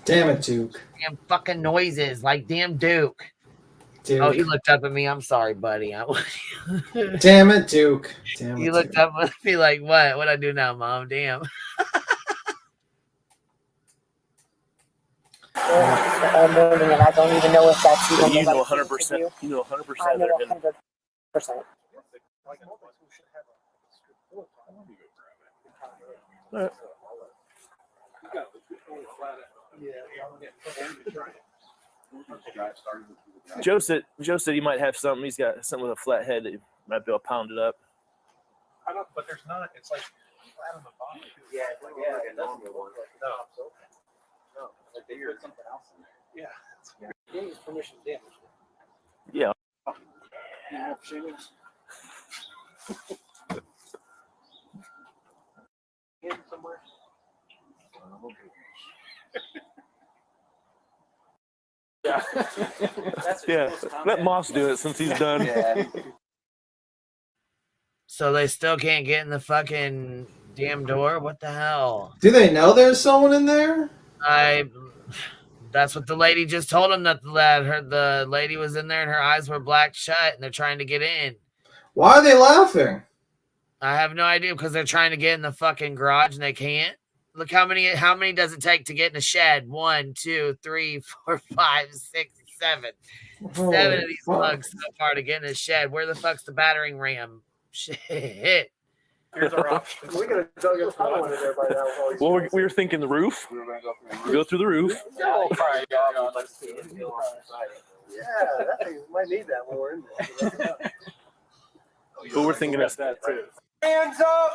Damn it, Duke. Damn fucking noises like damn Duke. Duke. Oh, he looked up at me. I'm sorry, buddy. Damn it, Duke. Damn You it, looked Duke. up at me like, what? What I do now, Mom? Damn. all morning, and I don't even know if that's even You the know right thing to 100%. do. You know I 100% know they're gonna. 100%. Joe said he might have something. He's got something with a flat head that he might be able to pound it up. I don't, but there's not. It's like flat on the bottom. Yeah, it's like a normal one. No, like they put something else in there. Yeah. Getting his permission to damage. Yeah. Yeah, shingles. In somewhere. Yeah. Yeah. Let Moss do it since he's done. Yeah. So they still can't get in the fucking damn door? What the hell? Do they know there's someone in there? That's what the lady just told him, that the lady was in there and her eyes were black shut and they're trying to get in. Why are they laughing? I have no idea, because they're trying to get in the fucking garage and they can't. Look how many does it take to get in a shed? 1, 2, 3, 4, 5, 6, 7. Holy 7 of these fuck. mugs so far to get in a shed. Where the fuck's the battering ram? Shit. Here's our option. We could have dug us another one in there by now. Well, we were thinking the roof. We go through the roof. Yeah, that thing might need that when we're in there. But we're thinking of that too. Hands up,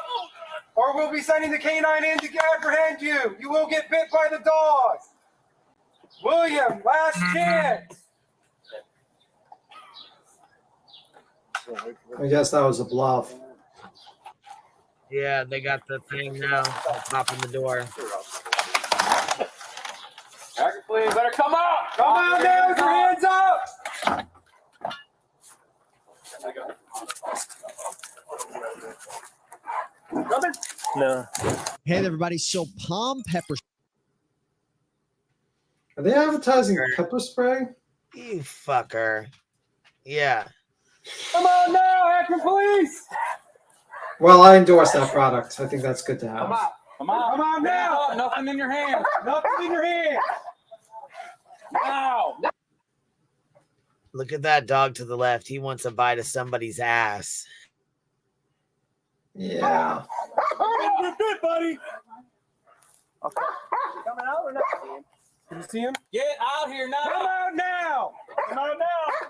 or we'll be sending the canine in to apprehend you. You will get bit by the dog. William, last chance. I guess that was a bluff. Yeah, they got the thing now. Popping the door. Please, better come out. Come out now with your hands up. Coming? No. Hey, everybody. So palm pepper. Are they advertising pepper spray? You fucker. Yeah. Come on now, Akron Police. Well, I endorse that product. I think that's good to Come have. out. Come on. Come on now. Nothing in your hand. Nothing in your hand. Now. Look at that dog to the left. He wants a bite of somebody's ass. Yeah. You're good, buddy. Okay. Coming out or not? Can you see him? Get out here now. Come out now. Come out now.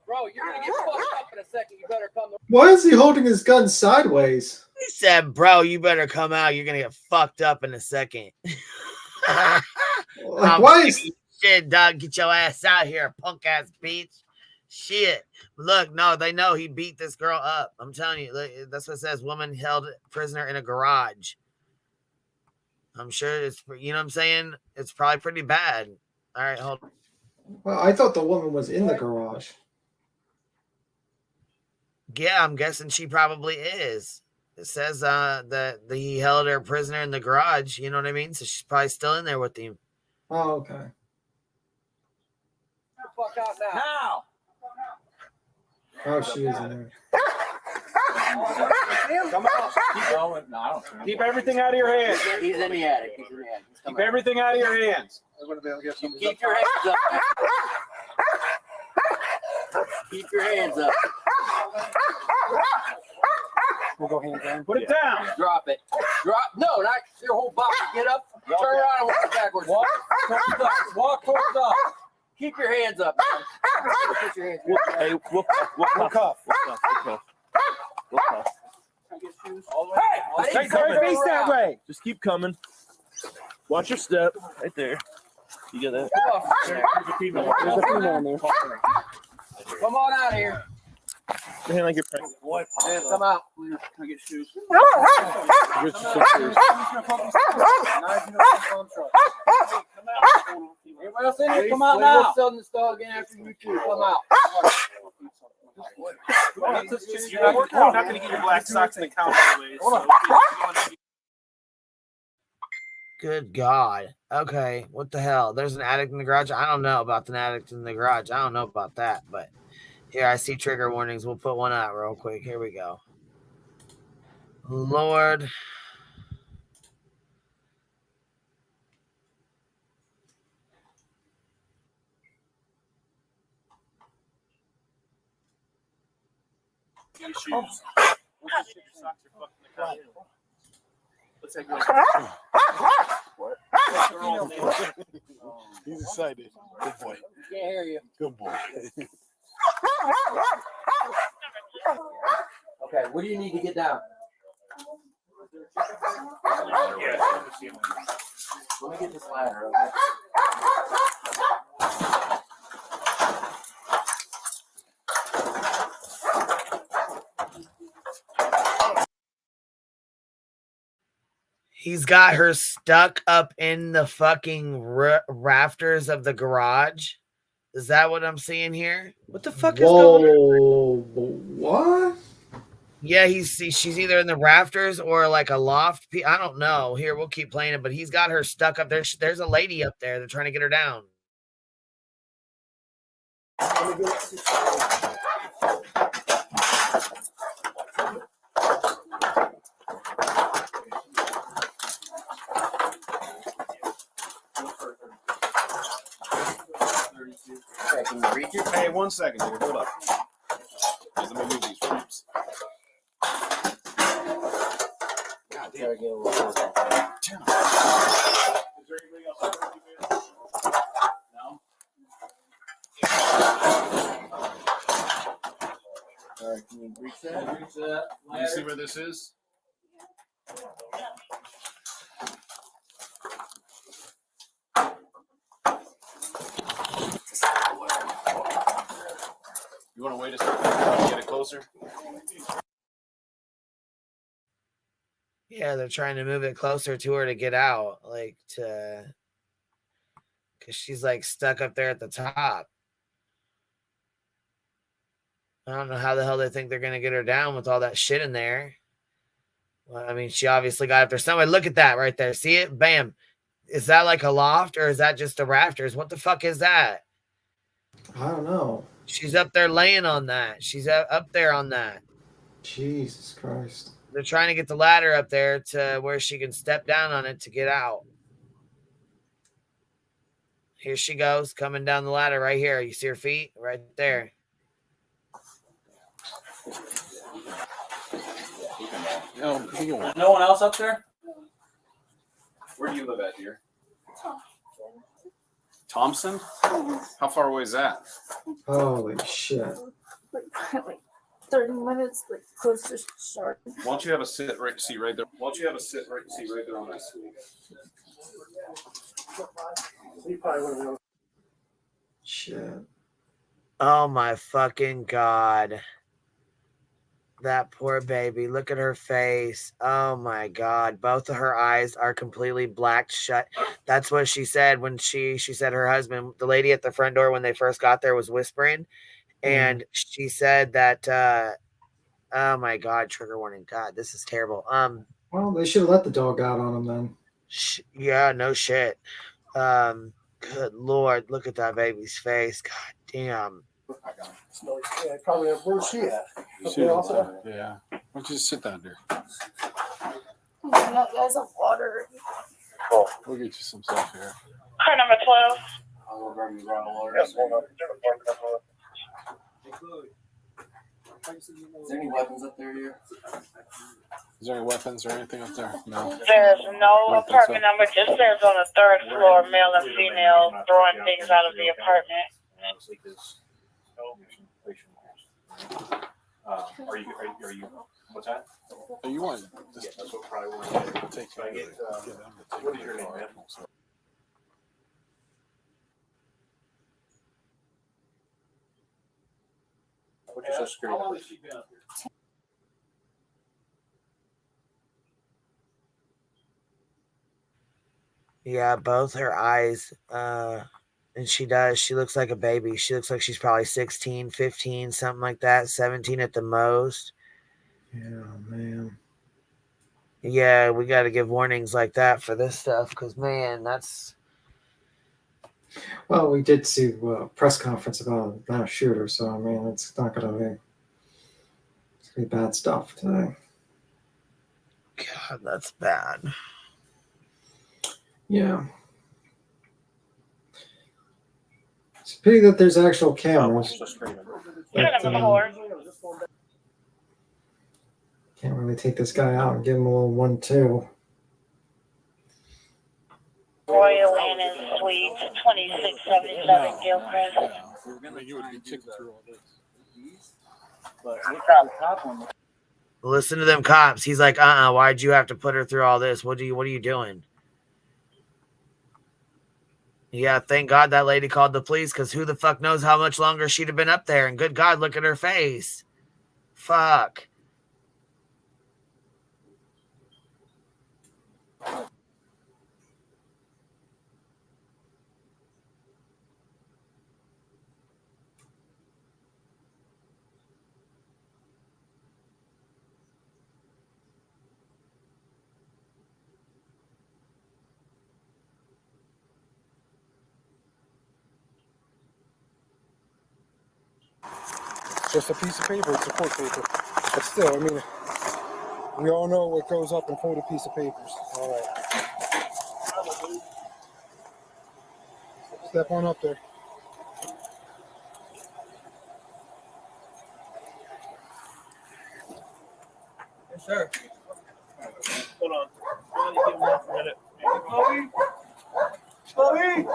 Bro, you're going to get fucked up in a second. You better come. Why is he holding his gun sideways? He said, bro, you better come out. You're going to get fucked up in a second. Like, why is... Shit, dog, get your ass out here, punk ass bitch. Shit. Look, no, they know he beat this girl up. I'm telling you, that's what it says. Woman held prisoner in a garage. I'm sure it's, you know what I'm saying? It's probably pretty bad. All right, hold on. Well, I thought the woman was in the garage. Yeah, I'm guessing she probably is. It says that he held her prisoner in the garage. You know what I mean? So she's probably still in there with him. Oh, okay. Fuck out now. Oh, she is in there. Come out. Keep going. No, I don't. Keep everything out of your hands. He's in the attic. Keep everything out of your hands. Keep your hands up. Keep your hands up. We'll go hands down. Put it down. Drop it. Drop. No, not your whole body. Get up. Turn around and walk backwards. Walk towards us. Walk towards us. Keep your hands up. Put your hands up. Hey, we'll cuff. Hey, take your face that way. Just keep coming. Watch your step. Right there. You get that? There's a female in there. Come on out of here. Your hand like you're pregnant. Man, come out. Can I get shoes? Everybody else in here, come out now. We're selling this dog again after you two. Come out. You're not going to get your black socks in the counter anyways. Good God. Okay, what the hell? There's an addict in the garage? I don't know about an addict in the garage. I don't know about that, but here, I see trigger warnings. We'll put one out real quick. Here we go. Lord. These shoes. What's that going What? He's excited. Good boy. Can't hear you. Good boy. Okay, what do you need to get down? Let me get this ladder, okay? He's got her stuck up in the fucking rafters of the garage. Is that what I'm seeing here? What the fuck is going on? What? Yeah, she's either in the rafters or like a loft. I don't know. Here, we'll keep playing it, but he's got her stuck up there. There's a lady up there. They're trying to get her down. Okay, can you reach it? Hey, 1 second here. Hold up. Let me move these frames. God damn. Gotta get a little closer. No? All right, can you reach that? Reach that. Do you see where this is? You want to wait a second? Get it closer? Yeah, they're trying to move it closer to her to get out, like because she's like stuck up there at the top. I don't know how the hell they think they're gonna get her down with all that shit in there. Well, I mean, she obviously got up there. Somebody look at that right there. See it? Bam. Is that like a loft or is that just the rafters? What the fuck is that? I don't know. She's up there laying on that. She's up there on that. Jesus Christ. They're trying to get the ladder up there to where she can step down on it to get out. Here she goes, coming down the ladder right here. You see her feet? Right there. No one else up there? Where do you live at, dear? Thompson? How far away is that? Holy shit. Like 30 minutes, like close to start. Why don't you have a seat right there? Why don't you have a seat right there on that stool? Shit. Oh my fucking God. That poor baby. Look at her face. Oh my God. Both of her eyes are completely blacked shut. That's what she said when she said her husband, the lady at the front door when they first got there was whispering. And she said that, oh my God, trigger warning. God, this is terrible. Well, they should have let the dog out on him then. Yeah, no shit. Good Lord. Look at that baby's face. God damn. Yeah, probably. Where's she at? Yeah. Why don't you just sit down there? There's a water. Cool. We'll get you some stuff here. Car number 12. I'll go grab you around the water. Yes, hold on. Is there any weapons up there here? Is there any weapons or anything up there? No. There's no apartment number, just says on the 3rd floor, male and female throwing things out of the apartment. Are you, what's that? Oh, you want? Yeah, that's what probably want to take. Can I get, what is your name, man? What's your social security number? Yeah, both her eyes. And she looks like a baby. She looks like she's probably 16, 15, something like that, 17 at the most. Yeah, man. Yeah, we got to give warnings like that for this stuff because, man, that's... Well, we did see a press conference about a mass shooter, so, I mean, it's not going to be... It's going to be bad stuff today. God, that's bad. Yeah. It's a pity that there's actual cameras. Can't really take this guy out and give him a little 1-2. Royal Inn and Suites, 2677 Gilchrist. You would be ticking through all this. But we found the top one. Listen to them cops. He's like, why'd you have to put her through all this? What are you doing? Yeah, thank God that lady called the police, because who the fuck knows how much longer she'd have been up there. And good God, look at her face. Fuck. Just a piece of paper. It's a court paper. But still, I mean, we all know what goes up in folded piece of papers. All right. Step on up there. Yes, sir. Hold on. I want to give one for a minute. Chloe! Chloe!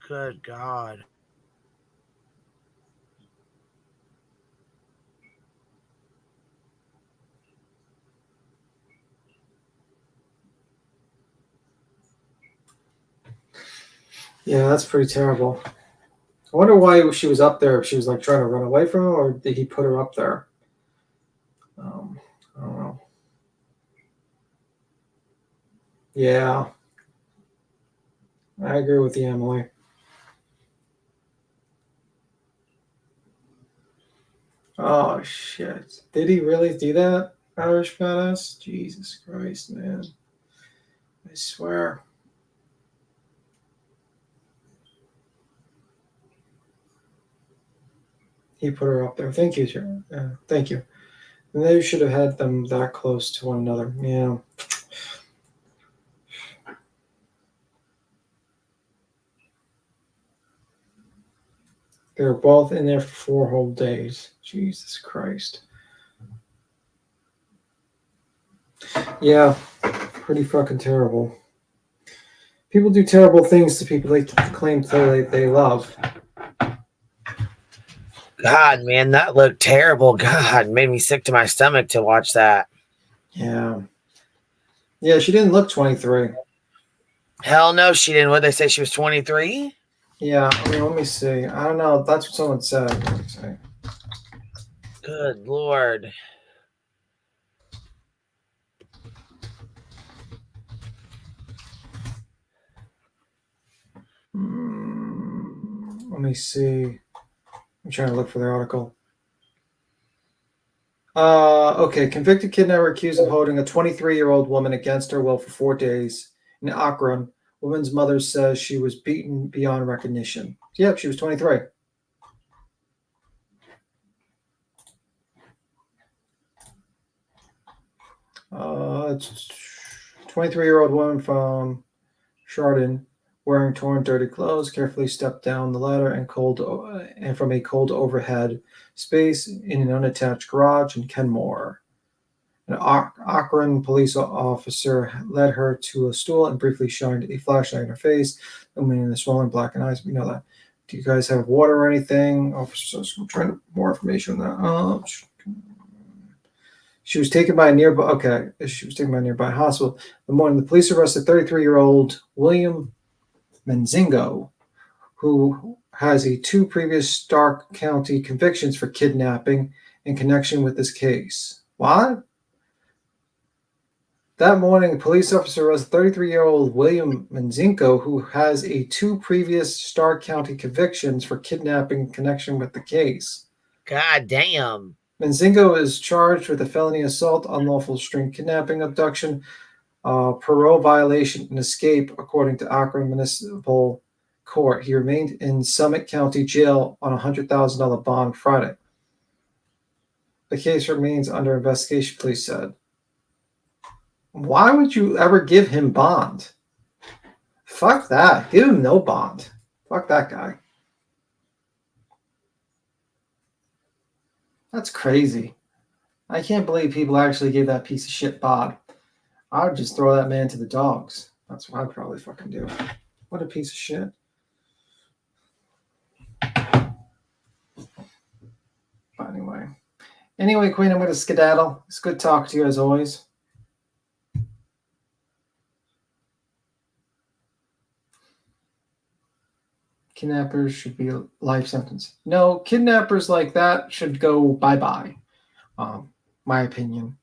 Good God. Yeah, that's pretty terrible. I wonder why she was up there. If she was like trying to run away from him, or did he put her up there? I don't know. Yeah, I agree with you, Emily. Oh shit! Did he really do that, Irish badass? Jesus Christ, man! I swear. He put her up there. Thank you, sir. Thank you. And they should have had them that close to one another. Yeah. They were both in there for 4 whole days. Jesus Christ. Yeah, pretty fucking terrible. People do terrible things to people they claim they love. God, man, that looked terrible. God, made me sick to my stomach to watch that. Yeah. Yeah, she didn't look 23. Hell no, she didn't. What, they say she was 23? Yeah, I mean, let me see. I don't know. That's what someone said. Let me see. Good Lord. Let me see. I'm trying to look for the article. Okay. Convicted kidnapper accused of holding a 23-year-old woman against her will for 4 days in Akron. Woman's mother says she was beaten beyond recognition. Yep, she was 23. It's 23-year-old woman from Chardon, wearing torn, dirty clothes, carefully stepped down the ladder and from a cold overhead space in an unattached garage in Kenmore. An Akron police officer led her to a stool and briefly shined a flashlight in her face, illuminating the swollen blackened eyes. We know that. Do you guys have water or anything? Officers, I'm trying to more information on that. She was taken by a nearby. Okay, she was taken by a nearby hospital. The morning, the police arrested 33-year-old William Menzingo, who has 2 previous Stark County convictions for kidnapping in connection with this case. What? That morning, a police officer arrested 33-year-old William Menzingo, who has 2 previous Stark County convictions for kidnapping in connection with the case. God damn. Menzingo is charged with a felony assault, unlawful string kidnapping, abduction, parole violation, and escape, according to Akron Municipal Court. He remained in Summit County Jail on a $100,000 bond Friday. The case remains under investigation, police said. Why would you ever give him bond? Fuck that. Give him no bond. Fuck that guy. That's crazy. I can't believe people actually gave that piece of shit bond. I would just throw that man to the dogs. That's what I'd probably fucking do. What a piece of shit. But anyway, Queen, I'm going to skedaddle. It's good talking to you as always. Kidnappers should be a life sentence. No, kidnappers like that should go bye-bye. My opinion.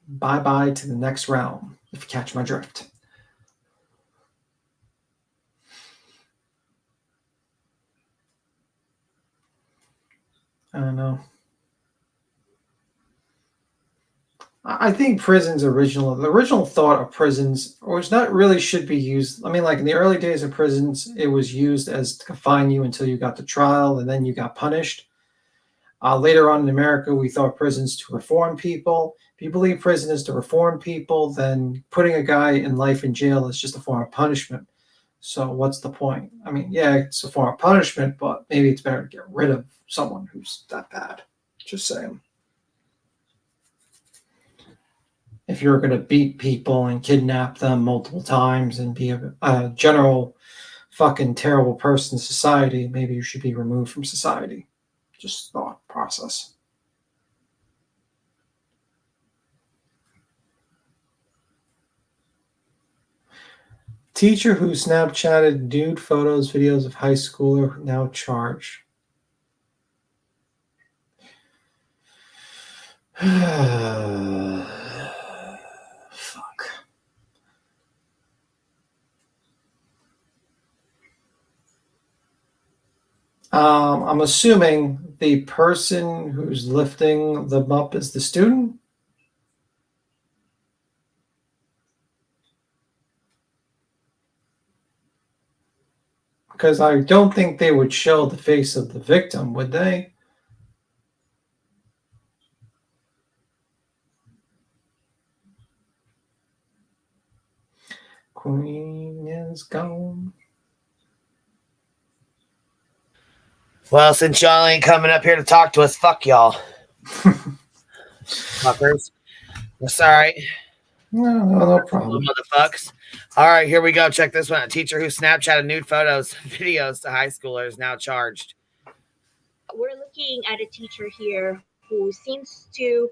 Bye-bye to the next realm, if you catch my drift. I don't know. I think prisons the original thought of prisons, which not really should be used. I mean, like in the early days of prisons, it was used as to confine you until you got to trial and then you got punished. Later on in America, we thought prisons to reform people. If you believe prison is to reform people, then putting a guy in life in jail is just a form of punishment. So what's the point? I mean, yeah, it's a form of punishment, but maybe it's better to get rid of someone who's that bad. Just saying. If you're going to beat people and kidnap them multiple times and be a general fucking terrible person in society, maybe you should be removed from society. Just thought process. Teacher who Snapchatted nude photos, videos of high schooler now charged. Fuck. I'm assuming the person who's lifting them up is the student. Because I don't think they would show the face of the victim, would they? Queen is gone. Well, since y'all ain't coming up here to talk to us, fuck y'all. Fuckers. That's all right. No problem. Motherfucks. All right, here we go. Check this one. A teacher who Snapchatted nude photos, videos to high schoolers now charged. We're looking at a teacher here who seems to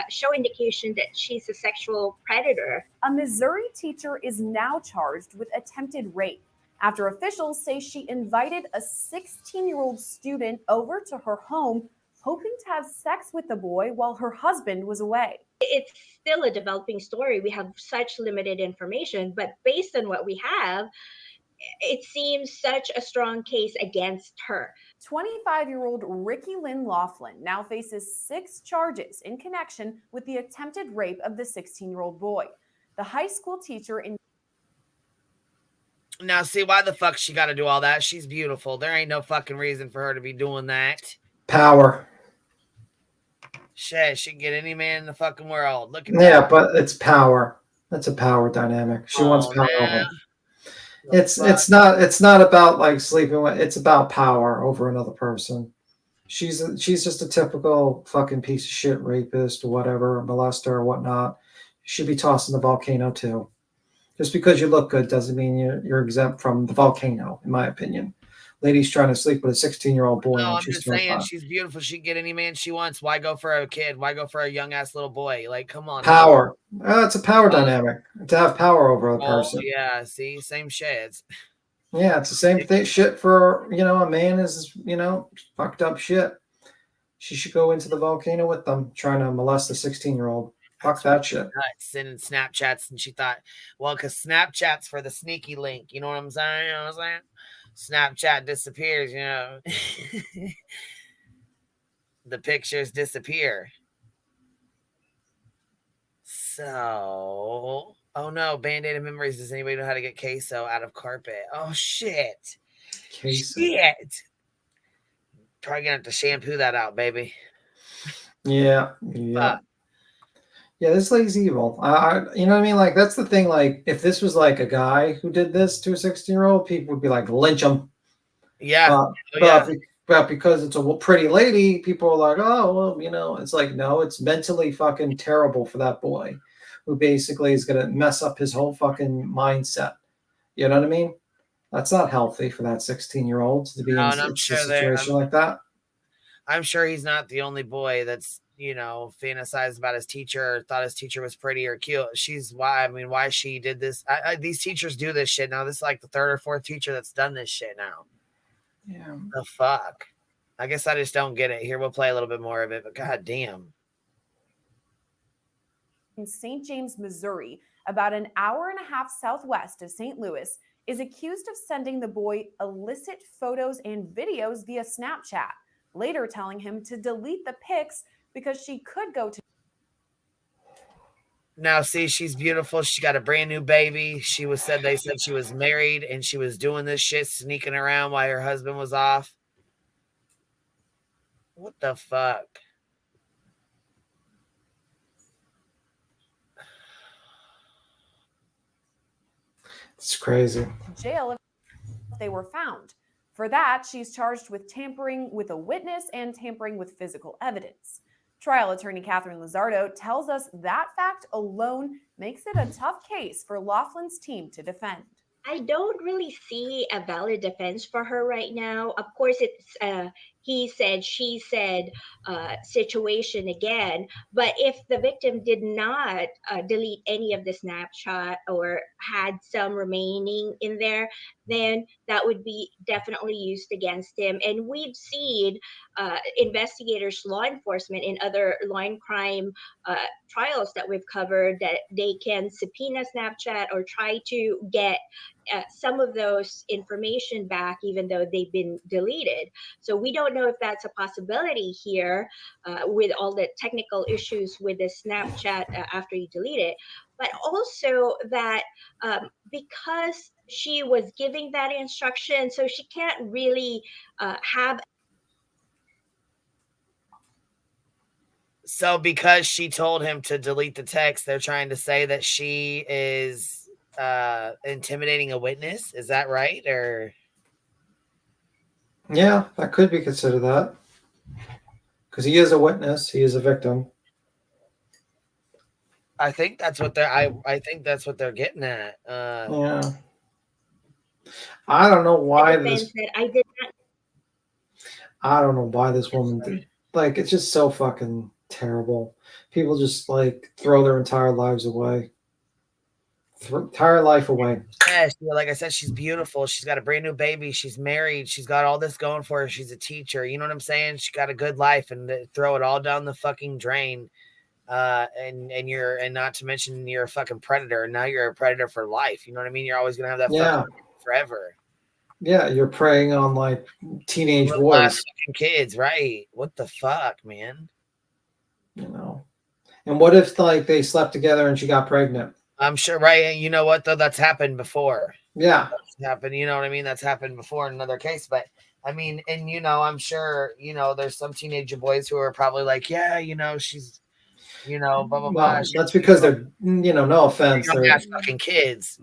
show indication that she's a sexual predator. A Missouri teacher is now charged with attempted rape after officials say she invited a 16-year-old student over to her home, hoping to have sex with the boy while her husband was away. It's still a developing story. We have such limited information, but based on what we have, it seems such a strong case against her. 25-year-old Ricky Lynn Laughlin now faces 6 charges in connection with the attempted rape of the 16-year-old boy. The high school teacher in Now, see, why the fuck she got to do all that? She's beautiful. There ain't no fucking reason for her to be doing that. Power. Shit, she can get any man in the fucking world. Look at Yeah, that. but it's power. That's a power dynamic. She wants power over. It's not about like sleeping with. It's about power over another person. She's just a typical fucking piece of shit rapist or whatever, molester or whatnot. She should be tossed in the volcano too. Just because you look good doesn't mean you're exempt from the volcano, in my opinion. Lady's trying to sleep with a 16-year-old boy. No, when I'm she's just saying 25. she's beautiful. She can get any man she wants. Why go for a kid? Why go for a young ass little boy? Like, come on. Power. It's a power dynamic to have power over a person. Yeah, see, same shit. Yeah, it's the same thing. Shit for a man is fucked up shit. She should go into the volcano with them, trying to molest a 16-year-old. Fuck that shit. Sending Snapchats, and she thought, well, because Snapchat's for the sneaky link. You know what I'm saying? You know what I'm saying? Snapchat disappears, the pictures disappear. So, oh no, Band-Aid of memories. Does anybody know how to get queso out of carpet? Oh shit. Queso. Shit. Probably gonna have to shampoo that out, baby. Yeah. Yeah, this lady's evil. You know what I mean? Like, that's the thing. Like, if this was like a guy who did this to a 16-year-old, people would be like, lynch him. Yeah. But because it's a pretty lady, people are like, oh, well, you know, it's like, no, it's mentally fucking terrible for that boy who basically is going to mess up his whole fucking mindset. You know what I mean? That's not healthy for that 16-year-old to be in And a situation like that. I'm sure he's not the only boy that's, you know, fantasized about his teacher or thought his teacher was pretty or cute. Why she did this. These teachers do this shit now. This is like the third or fourth teacher that's done this shit now. Yeah. The fuck? I guess I just don't get it. Here, we'll play a little bit more of it, but god damn. In St. James, Missouri, about an hour and a half southwest of St. Louis, is accused of sending the boy illicit photos and videos via Snapchat, later telling him to delete the pics because she could go to. Now, see, she's beautiful. She got a brand new baby. They said she was married and she was doing this shit, sneaking around while her husband was off. What the fuck? It's crazy. Jail if they were found. For that, she's charged with tampering with a witness and tampering with physical evidence. Trial attorney Catherine Lizardo tells us that fact alone makes it a tough case for Laughlin's team to defend. I don't really see a valid defense for her right now. Of course, it's he said, she said situation again. But if the victim did not delete any of the snapshot or had some remaining in there, then that would be definitely used against him. And we've seen investigators, law enforcement, in other law and crime trials that we've covered that they can subpoena Snapchat or try to get some of those information back, even though they've been deleted. So we don't know if that's a possibility here with all the technical issues with the Snapchat after you delete it. But also that because she was giving that instruction, so she can't really have. So because she told him to delete the text, they're trying to say that she is intimidating a witness. Is that right? Or yeah, that could be considered that. Because he is a witness, he is a victim. I think that's what they're getting at. Yeah. I don't know why this. I don't know why this woman did. Like, it's just so fucking terrible. People just like throw their entire lives away. Entire life away. Yeah, like I said, she's beautiful. She's got a brand new baby. She's married. She's got all this going for her. She's a teacher. You know what I'm saying? She got a good life, and throw it all down the fucking drain. And not to mention you're a fucking predator. Now you're a predator for life. You know what I mean? You're always gonna have that fucking forever. Yeah, you're preying on like teenage boys. Fucking kids, right? What the fuck, man? You know. And what if like they slept together and she got pregnant? I'm sure, right? You know what though? That's happened before. Yeah. That's happened, you know what I mean? That's happened before in another case. But I mean, and you know, I'm sure, you know, there's some teenager boys who are probably like, yeah, you know, she's, you know, blah blah blah. That's because they're, you know, no offense. They're fucking kids.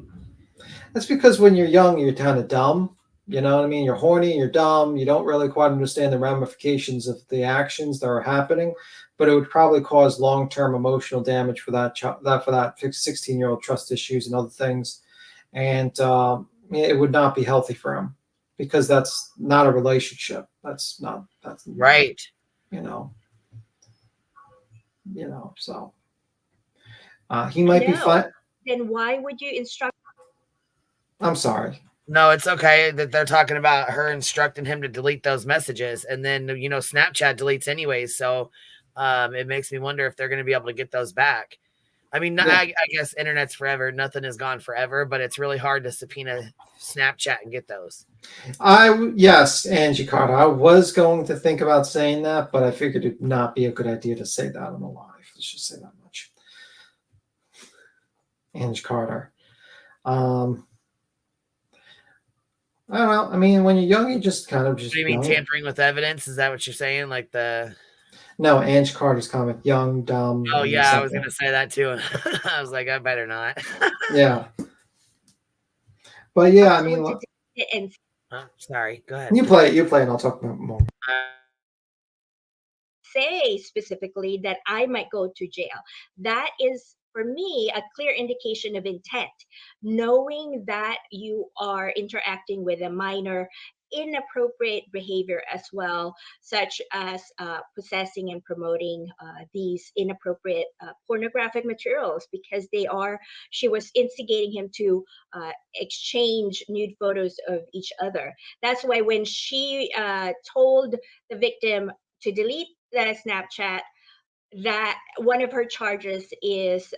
That's because when you're young, you're kind of dumb. You know what I mean? You're horny, you're dumb. You don't really quite understand the ramifications of the actions that are happening, but it would probably cause long-term emotional damage for that 16-year-old, trust issues and other things. And it would not be healthy for him because that's not a relationship. That's right. You know, so he might be fine. Then why would you instruct? I'm sorry. No, it's okay that they're talking about her instructing him to delete those messages. And then, you know, Snapchat deletes anyways. So it makes me wonder if they're going to be able to get those back. I mean, yeah. I guess internet's forever. Nothing is gone forever, but it's really hard to subpoena Snapchat and get those. Yes, Angie Carter. I was going to think about saying that, but I figured it'd not be a good idea to say that on the live. Let's just say that much. Angie Carter. I don't know. I mean, when you're young, you just kind of just. What do you mean tampering with evidence? Is that what you're saying? Like the. No, Ange Carter's comment, young, dumb. Oh and yeah, I was something. gonna say that too. I was like, I better not. Yeah. But yeah, I mean, And Sorry, go ahead. you play it, and I'll talk about it more. say specifically that I might go to jail. That is, for me, a clear indication of intent. Knowing that you are interacting with a minor, inappropriate behavior as well, such as possessing and promoting these inappropriate pornographic materials, because she was instigating him to exchange nude photos of each other. That's why when she told the victim to delete the Snapchat, that one of her charges is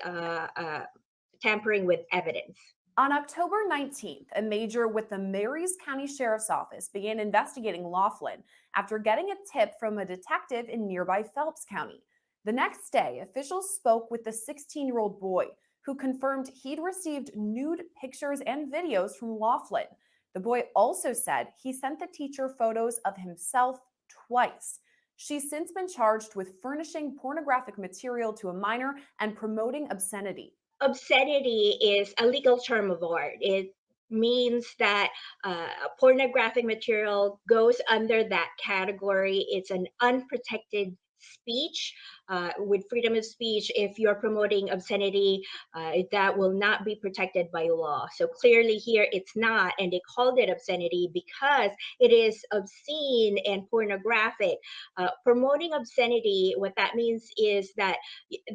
tampering with evidence. On October 19th, a major with the Marys County Sheriff's Office began investigating Laughlin after getting a tip from a detective in nearby Phelps County. The next day, officials spoke with the 16-year-old boy who confirmed he'd received nude pictures and videos from Laughlin. The boy also said he sent the teacher photos of himself twice. She's since been charged with furnishing pornographic material to a minor and promoting obscenity. Obscenity is a legal term of art. It means that pornographic material goes under that category. It's an unprotected speech. With freedom of speech, if you're promoting obscenity, that will not be protected by law. So clearly here it's not, and they called it obscenity because it is obscene and pornographic. Promoting obscenity, what that means is that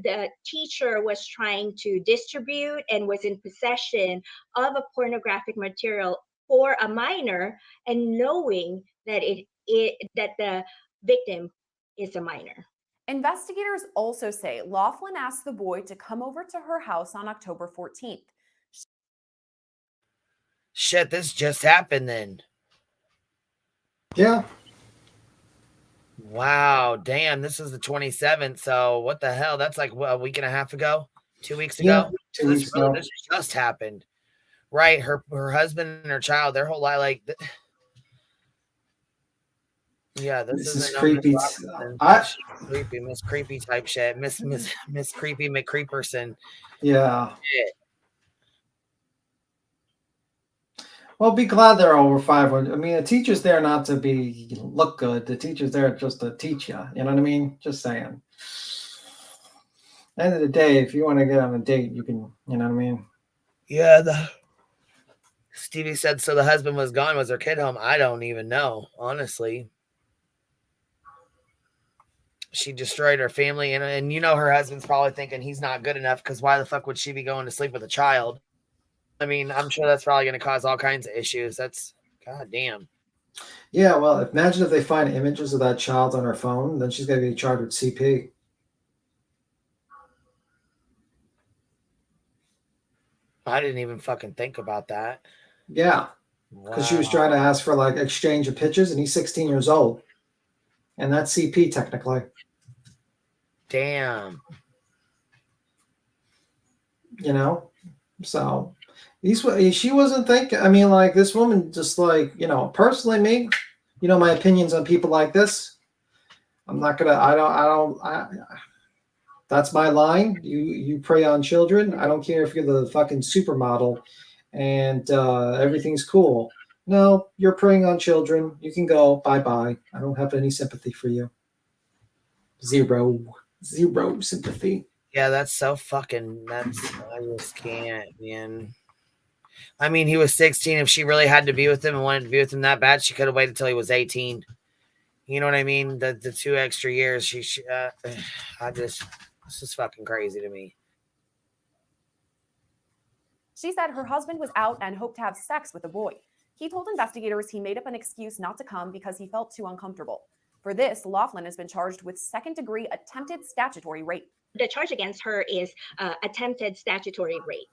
the teacher was trying to distribute and was in possession of a pornographic material for a minor, and knowing that that the victim is a minor. Investigators also say Laughlin asked the boy to come over to her house on October 14th. Shit, this just happened then. Yeah. Wow, damn, this is the 27th. So what the hell? That's like a week and a half ago, 2 weeks ago. Yeah, 2 weeks ago. This just happened, right? Her husband and her child, their whole life, like, yeah, this is isn't creepy. Creepy, Miss Creepy type shit, Miss Creepy McCreeperson. Yeah. Shit. Well, be glad they're over 500. I mean, the teacher's there not to look good. The teacher's there just to teach you. You know what I mean? Just saying. At the end of the day, if you want to get on a date, you can. You know what I mean? Yeah. Stevie said so. The husband was gone. Was her kid home? I don't even know, honestly. She destroyed her family, and you know her husband's probably thinking he's not good enough because why the fuck would she be going to sleep with a child? I mean, I'm sure that's probably going to cause all kinds of issues. That's goddamn. Yeah, well, imagine if they find images of that child on her phone, then she's going to be charged with CP. I didn't even fucking think about that. Yeah, because she was trying to ask for like exchange of pictures, and he's 16 years old, and that's CP technically. Damn. You know, so she wasn't thinking. I mean, like this woman, just like personally, me, my opinions on people like this. I'm not gonna. I don't. That's my line. You prey on children. I don't care if you're the fucking supermodel, and everything's cool. No, you're preying on children. You can go. Bye-bye. I don't have any sympathy for you. Zero sympathy. Yeah, that's so fucking. I just can't, man. I mean, he was 16. If she really had to be with him and wanted to be with him that bad, she could have waited till he was 18. You know what I mean? The 2 extra years. This is fucking crazy to me. She said her husband was out and hoped to have sex with the boy. He told investigators he made up an excuse not to come because he felt too uncomfortable. For this, Laughlin has been charged with second-degree attempted statutory rape. The charge against her is attempted statutory rape.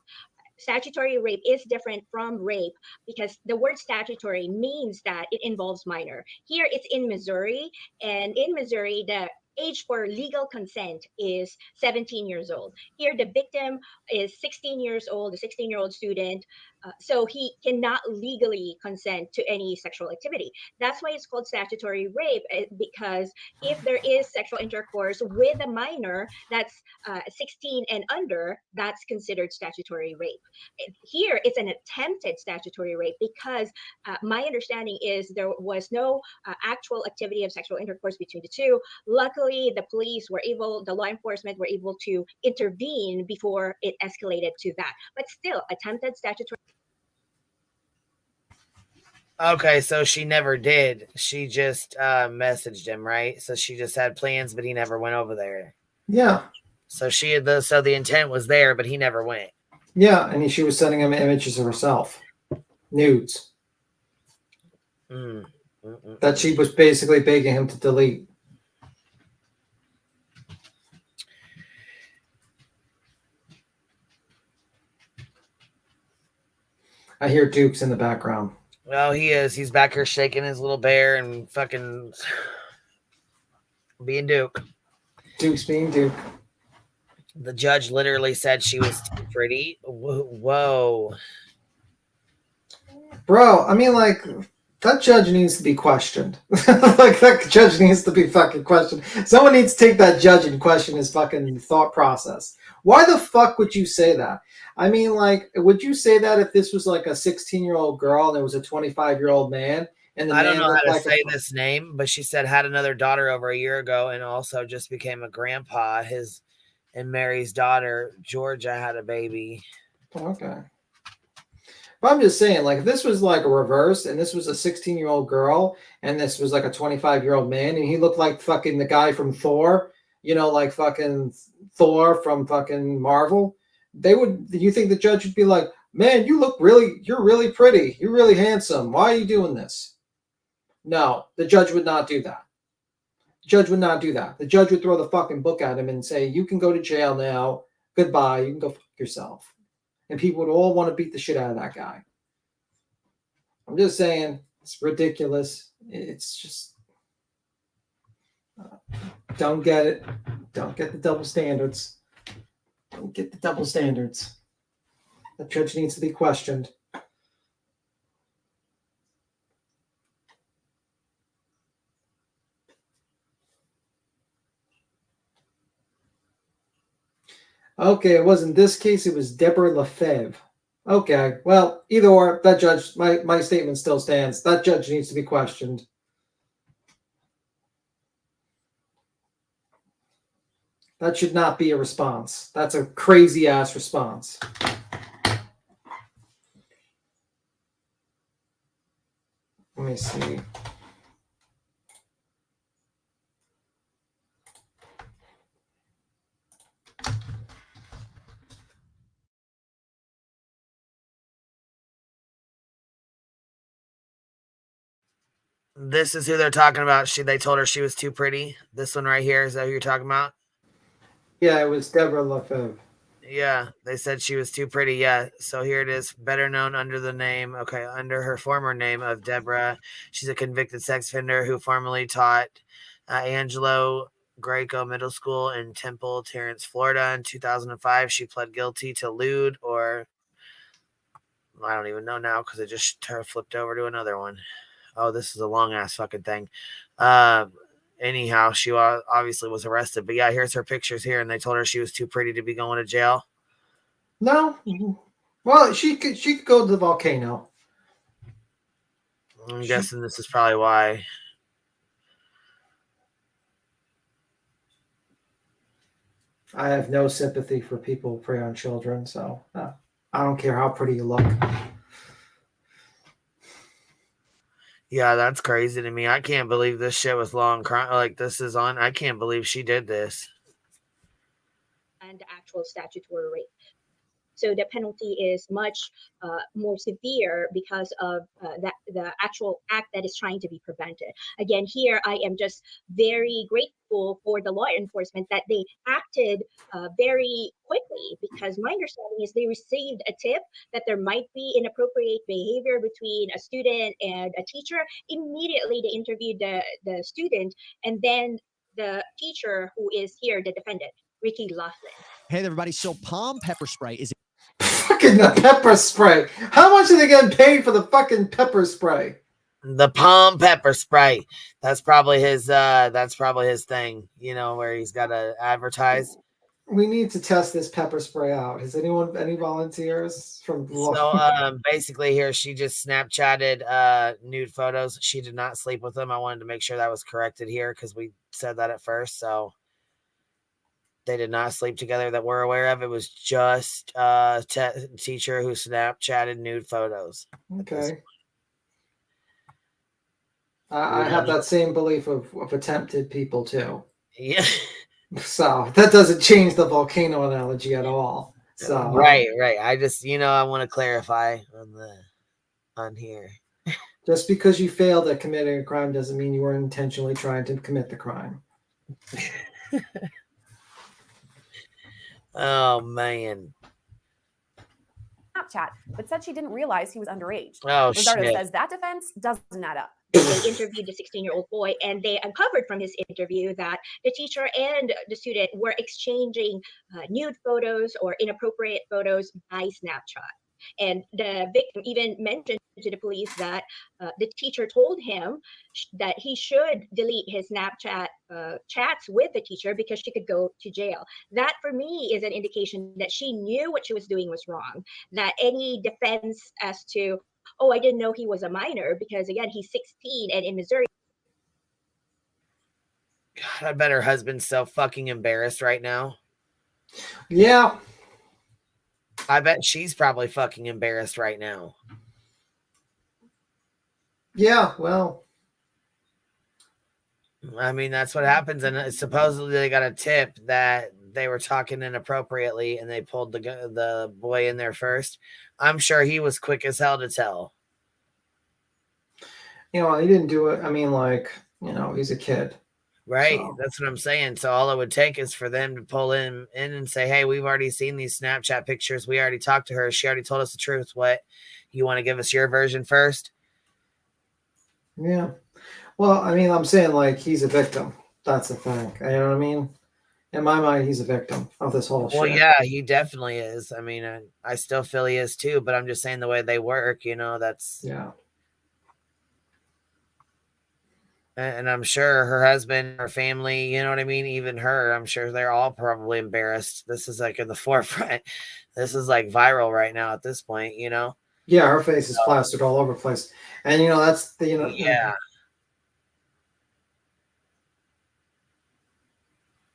Statutory rape is different from rape because the word statutory means that it involves minor. Here it's in Missouri, and in Missouri, the age for legal consent is 17 years old. Here, the victim is 16 years old, a 16-year-old student. So he cannot legally consent to any sexual activity. That's why it's called statutory rape, because if there is sexual intercourse with a minor that's 16 and under, that's considered statutory rape. Here, it's an attempted statutory rape because my understanding is there was no actual activity of sexual intercourse between the two. Luckily, the law enforcement were able to intervene before it escalated to that. But still, attempted statutory. Okay, so she never did. She just messaged him, right? So she just had plans, but he never went over there. Yeah. So the intent was there, but he never went. Yeah, and she was sending him images of herself, nudes, that she was basically begging him to delete. I hear Duke's in the background. Well, he is. He's back here shaking his little bear and fucking being Duke. Duke's being Duke. The judge literally said she was too pretty. Whoa. Bro, I mean, like, that judge needs to be questioned. Like, that judge needs to be fucking questioned. Someone needs to take that judge and question his fucking thought process. Why the fuck would you say that? I mean, like, would you say that if this was like a 16-year-old girl and it was a 25-year-old man? And I don't know how to say this name, but she said had another daughter over a year ago and also just became a grandpa. His and Mary's daughter, Georgia, had a baby. Okay. But I'm just saying, like, if this was like a reverse and this was a 16-year-old girl and this was like a 25-year-old man and he looked like fucking the guy from Thor, you know, like fucking Thor from fucking Marvel, you think the judge would be like, man, you're really pretty. You're really handsome. Why are you doing this? No, the judge would not do that. The judge would not do that. The judge would throw the fucking book at him and say, you can go to jail now. Goodbye. You can go fuck yourself. And people would all want to beat the shit out of that guy. I'm just saying, it's ridiculous. It's just, don't get it. Don't get the double standards. Don't get the double standards. The judge needs to be questioned. Okay, it wasn't this case. It was Deborah Lefebvre. Okay, well, either or, that judge, my statement still stands. That judge needs to be questioned. That should not be a response. That's a crazy-ass response. Let me see. This is who they're talking about. They told her she was too pretty. This one right here, is that who you're talking about? Yeah, it was Deborah Lefebvre. Yeah, they said she was too pretty. Yeah, so here it is. Better known under her former name of Deborah. She's a convicted sex offender who formerly taught Angelo Greco Middle School in Temple Terrace, Florida. In 2005, she pled guilty to lewd or I don't even know now because it just flipped over to another one. Oh, this is a long ass fucking thing. Anyhow, she obviously was arrested. But yeah, here's her pictures here, and they told her she was too pretty to be going to jail. No. Well, she could go to the volcano. I'm guessing this is probably why. I have no sympathy for people who prey on children, so I don't care how pretty you look. Yeah, that's crazy to me. I can't believe this shit was long. Like, this is on. I can't believe she did this. And actual statutory rape. So the penalty is much more severe because of the actual act that is trying to be prevented. Again, here I am just very grateful for the law enforcement that they acted very quickly, because my understanding is they received a tip that there might be inappropriate behavior between a student and a teacher. Immediately they interviewed the student, and then the teacher, who is here the defendant, Ricky Laughlin. Hey, everybody. So palm pepper spray is Fucking the pepper spray. How much are they getting paid for the fucking pepper spray? The palm pepper spray. That's probably his thing, you know, where he's got to advertise. We need to test this pepper spray out. Has anyone, any volunteers from? So basically here she just Snapchatted nude photos. She did not sleep with them. I wanted to make sure that was corrected here because we said that at first. So they did not sleep together that we're aware of. It was just a teacher who Snapchatted nude photos. Okay. I have that same belief of attempted people too. Yeah. So that doesn't change the volcano analogy at all. So right. I just, I want to clarify on here. Just because you failed at committing a crime doesn't mean you weren't intentionally trying to commit the crime. Oh man. Snapchat, but said she didn't realize he was underage. Oh, Lizardo shit. says that defense doesn't add up. They interviewed the 16-year-old boy, and they uncovered from his interview that the teacher and the student were exchanging nude photos or inappropriate photos by Snapchat. And the victim even mentioned to the police that the teacher told him that he should delete his Snapchat chats with the teacher because she could go to jail. That, for me, is an indication that she knew what she was doing was wrong. That any defense as to, oh, I didn't know he was a minor, because again, he's 16 and in Missouri. God, I bet her husband's so fucking embarrassed right now. Yeah. I bet she's probably fucking embarrassed right now. Yeah, well. I mean, that's what happens. And supposedly they got a tip that they were talking inappropriately and they pulled the boy in there first. I'm sure he was quick as hell to tell. He didn't do it. I mean, he's a kid. Right. So. That's what I'm saying. So all it would take is for them to pull in and say, hey, we've already seen these Snapchat pictures. We already talked to her. She already told us the truth. What? You want to give us your version first? Yeah. Well, I mean, I'm saying he's a victim. That's the thing. You know what I mean? In my mind, he's a victim of this whole shit. Well, yeah, he definitely is. I mean, I still feel he is too, but I'm just saying the way they work, that's... Yeah. And I'm sure her husband, her family, you know what I mean? Even her, I'm sure they're all probably embarrassed. This is in the forefront. This is viral right now at this point, Yeah, her face is plastered all over the place. And, that's the, Yeah.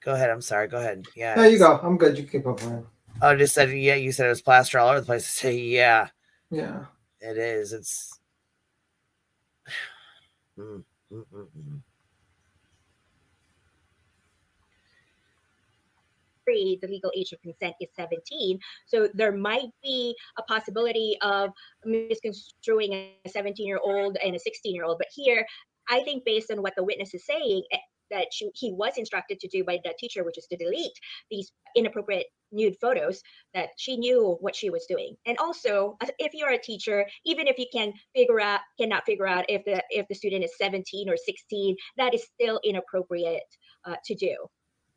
Go ahead. I'm sorry. Go ahead. Yeah. There you go. I'm good. You keep up, man. Oh, just said, yeah, you said it was plaster all over the place. I say, yeah. Yeah. It is. It's... The legal age of consent is 17. So there might be a possibility of misconstruing a 17-year-old and a 16-year-old. But here, I think based on what the witness is saying, that he was instructed to do by the teacher, which is to delete these inappropriate nude photos, that she knew what she was doing. And also, if you're a teacher, even if you cannot figure out if the student is 17 or 16, that is still inappropriate to do.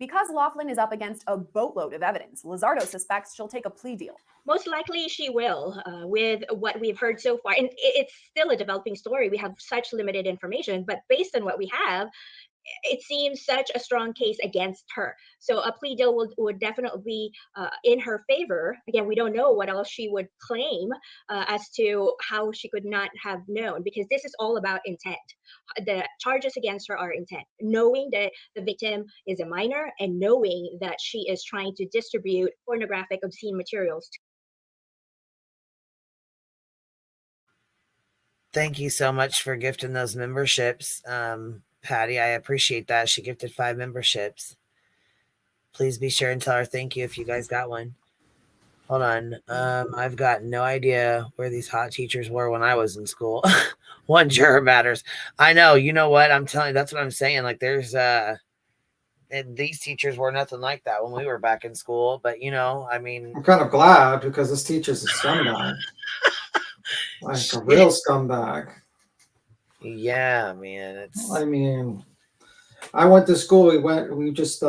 Because Laughlin is up against a boatload of evidence, Lizardo suspects she'll take a plea deal. Most likely she will, with what we've heard so far. And it's still a developing story. We have such limited information, but based on what we have, it seems such a strong case against her. So a plea deal would definitely be in her favor. Again, we don't know what else she would claim as to how she could not have known, because this is all about intent. The charges against her are intent, knowing that the victim is a minor and knowing that she is trying to distribute pornographic, obscene materials. Thank you so much for gifting those memberships. Patty, I appreciate that. She gifted 5 memberships. Please be sure and tell her thank you if you guys got one. Hold on. I've got no idea where these hot teachers were when I was in school. One juror matters. I know. You know what? I'm telling you, that's what I'm saying. There's and these teachers were nothing like that when we were back in school. But I mean, I'm kind of glad, because this teacher's a scumbag. A real scumbag. Yeah, man. I mean, I went to school. We just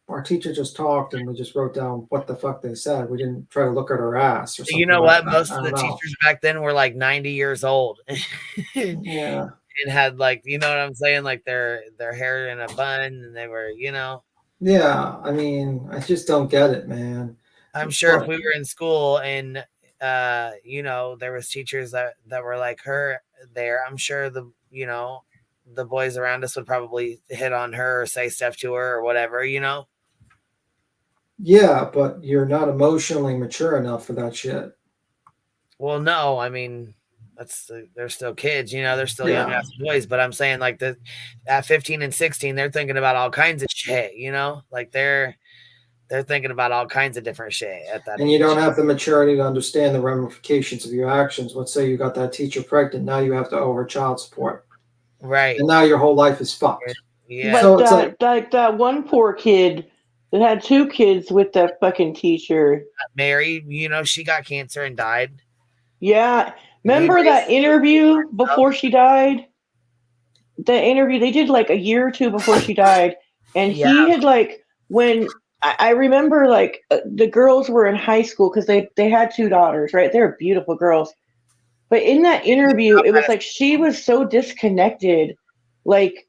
our teacher just talked and we just wrote down what the fuck they said. We didn't try to look at her ass or something. You know like what? that. Most I of the don't know. teachers back then were like 90 years old. Yeah. And had like, you know what I'm saying? Like their hair in a bun, and they were, you know. Yeah, I mean, I just don't get it, man. I'm sure if But- we were in school and you know, there was teachers that were like her there, I'm sure the boys around us would probably hit on her or say stuff to her or whatever, you know. Yeah, but you're not emotionally mature enough for that shit. Well, no, I mean, they're still kids, you know, they're still young Yeah. ass boys, but I'm saying like at 15 and 16, they're thinking about all kinds of shit, you know, like they're thinking about all kinds of different shit at that And age. you don't have the maturity to understand the ramifications of your actions. Let's say you got that teacher pregnant, now you have to owe her child support. Right. And now your whole life is fucked. Yeah. So Like it's that that one poor kid that had 2 kids with that fucking teacher. Mary, you know, she got cancer and died. Yeah. Remember that interview before she died? The interview they did like a year or 2 before she died. And he had like when I remember like the girls were in high school because they had 2 daughters, right? They're beautiful girls. But in that interview, it was like she was so disconnected. Like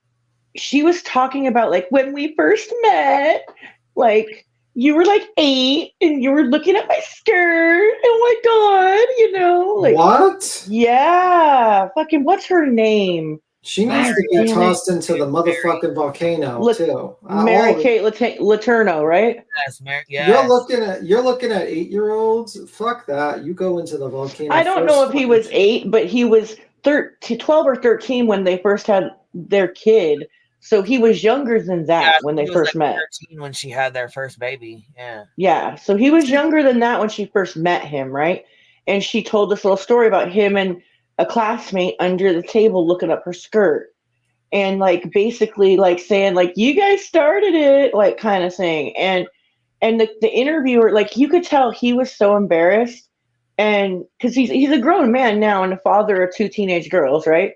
she was talking about like when we first met, like you were like 8 and you were looking at my skirt. Oh my god, you know, like what? Yeah, fucking what's her name? She needs to be tossed into the motherfucking volcano too. Mary Kate Letourneau, right? Yes, Mary. Yeah. You're looking at 8-year-olds. Fuck that. You go into the volcano. I don't know if he was 8, but he was 12 or 13 when they first had their kid. So he was younger than that when they first met. 13 when she had their first baby. Yeah. Yeah, so he was younger than that when she first met him, right? And she told this little story about him and a classmate under the table looking up her skirt and like basically like saying like you guys started it, like kind of thing. And the interviewer, like you could tell he was so embarrassed, and because he's a grown man now and the father of 2 teenage girls, right?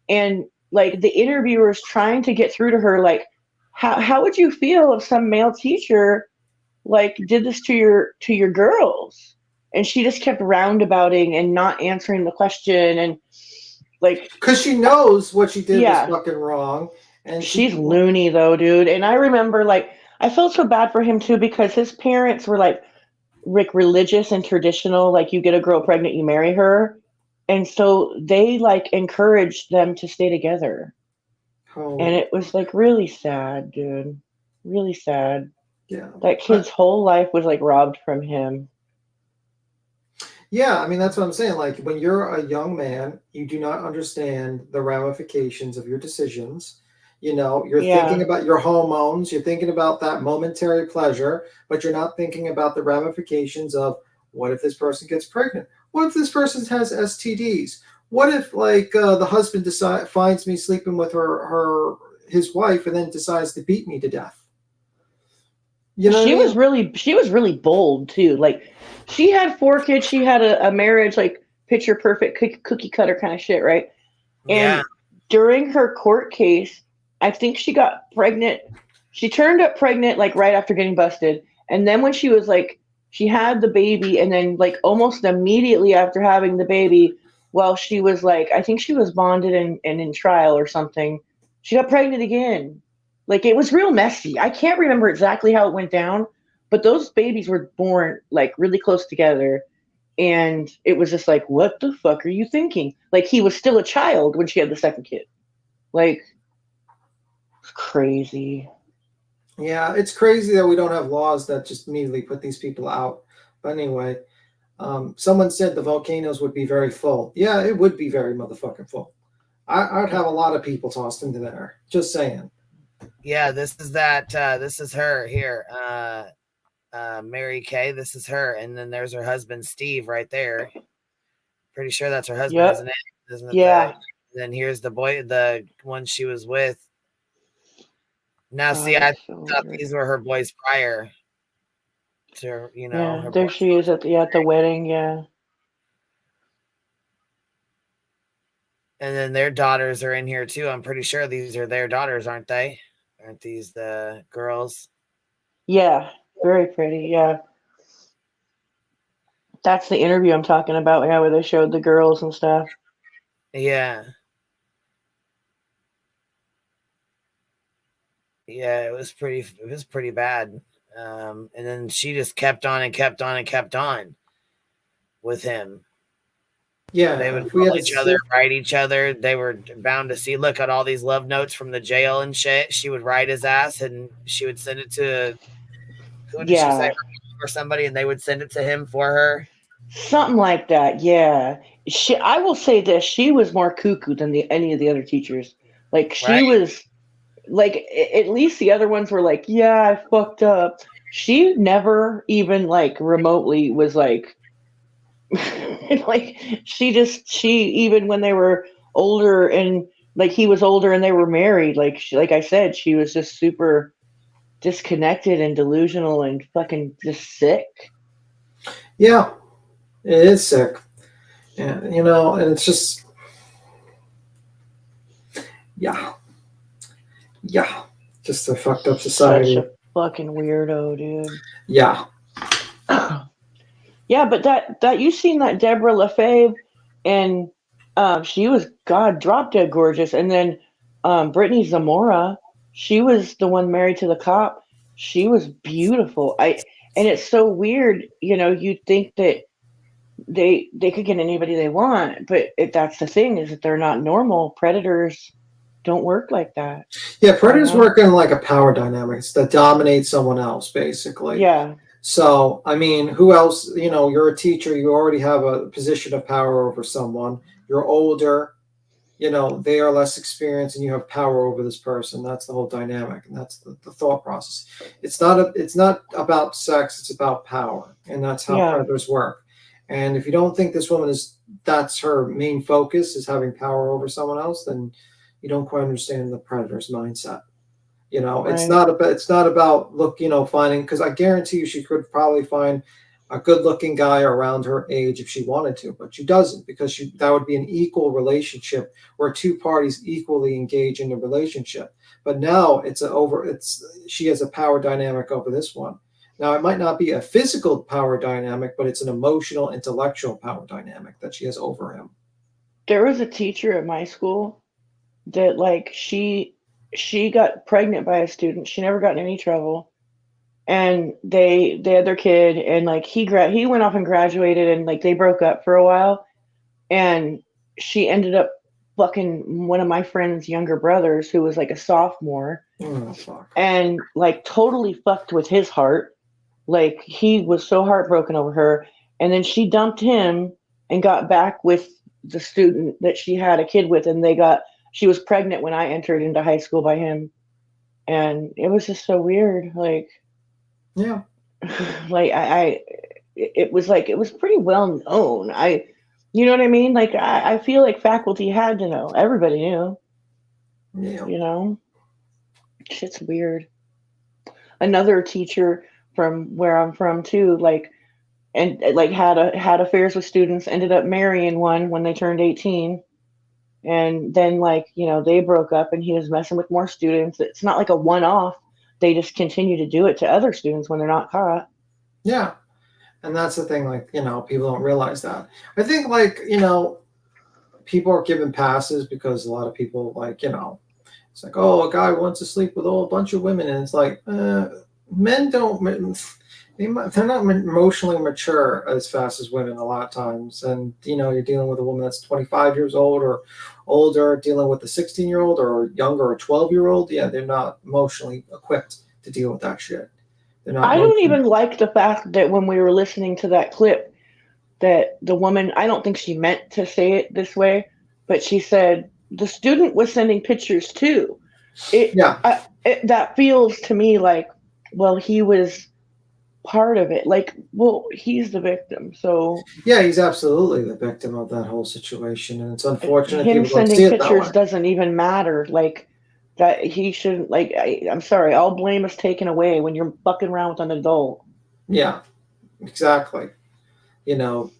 And like the interviewer's trying to get through to her like how would you feel if some male teacher like did this to your girls? And she just kept roundabouting and not answering the question, and like because she knows what she did was fucking wrong. And she's loony though, dude. And I remember like I felt so bad for him too because his parents were like religious and traditional, like you get a girl pregnant, you marry her. And so they like encouraged them to stay together. Oh. And it was like really sad, dude. Really sad. Yeah. That kid's whole life was like robbed from him. Yeah, I mean that's what I'm saying. Like when you're a young man, you do not understand the ramifications of your decisions. You know, you're thinking about your hormones, you're thinking about that momentary pleasure, but you're not thinking about the ramifications of what if this person gets pregnant? What if this person has STDs? What if like the husband finds me sleeping with his wife and then decides to beat me to death? You know, she was really bold too. Like she had 4 kids. She had a marriage like picture perfect cookie cutter kind of shit, right? And during her court case, I think she got pregnant. She turned up pregnant like right after getting busted. And then when she was like, she had the baby, and then like almost immediately after having the baby, while she was like, I think she was bonded and in trial or something, she got pregnant again. Like it was real messy. I can't remember exactly how it went down, but those babies were born like really close together. And it was just like, what the fuck are you thinking? Like he was still a child when she had the second kid. Like crazy. Yeah, it's crazy that we don't have laws that just immediately put these people out. But anyway, someone said the volcanoes would be very full. Yeah, it would be very motherfucking full. I'd have a lot of people tossed into there. Just saying. Yeah, this is her here. Mary Kay, this is her. And then there's her husband, Steve, right there. Pretty sure that's her husband, isn't it? Isn't it? Yeah. Then here's the boy, the one she was with. Now, see, I thought these were her boys prior to, you know. Yeah, there she is at the wedding. Yeah. And then their daughters are in here too. I'm pretty sure these are their daughters, aren't they? Aren't these the girls? Yeah, very pretty. Yeah. That's the interview I'm talking about, yeah, where they showed the girls and stuff. Yeah. Yeah, it was pretty bad. And then she just kept on and kept on and kept on with him. Yeah, They would if we had call to each other, sit- write each other. They were bound to see, look at all these love notes from the jail and shit. She would write his ass and she would send it to, who did she say, Yeah. or somebody, and they would send it to him for her. Something like that, yeah. I will say this, she was more cuckoo than any of the other teachers. Like she Right? was like at least the other ones were like, yeah, I fucked up. She never even like remotely was like like she even when they were older and like he was older and they were married, like like I said, she was just super disconnected and delusional and fucking just sick. Yeah, it is sick. And, you know, and it's just, yeah. Yeah. Just a fucked up society. Such a fucking weirdo, dude. Yeah. Yeah, but that you seen that Deborah LaFave, and she was drop dead gorgeous, and then Brittany Zamora, she was the one married to the cop. She was beautiful. And it's so weird, you know. You'd think that they could get anybody they want, but that's the thing, is that they're not normal. Predators don't work like that. Yeah, predators You know? work in like a power dynamics that dominate someone else, basically. Yeah. So, I mean, who else? You know, you're a teacher, you already have a position of power over someone. You're older, you know, they are less experienced, and you have power over this person. That's the whole dynamic, and that's the thought process. It's not about sex, it's about power, and that's how Yeah. predators work. And if you don't think this woman that's her main focus, is having power over someone else, then you don't quite understand the predator's mindset. You know, it's Right. not about look, you know, finding, because I guarantee you she could probably find a good-looking guy around her age if she wanted to, but she doesn't, because that would be an equal relationship where two parties equally engage in a relationship. But now she has a power dynamic over this one. Now it might not be a physical power dynamic, but it's an emotional, intellectual power dynamic that she has over him. There was a teacher at my school that like she got pregnant by a student. She never got in any trouble, and they had their kid, and like he went off and graduated, and like they broke up for a while, and she ended up fucking one of my friend's younger brothers, who was like a sophomore, Oh, fuck. and like totally fucked with his heart. Like he was so heartbroken over her, and then she dumped him and got back with the student that she had a kid with, and she was pregnant when I entered into high school by him. And it was just so weird. Like, yeah, like it was pretty well known. You know what I mean? Like, I feel like faculty had to know. Everybody knew. Yeah. You know? Shit's weird. Another teacher from where I'm from too, like, and like had affairs with students, ended up marrying one when they turned 18. And then, like, you know, they broke up and he was messing with more students. It's not like a one-off. They just continue to do it to other students when they're not caught. Yeah. And that's the thing, like, you know, people don't realize that. I think, like, you know, people are given passes because a lot of people, like, you know, it's like, oh, a guy wants to sleep with a bunch of women. And it's like, men don't, they're not emotionally mature as fast as women a lot of times. And, you know, you're dealing with a woman that's 25 years old or older, dealing with a 16-year-old or younger or 12-year-old. Yeah, they're not emotionally equipped to deal with that shit. They're not. I don't even like the fact that when we were listening to that clip, that the woman, I don't think she meant to say it this way, but she said the student was sending pictures too. That feels to me like, well, he was part of it. Like, well, he's the victim, so yeah, he's absolutely the victim of that whole situation, and it's unfortunate him people don't sending see it that pictures way. doesn't even matter. Like, that he shouldn't. Like, I'm sorry, all blame is taken away when you're fucking around with an adult. Yeah, exactly. You know,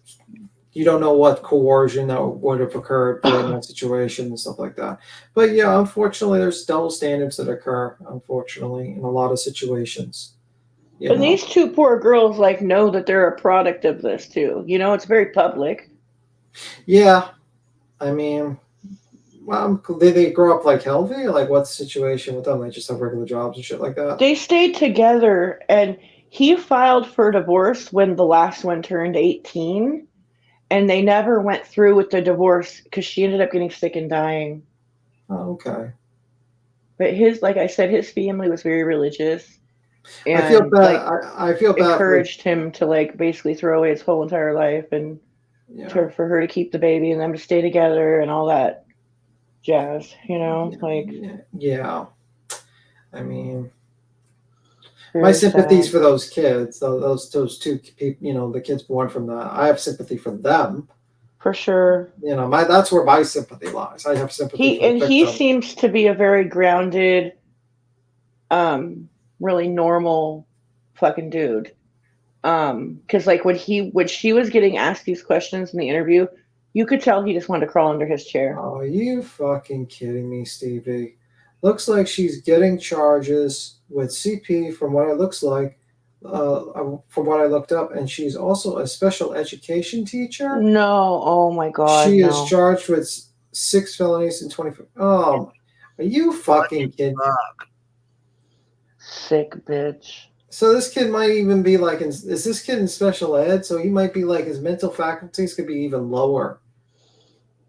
you don't know what coercion that would have occurred during that situation and stuff like that. But yeah, unfortunately, there's double standards that occur, unfortunately, in a lot of situations. You And know? these two poor girls like know that they're a product of this too. You know, it's very public. Yeah, I mean, well, did they grow up like healthy? Like, what's the situation with them? They just have regular jobs and shit like that. They stayed together, and he filed for divorce when the last one turned 18, and they never went through with the divorce because she ended up getting sick and dying. Oh, okay. But his, like I said, his family was very religious. And I feel bad. like I feel bad. encouraged him to like basically throw away his whole entire life and for her to keep the baby and them to stay together and all that jazz, you know, like Yeah. I mean, my very sympathies sad. for those kids. Those two people. You know, the kids born from that. I have sympathy for them. For sure. You know, that's where my sympathy lies. I have sympathy for the He victim. seems to be a very grounded, really normal fucking dude. Because like when she was getting asked these questions in the interview, you could tell he just wanted to crawl under his chair. Oh, are you fucking kidding me, Stevie? Looks like she's getting charges with CP from what it looks like, from what I looked up, and she's also a special education teacher. No, oh my god, She no. is charged with 6 felonies and 25. Oh, are you fucking kidding? Sick bitch. So this kid might even be like, is this kid in special ed? So he might be like, his mental faculties could be even lower.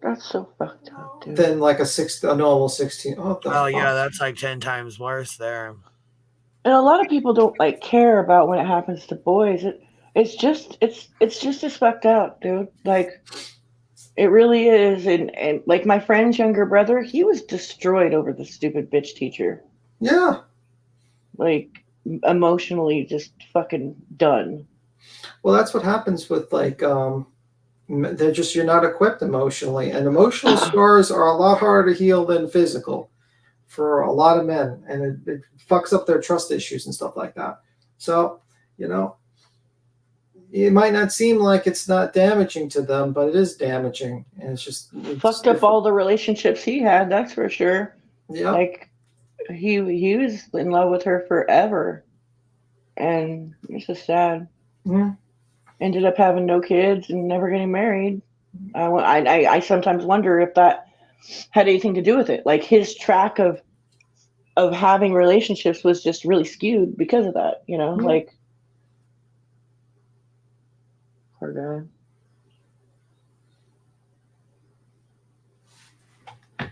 That's so fucked up, dude. Than like a normal 16. Oh, Yeah, that's like 10 times worse there. And a lot of people don't like care about when it happens to boys. It's just as fucked up, dude. Like it really is. And like my friend's younger brother, he was destroyed over the stupid bitch teacher. Yeah. Like emotionally just fucking done. Well, that's what happens with like you're not equipped emotionally, and emotional scars are a lot harder to heal than physical for a lot of men, and it fucks up their trust issues and stuff like that. So, you know, it might not seem like it's not damaging to them, but it is damaging, and it's Fucked up all the relationships he had, that's for sure. Yeah. Like he was in love with her forever, and it's just sad. Mm-hmm. Ended up having no kids and never getting married. I sometimes wonder if that had anything to do with it. Like his track of having relationships was just really skewed because of that, you know, like poor guy.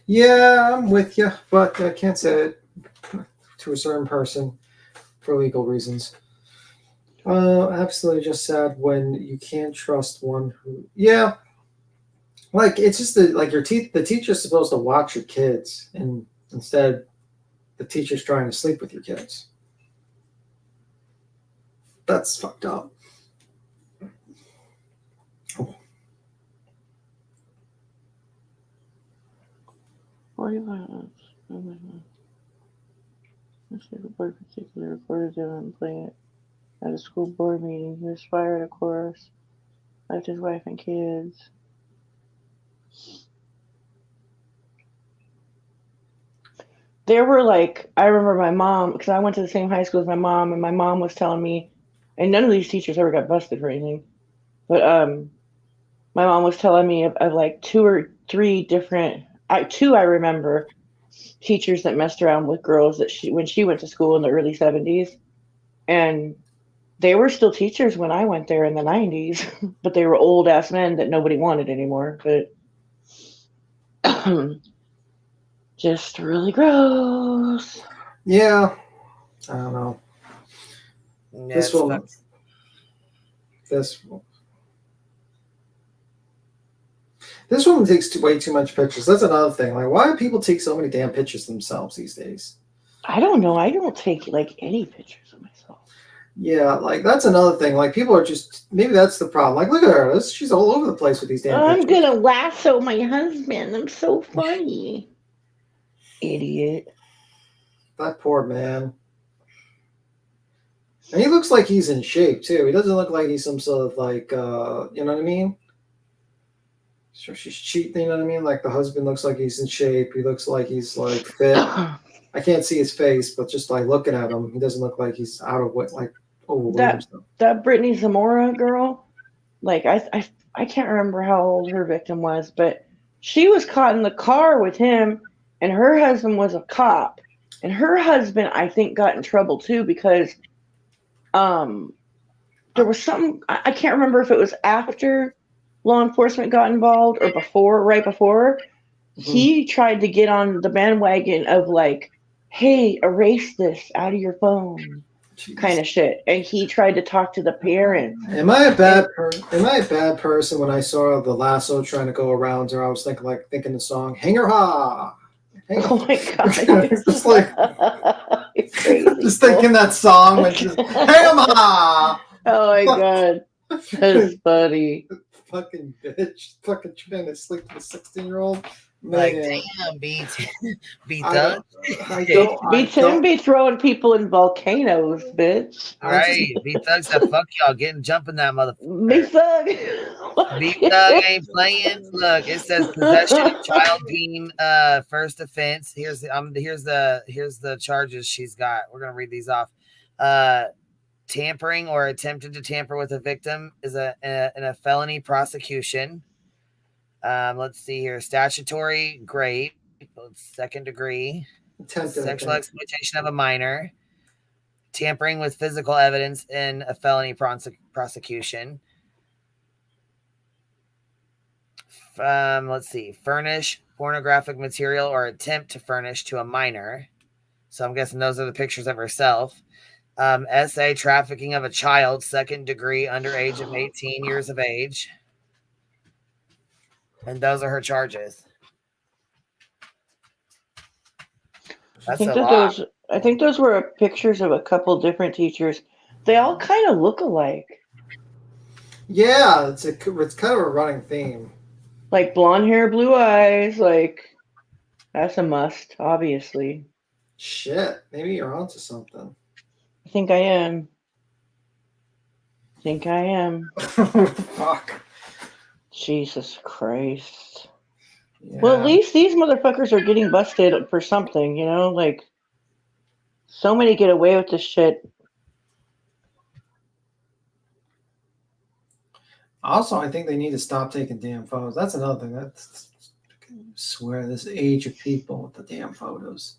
Yeah, I'm with you, but I can't say it to a certain person for legal reasons. Absolutely just sad when you can't trust one who, yeah, like it's just like the teacher's supposed to watch your kids, and instead the teacher's trying to sleep with your kids. That's fucked up. What do you want? Let's see if a boy particularly recorded him and playing it at a school board meeting. He was fired, of course. Left his wife and kids. There were like, I remember my mom, because I went to the same high school as my mom, and my mom was telling me, and none of these teachers ever got busted for anything, but my mom was telling me of like 2 or 3 different, I remember teachers that messed around with girls that when she went to school in the early 70s, and they were still teachers when I went there in the 90s, but they were old ass men that nobody wanted anymore. But just really gross. Yeah, I don't know. Yeah, This woman takes way too much pictures. That's another thing. Like, why do people take so many damn pictures themselves these days? I don't know. I don't take like any pictures of myself. Yeah, like that's another thing. Like people are just, maybe that's the problem. Like, look at her. She's all over the place with these damn I'm pictures. gonna lasso my husband. I'm so funny. Idiot. That poor man. And he looks like he's in shape too. He doesn't look like he's some sort of like, you know what I mean? So she's cheating, you know what I mean? Like the husband looks like he's in shape. He looks like he's like fit. I can't see his face, but just like looking at him, he doesn't look like he's out of weight, like overweight or something. That Brittany Zamora girl, like I can't remember how old her victim was, but she was caught in the car with him, and her husband was a cop, and her husband I think got in trouble too because there was something I can't remember if it was after law enforcement got involved or before, right before. He tried to get on the bandwagon of like, hey, erase this out of your phone, kind of shit. And he tried to talk to the parents. Am I a bad person when I saw the lasso trying to go around her? I was thinking the song "Hang Her Ha." Oh my god! Just like just thinking that song when just "Hang 'em Ha." Oh my god, that's funny. Fucking bitch, fucking trying to sleep with a 16-year-old. Like, damn, be done. Be Tim be throwing people in volcanoes, bitch. Right, B Thug said, "Fuck y'all, jumping that motherfucker." B Thug, B Thug ain't playing. Look, it says possession of child being first offense. Here's the charges she's got. We're gonna read these off. Tampering or attempted to tamper with a victim is a felony prosecution. Let's see here. Statutory rape, second degree. Sexual exploitation of a minor. Tampering with physical evidence in a felony prosecution. Let's see. Furnish pornographic material or attempt to furnish to a minor. So I'm guessing those are the pictures of herself. SA, trafficking of a child, second degree, under age of 18 years of age. And those are her charges. I think those were pictures of a couple different teachers. They all kind of look alike. Yeah, it's kind of a running theme. Like blonde hair, blue eyes. Like that's a must, obviously. Shit, maybe you're onto something. I think I am. Fuck. Jesus Christ. Yeah. Well, at least these motherfuckers are getting busted for something, you know? Like, so many get away with this shit. Also, I think they need to stop taking damn photos. That's another thing. I swear, this age of people with the damn photos.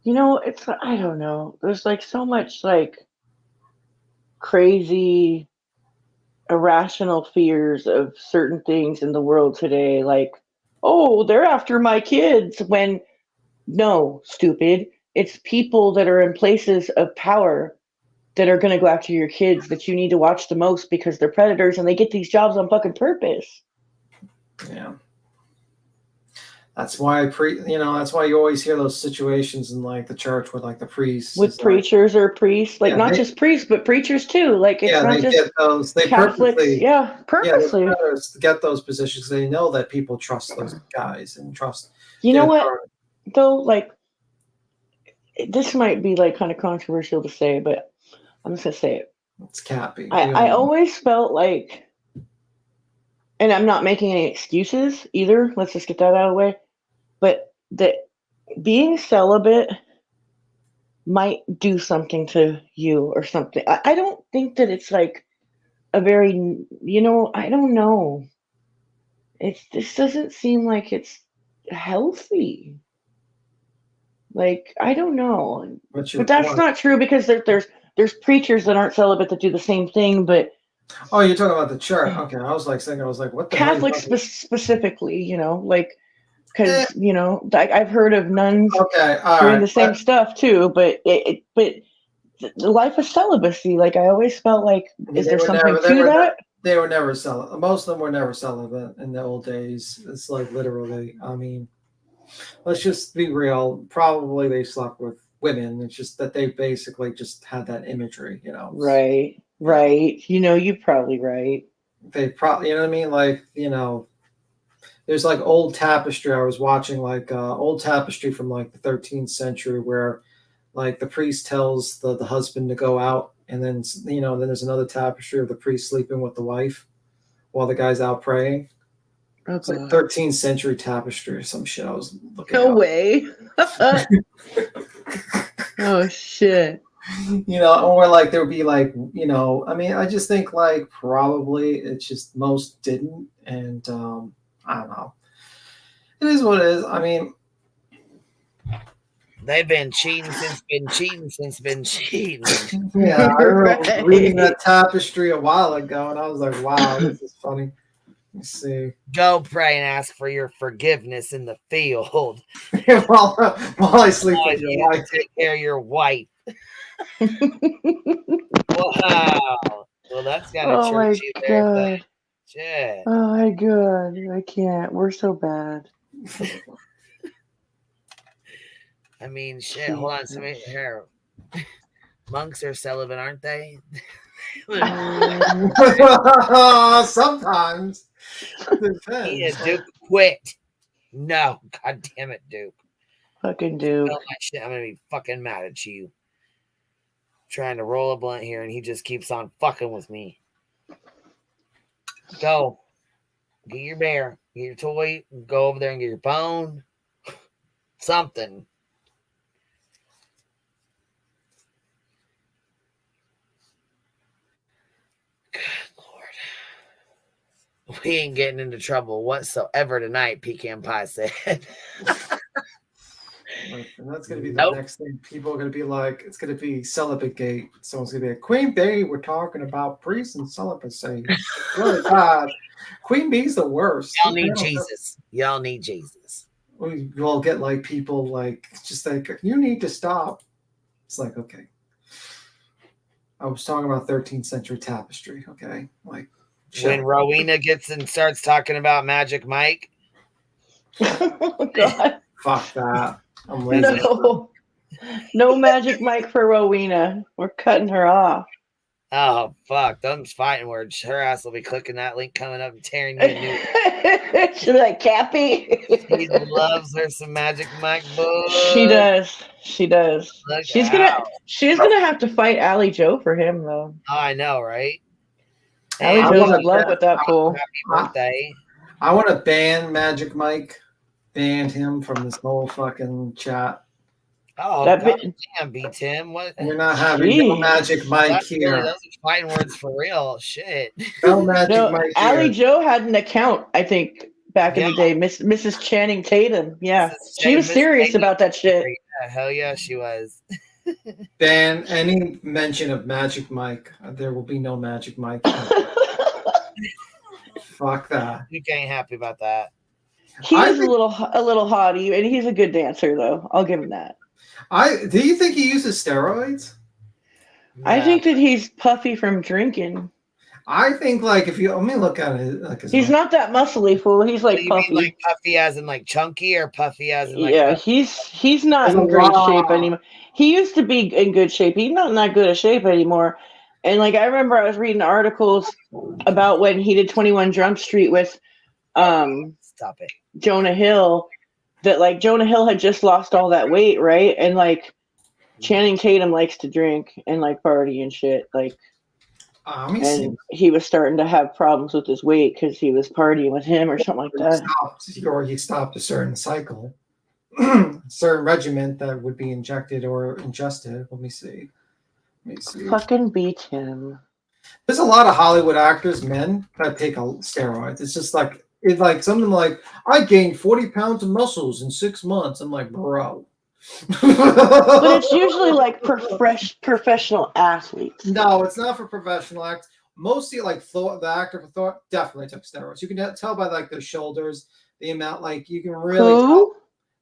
You know, I don't know. There's like so much like crazy, irrational fears of certain things in the world today. Like, oh, they're after my kids. When, no, stupid. It's people that are in places of power that are going to go after your kids that you need to watch the most because they're predators and they get these jobs on fucking purpose. Yeah. That's why that's why you always hear those situations in like the church with like the priests. With preachers or priests, like not just priests, but preachers too. Like it's not just get those. They Catholics. Purposely. To get those positions. They know that people trust those guys and trust. You know what? Though, like, this might be like kind of controversial to say, but I'm just gonna say it. It's Cappy. I always felt like, and I'm not making any excuses either. Let's just get that out of the way. But that being celibate might do something to you or something. I don't think that it's like a very, I don't know. This doesn't seem like it's healthy. Like, I don't know. But that's not true because there's preachers that aren't celibate that do the same thing, but oh, you're talking about the church. Okay, I was like, what the Catholics specifically, like, because I've heard of nuns doing the same stuff too, but the life of celibacy, like I always felt like, is there something to that? They were never celibate. Most of them were never celibate in the old days. It's like literally. I mean, let's just be real. Probably they slept with women. It's just that they basically just had that imagery, Right. You're probably right. They probably, you know what I mean? Like, there's like old tapestry. I was watching like old tapestry from like the 13th century where like the priest tells the husband to go out, and then then there's another tapestry of the priest sleeping with the wife while the guy's out praying. It's like 13th century tapestry or some shit. I was looking. No up. way. Oh shit. You know, or like there would be like, you know, I mean, I just think like probably it's just most didn't, and I don't know. It is what it is. I mean, they've been cheating since been cheating. Yeah, I remember reading that tapestry a while ago, and I was like, wow, this is funny. Let's see. Go pray and ask for your forgiveness in the field. while I sleep with your you wife. take care of your wife. Wow. Well, that's got a Oh my churchy there. god. Shit. Oh my god. I can't. We're so bad. I mean, shit. Hold on. Somebody here. Monks are celibate, aren't they? Sometimes. Yeah, Duke, quit. No, god damn it, Duke. Fucking Duke. Tell my shit, I'm gonna be fucking mad at you. Trying to roll a blunt here, and he just keeps on fucking with me. Go. Get your bear. Get your toy. Go over there and get your bone. Something. We ain't getting into trouble whatsoever tonight, Pecan Pie said. And that's going to be the next thing. People are going to be like, it's going to be celibate gate. Someone's going to be like, Queen Bee, we're talking about priests and celibacy. It's really bad. Queen Bee's the worst. Y'all need Jesus. Y'all need Jesus. We'll get like people like, just like, you need to stop. It's like, okay. I was talking about 13th century tapestry. Okay. Like, when Rowena gets and starts talking about Magic Mike. Oh god. Fuck that. I'm lazy. No Magic Mike for Rowena. We're cutting her off. Oh fuck. Them's fighting words. Her ass will be clicking that link coming up and tearing you a new. She's like Cappy. He loves her some Magic Mike boy. She does. She does. Look She's out. gonna have to fight Allie Joe for him though. Oh, I know, right? Allie Joe's in love with that fool. Happy birthday. I want to ban Magic Mike. Banned him from this whole fucking chat. Oh, That damn, B Tim. What? You're not having no Magic Mike That's here. really, those are fighting words for real. Shit. No Magic Mike Allie here. Joe had an account, I think, back in the day. Mrs. Channing Tatum. Yeah. She was serious about that shit. Yeah, hell yeah, she was. Ban any mention of Magic Mike. There will be no Magic Mike. Fuck that. You ain't happy about that. He is a little hottie, and he's a good dancer, though. I'll give him that. Do you think he uses steroids? I think that he's puffy from drinking. I think like if you let me look at it, like He's not that muscly, fool. He's like You puffy. mean like puffy as in like chunky, or puffy as in like Yeah, puffy? he's not in great shape anymore. He used to be in good shape. He's not in that good a shape anymore. And like I remember I was reading articles about when he did 21 Jump Street with Stop it. Jonah Hill, that like Jonah Hill had just lost all that weight, right? And like Channing Tatum likes to drink and like party and shit. Like and he was starting to have problems with his weight because he was partying with him or something like that. He stopped a certain cycle, certain regimen that would be injected or ingested. Let me see. Fucking beat him. There's a lot of Hollywood actors, men, that take steroids. It's just like something like I gained 40 pounds of muscles in 6 months. I'm like, bro. But it's usually like professional athletes. No, it's not for professional acts. Mostly like Thor, the actor for Thor, definitely took steroids. You can tell by like their shoulders, the amount, like you can really tell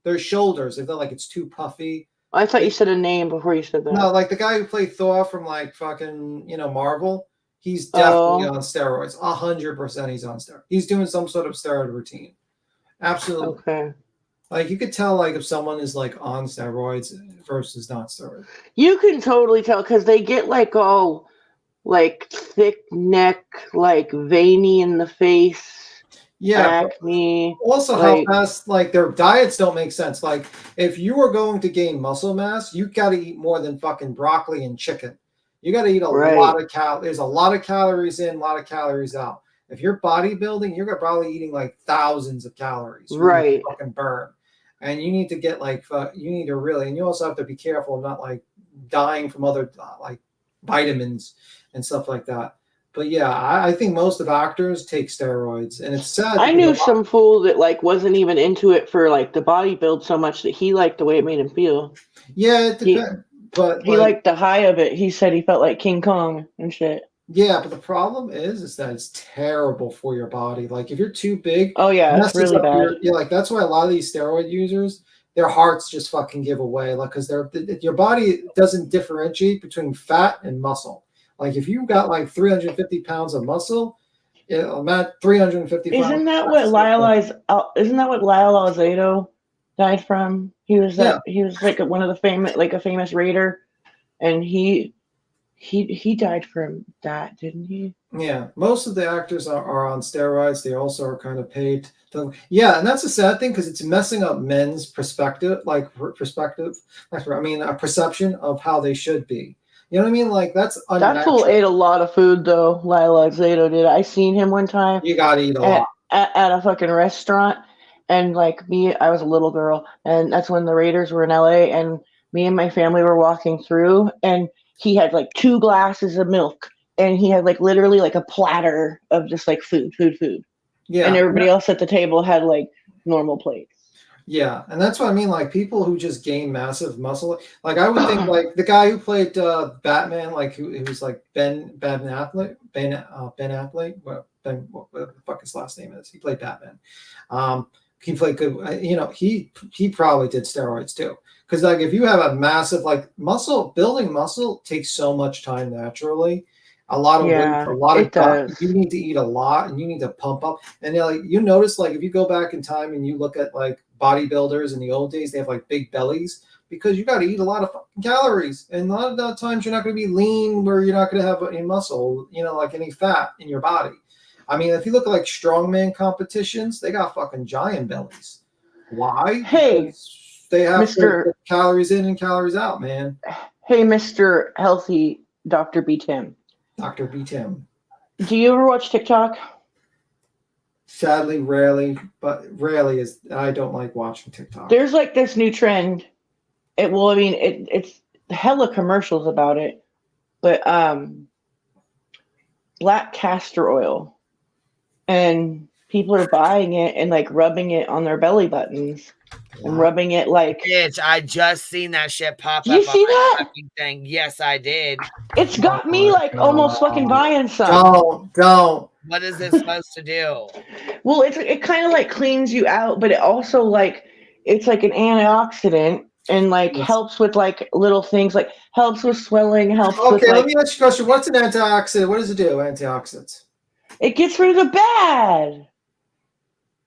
their shoulders if they're like it's too puffy. I thought you said a name before you said that. No, like the guy who played Thor from like fucking, Marvel, he's definitely on steroids. 100% he's on steroids. He's doing some sort of steroid routine. Absolutely. Okay. Like you could tell like if someone is like on steroids versus not steroids. You can totally tell because they get like all like thick neck, like veiny in the face. Yeah. Acne. Also, like, how fast like their diets don't make sense. Like if you are going to gain muscle mass, you got to eat more than fucking broccoli and chicken. You got to eat a lot of calories. There's a lot of calories in, a lot of calories out. If you're bodybuilding, you're probably eating like thousands of calories for you to Right. fucking burn. And you need to get like, you need to really, and you also have to be careful of not like dying from other like vitamins and stuff like that. But yeah, I think most of actors take steroids, and it's sad. I because knew a lot- some fool that like wasn't even into it for like the bodybuild so much that he liked the way it made him feel. Yeah, it He, depends. But he liked the high of it. He said he felt like King Kong and shit. yeah, but the problem is that it's terrible for your body. Like if you're too big, Oh yeah, it's messes really up bad. yeah, like that's why a lot of these steroid users, their hearts just fucking give away, like because your body doesn't differentiate between fat and muscle. Like if you've got like 350 pounds of muscle, I'm at 350 pounds. Isn't that what Lyle Alzado died from? He was like one of the famous raider, and he died from that, didn't he? Yeah, most of the actors are on steroids. They also are kind of paid. Yeah, and that's a sad thing because it's messing up men's perspective, a perception of how they should be. You know what I mean? Like that's unnatural. That fool ate a lot of food though. Lyle Alzado did. I seen him one time. You gotta eat a lot at a fucking restaurant, and like me, I was a little girl, and that's when the Raiders were in LA, and me and my family were walking through, and he had like 2 glasses of milk, and he had like literally like a platter of just like food. Yeah, and everybody else at the table had like normal plates. Yeah, and that's what I mean. Like people who just gain massive muscle. Like I would think, like the guy who played Batman, like who was like Ben Affleck. What the fuck his last name is? He played Batman. He played good. You know, he probably did steroids too. Because like if you have a massive like building muscle takes so much time naturally. A lot of weight, a lot of gut. You need to eat a lot, and you need to pump up. And like you notice, like if you go back in time and you look at like bodybuilders in the old days, they have like big bellies because you got to eat a lot of fucking calories. And a lot of the times you're not going to be lean, where you're not going to have any muscle, you know, like any fat in your body. I mean, if you look at like strongman competitions, they got fucking giant bellies. Why? Hey, because they have to put calories in and calories out, man. Hey, Mr. Healthy Dr. B. Tim. Dr. B. Tim. Do you ever watch TikTok? Sadly, rarely, but rarely is. I don't like watching TikTok. There's like this new trend. It's hella commercials about it, but black castor oil, and people are buying it and like rubbing it on their belly buttons. And rubbing it like bitch. I just seen that shit pop up. You see that fucking thing? Yes, I did. It's got me like almost fucking buying some. Don't. What is this supposed to do? Well, it kind of like cleans you out, but it also like it's like an antioxidant and like helps with like little things, like helps with swelling, helps with let like, me ask you a question. What's an antioxidant? What does it do? Antioxidants. It gets rid of the bad.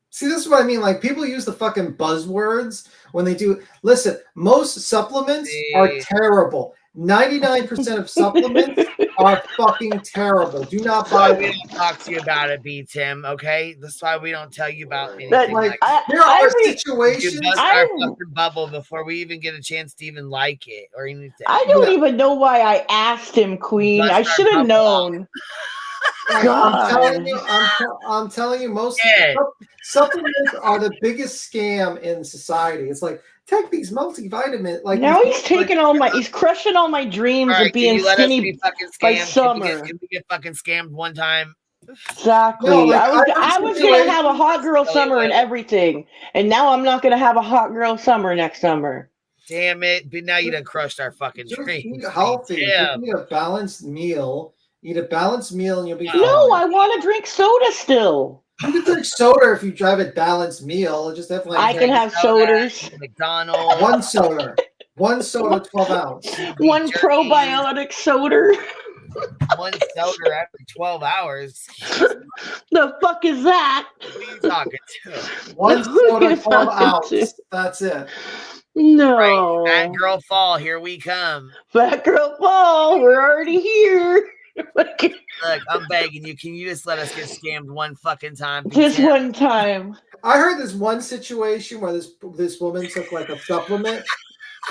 See, this is what I mean. Like people use the fucking buzzwords when they do. Listen, most supplements are terrible. 99% of supplements are fucking terrible. Do not buy them. We don't talk to you about it, B. Tim. Okay, that's why we don't tell you about anything. There are situations. You bust our fucking bubble before we even get a chance to even like it or anything. I don't even know why I asked him, Queen. I should have known. I'm telling you, most supplements are the biggest scam in society. It's like take these multivitamins. Like now he's taking he's crushing all my dreams of being skinny by summer. Can we get fucking scammed one time? Exactly. No, I was gonna have a hot girl summer and everything, and now I'm not gonna have a hot girl summer next summer. Damn it! But now you done crushed our fucking dreams. Eat healthy. Eat a balanced meal. Eat a balanced meal and you'll be fine. No, I want to drink soda still. You can drink soda if you drive a balanced meal. Just have like I can have sodas. McDonald's. One soda, 12 ounce. One probiotic soda. One soda after 12 hours. The fuck is that? Who are you talking to? One soda, 12 ounce. That's it. No. Right. Fat girl fall. Here we come. Fat girl fall. We're already here. Look, I'm begging you. Can you just let us get scammed one fucking time? Just one time. I heard this one situation where this woman took like a supplement,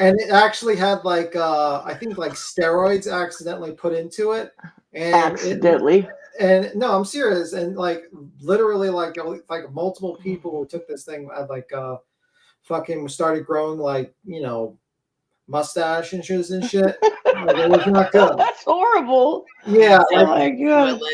and it actually had like I think like steroids accidentally put into it, and accidentally. And no, I'm serious. And like literally, like multiple people who took this thing fucking started growing mustache and shit. Like, it was not good. That's horrible. Yeah. Oh my god. What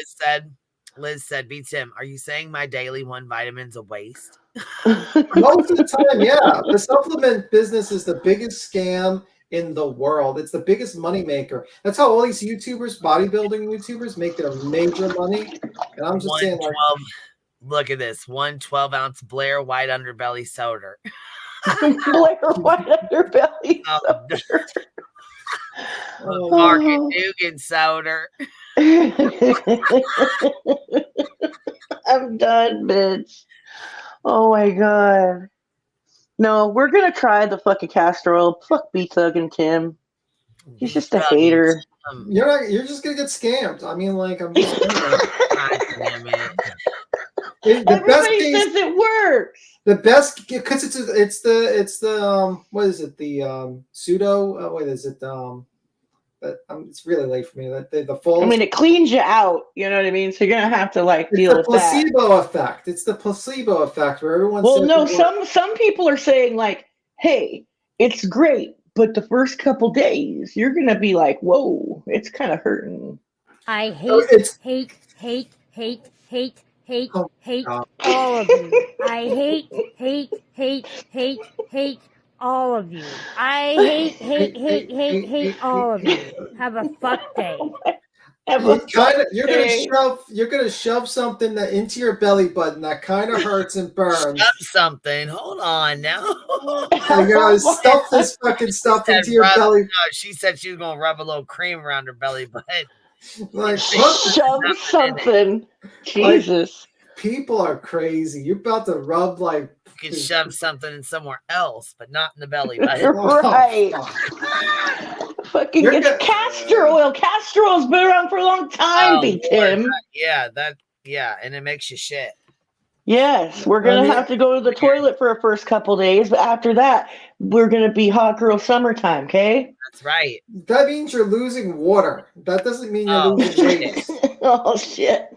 Liz said, beats him. Are you saying my daily 1 vitamin's a waste? Most of the time, yeah. The supplement business is the biggest scam in the world. It's the biggest money maker. That's how all these YouTubers, bodybuilding YouTubers, make their major money. And I'm just saying, like, look at this 1 12-ounce Blair White underbelly soda. Blair White underbelly soda. Market Dugan soda. I'm done, bitch. Oh my god. No, we're gonna try the fucking castor oil. Fuck B-Thug and Tim. He's just a hater. You're just gonna get scammed. I mean, like, I'm just Everybody says it works. The best, because it's the what is it, the pseudo, what is it, it's really late for me, the full, I mean, it cleans you out, you know what I mean? So you're gonna have to like deal with that. Placebo effect. It's the placebo effect where everyone some people are saying like, hey, it's great, but the first couple days you're gonna be like, whoa, it's kind of hurting. I hate all of you. I hate all of you. I hate all of you. Have a fuck day. You're gonna shove something into your belly button that kind of hurts and burns. Shove something. Hold on now. You're gonna stuff this fucking stuff into your belly. No, she said she was gonna rub a little cream around her belly button. Like, shove something. Jesus. Like, people are crazy. You're about to rub like. You can shove something in somewhere else, but not in the belly button. Right. Fucking get castor oil. Castor oil's been around for a long time, Tim. Yeah, and it makes you shit. Yes, we're gonna have to go to the toilet for the first couple days, but after that, we're gonna be hot girl summertime, okay? That's right. That means you're losing water. That doesn't mean you're losing weight. Oh shit.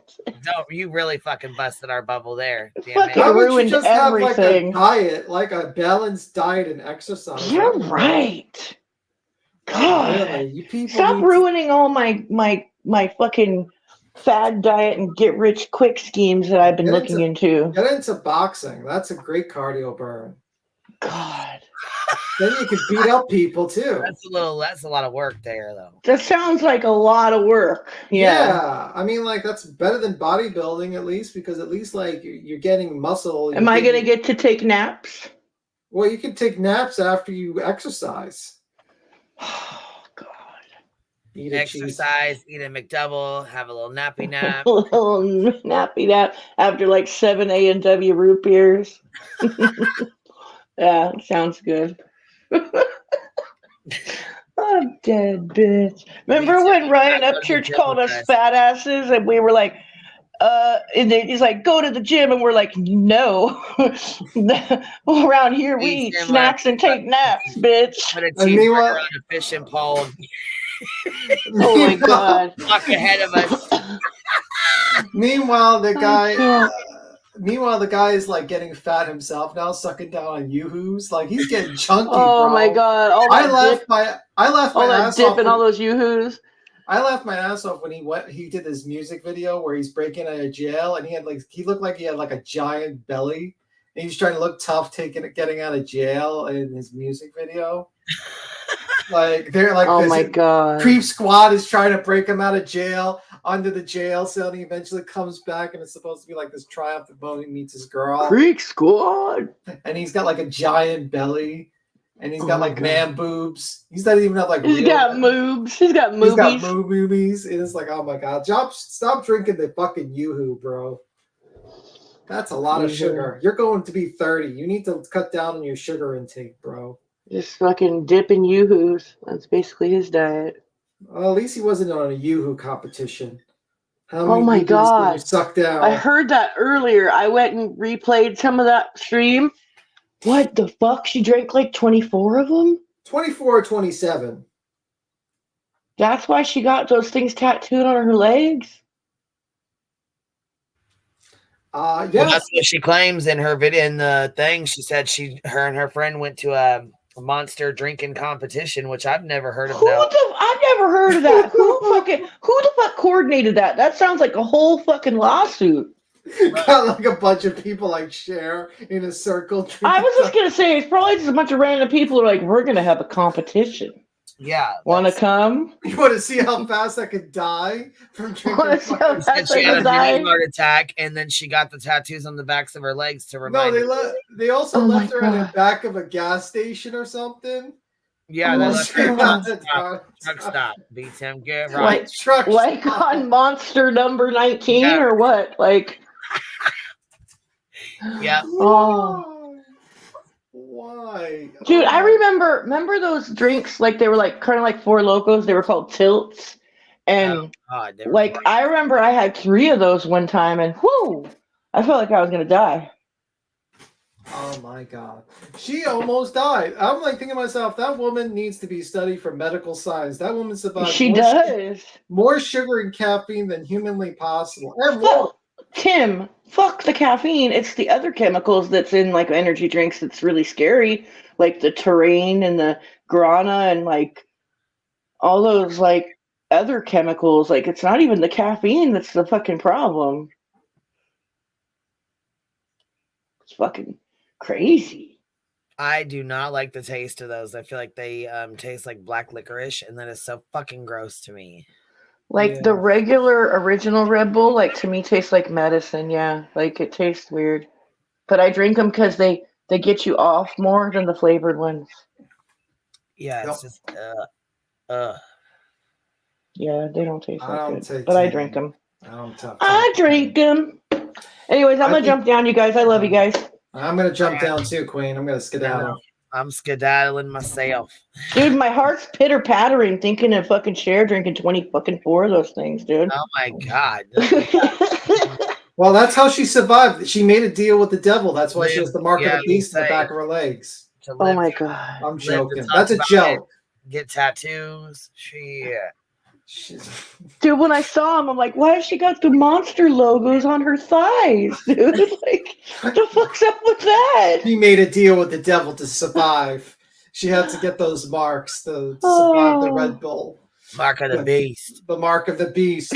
No, you really fucking busted our bubble there. Fucking ruined just everything. Have like a diet, like a balanced diet and exercise. You're right. God, really, you people stop ruining all my fucking fad diet and get rich quick schemes that I've been looking into. Get into boxing. That's a great cardio burn. God. Then you can beat up people too. That's a lot of work there, though. That sounds like a lot of work. Yeah. I mean, like, that's better than bodybuilding, at least, because at least like you're getting muscle. Am I gonna get to take naps? Well, you can take naps after you exercise. Oh God. Eat exercise, eat a McDouble, have a little nappy nap. A little nappy nap after like 7 A&W root beers. Yeah, sounds good. I'm dead, bitch. Remember when Ryan Upchurch called us fat asses and we were like, and then he's like, go to the gym, and we're like, no. Around here we eat snacks and take naps, bitch. Put a cheeseburger on a fishing pole. Oh my God. Walk ahead of us. Meanwhile, the guy is like getting fat himself now, sucking down on yoo-hoos. Like, he's getting chunky. Oh bro. my God! I left my ass dip off and all those yoo-hoos. I laughed my ass off when he did this music video where he's breaking out of jail and he looked like he had like a giant belly and he's trying to look tough getting out of jail in his music video. Like, they're like, oh my God, creep squad is trying to break him out of jail under the jail cell, and he eventually comes back and it's supposed to be like this triumph the moment he meets his girl. Creep squad, and he's got like a giant belly. And he's got like man boobs. He's not even have like. He's got moobs. He's got moobies. He's got moobies. It's like, oh my God, stop drinking the fucking yoo-hoo, bro. That's a lot of sugar. You're going to be 30. You need to cut down on your sugar intake, bro. Just fucking dipping yoo-hoos. That's basically his diet. Well, at least he wasn't on a yoo-hoo competition. Oh my God! Sucked down. I heard that earlier. I went and replayed some of that stream. What the fuck? She drank like 24 of them? 24 or 27. That's why she got those things tattooed on her legs? Well, Yes. that's what she claims in her video. In the thing, she said her and her friend went to a monster drinking competition, which I've never heard of. I've never heard of that. Who the fuck coordinated that? That sounds like a whole fucking lawsuit. Got like a bunch of people like share in a circle. I was just gonna say it's probably just a bunch of random people who are like, we're gonna have a competition. Yeah. Want to come? You want to see how fast I could die from drinking? She said she had a mini heart attack, and then she got the tattoos on the backs of her legs to remind. They also left her in the back of a gas station or something. Yeah, they left her at a truck stop. Beats him. Get right. Like on Monster number 19 or what? Like. Yeah. Oh. Why? Dude, I remember those drinks, like they were like kind of like Four Locos. They were called Tilts. And like I remember I had 3 of those one time and whoo, I felt like I was gonna die. Oh my god. She almost died. I'm like thinking to myself, that woman needs to be studied for medical science. That woman survived more sugar and caffeine than humanly possible. Tim, fuck the caffeine. It's the other chemicals that's in like energy drinks that's really scary, like the terrain and the guarana and like all those like other chemicals. Like it's not even the caffeine that's the fucking problem. It's fucking crazy. I do not like the taste of those. I feel like they taste like black licorice, and that is so fucking gross to me. Like the regular original Red Bull, like to me tastes like medicine. Yeah, like it tastes weird, but I drink them because they get you off more than the flavored ones. Yeah, it's just Yeah, they don't taste I don't like good, take but I them. drink them. I drink them. Anyways, I'm gonna jump down, you guys. I love you guys. I'm gonna jump down too, Queen. I'm gonna skedaddle. I'm skedaddling myself. Dude, my heart's pitter pattering thinking of fucking Cher drinking 24 of those things, dude. Oh my god. Well, that's how she survived. She made a deal with the devil. That's why she has the mark of the beast in the back of her legs. Oh my god. I'm joking. That's a joke. Get tattoos. Shit. Dude, when I saw him, I'm like, why has she got the monster logos on her thighs, dude? Like, what the fuck's up with that? She made a deal with the devil to survive. She had to get those marks to survive the Red Bull. Mark of the beast. The mark of the beast.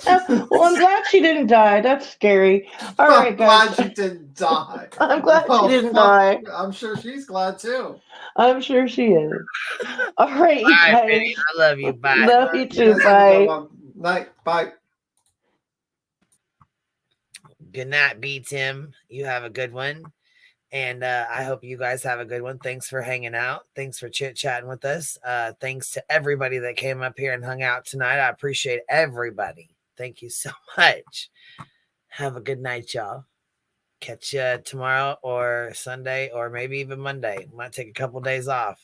Well, I'm glad she didn't die. That's scary. All right, guys. I'm glad she didn't die. I'm glad she didn't die. I'm sure she's glad too. I'm sure she is. All right, you Bye, guys. Penny. I love you. Bye. Love you too. Bye. Night. Bye. Good night, B Tim. You have a good one. And I hope you guys have a good one. Thanks for hanging out. Thanks for chit-chatting with us. Thanks to everybody that came up here and hung out tonight. I appreciate everybody. Thank you so much. Have a good night, y'all. Catch you tomorrow or Sunday or maybe even Monday. Might take a couple days off.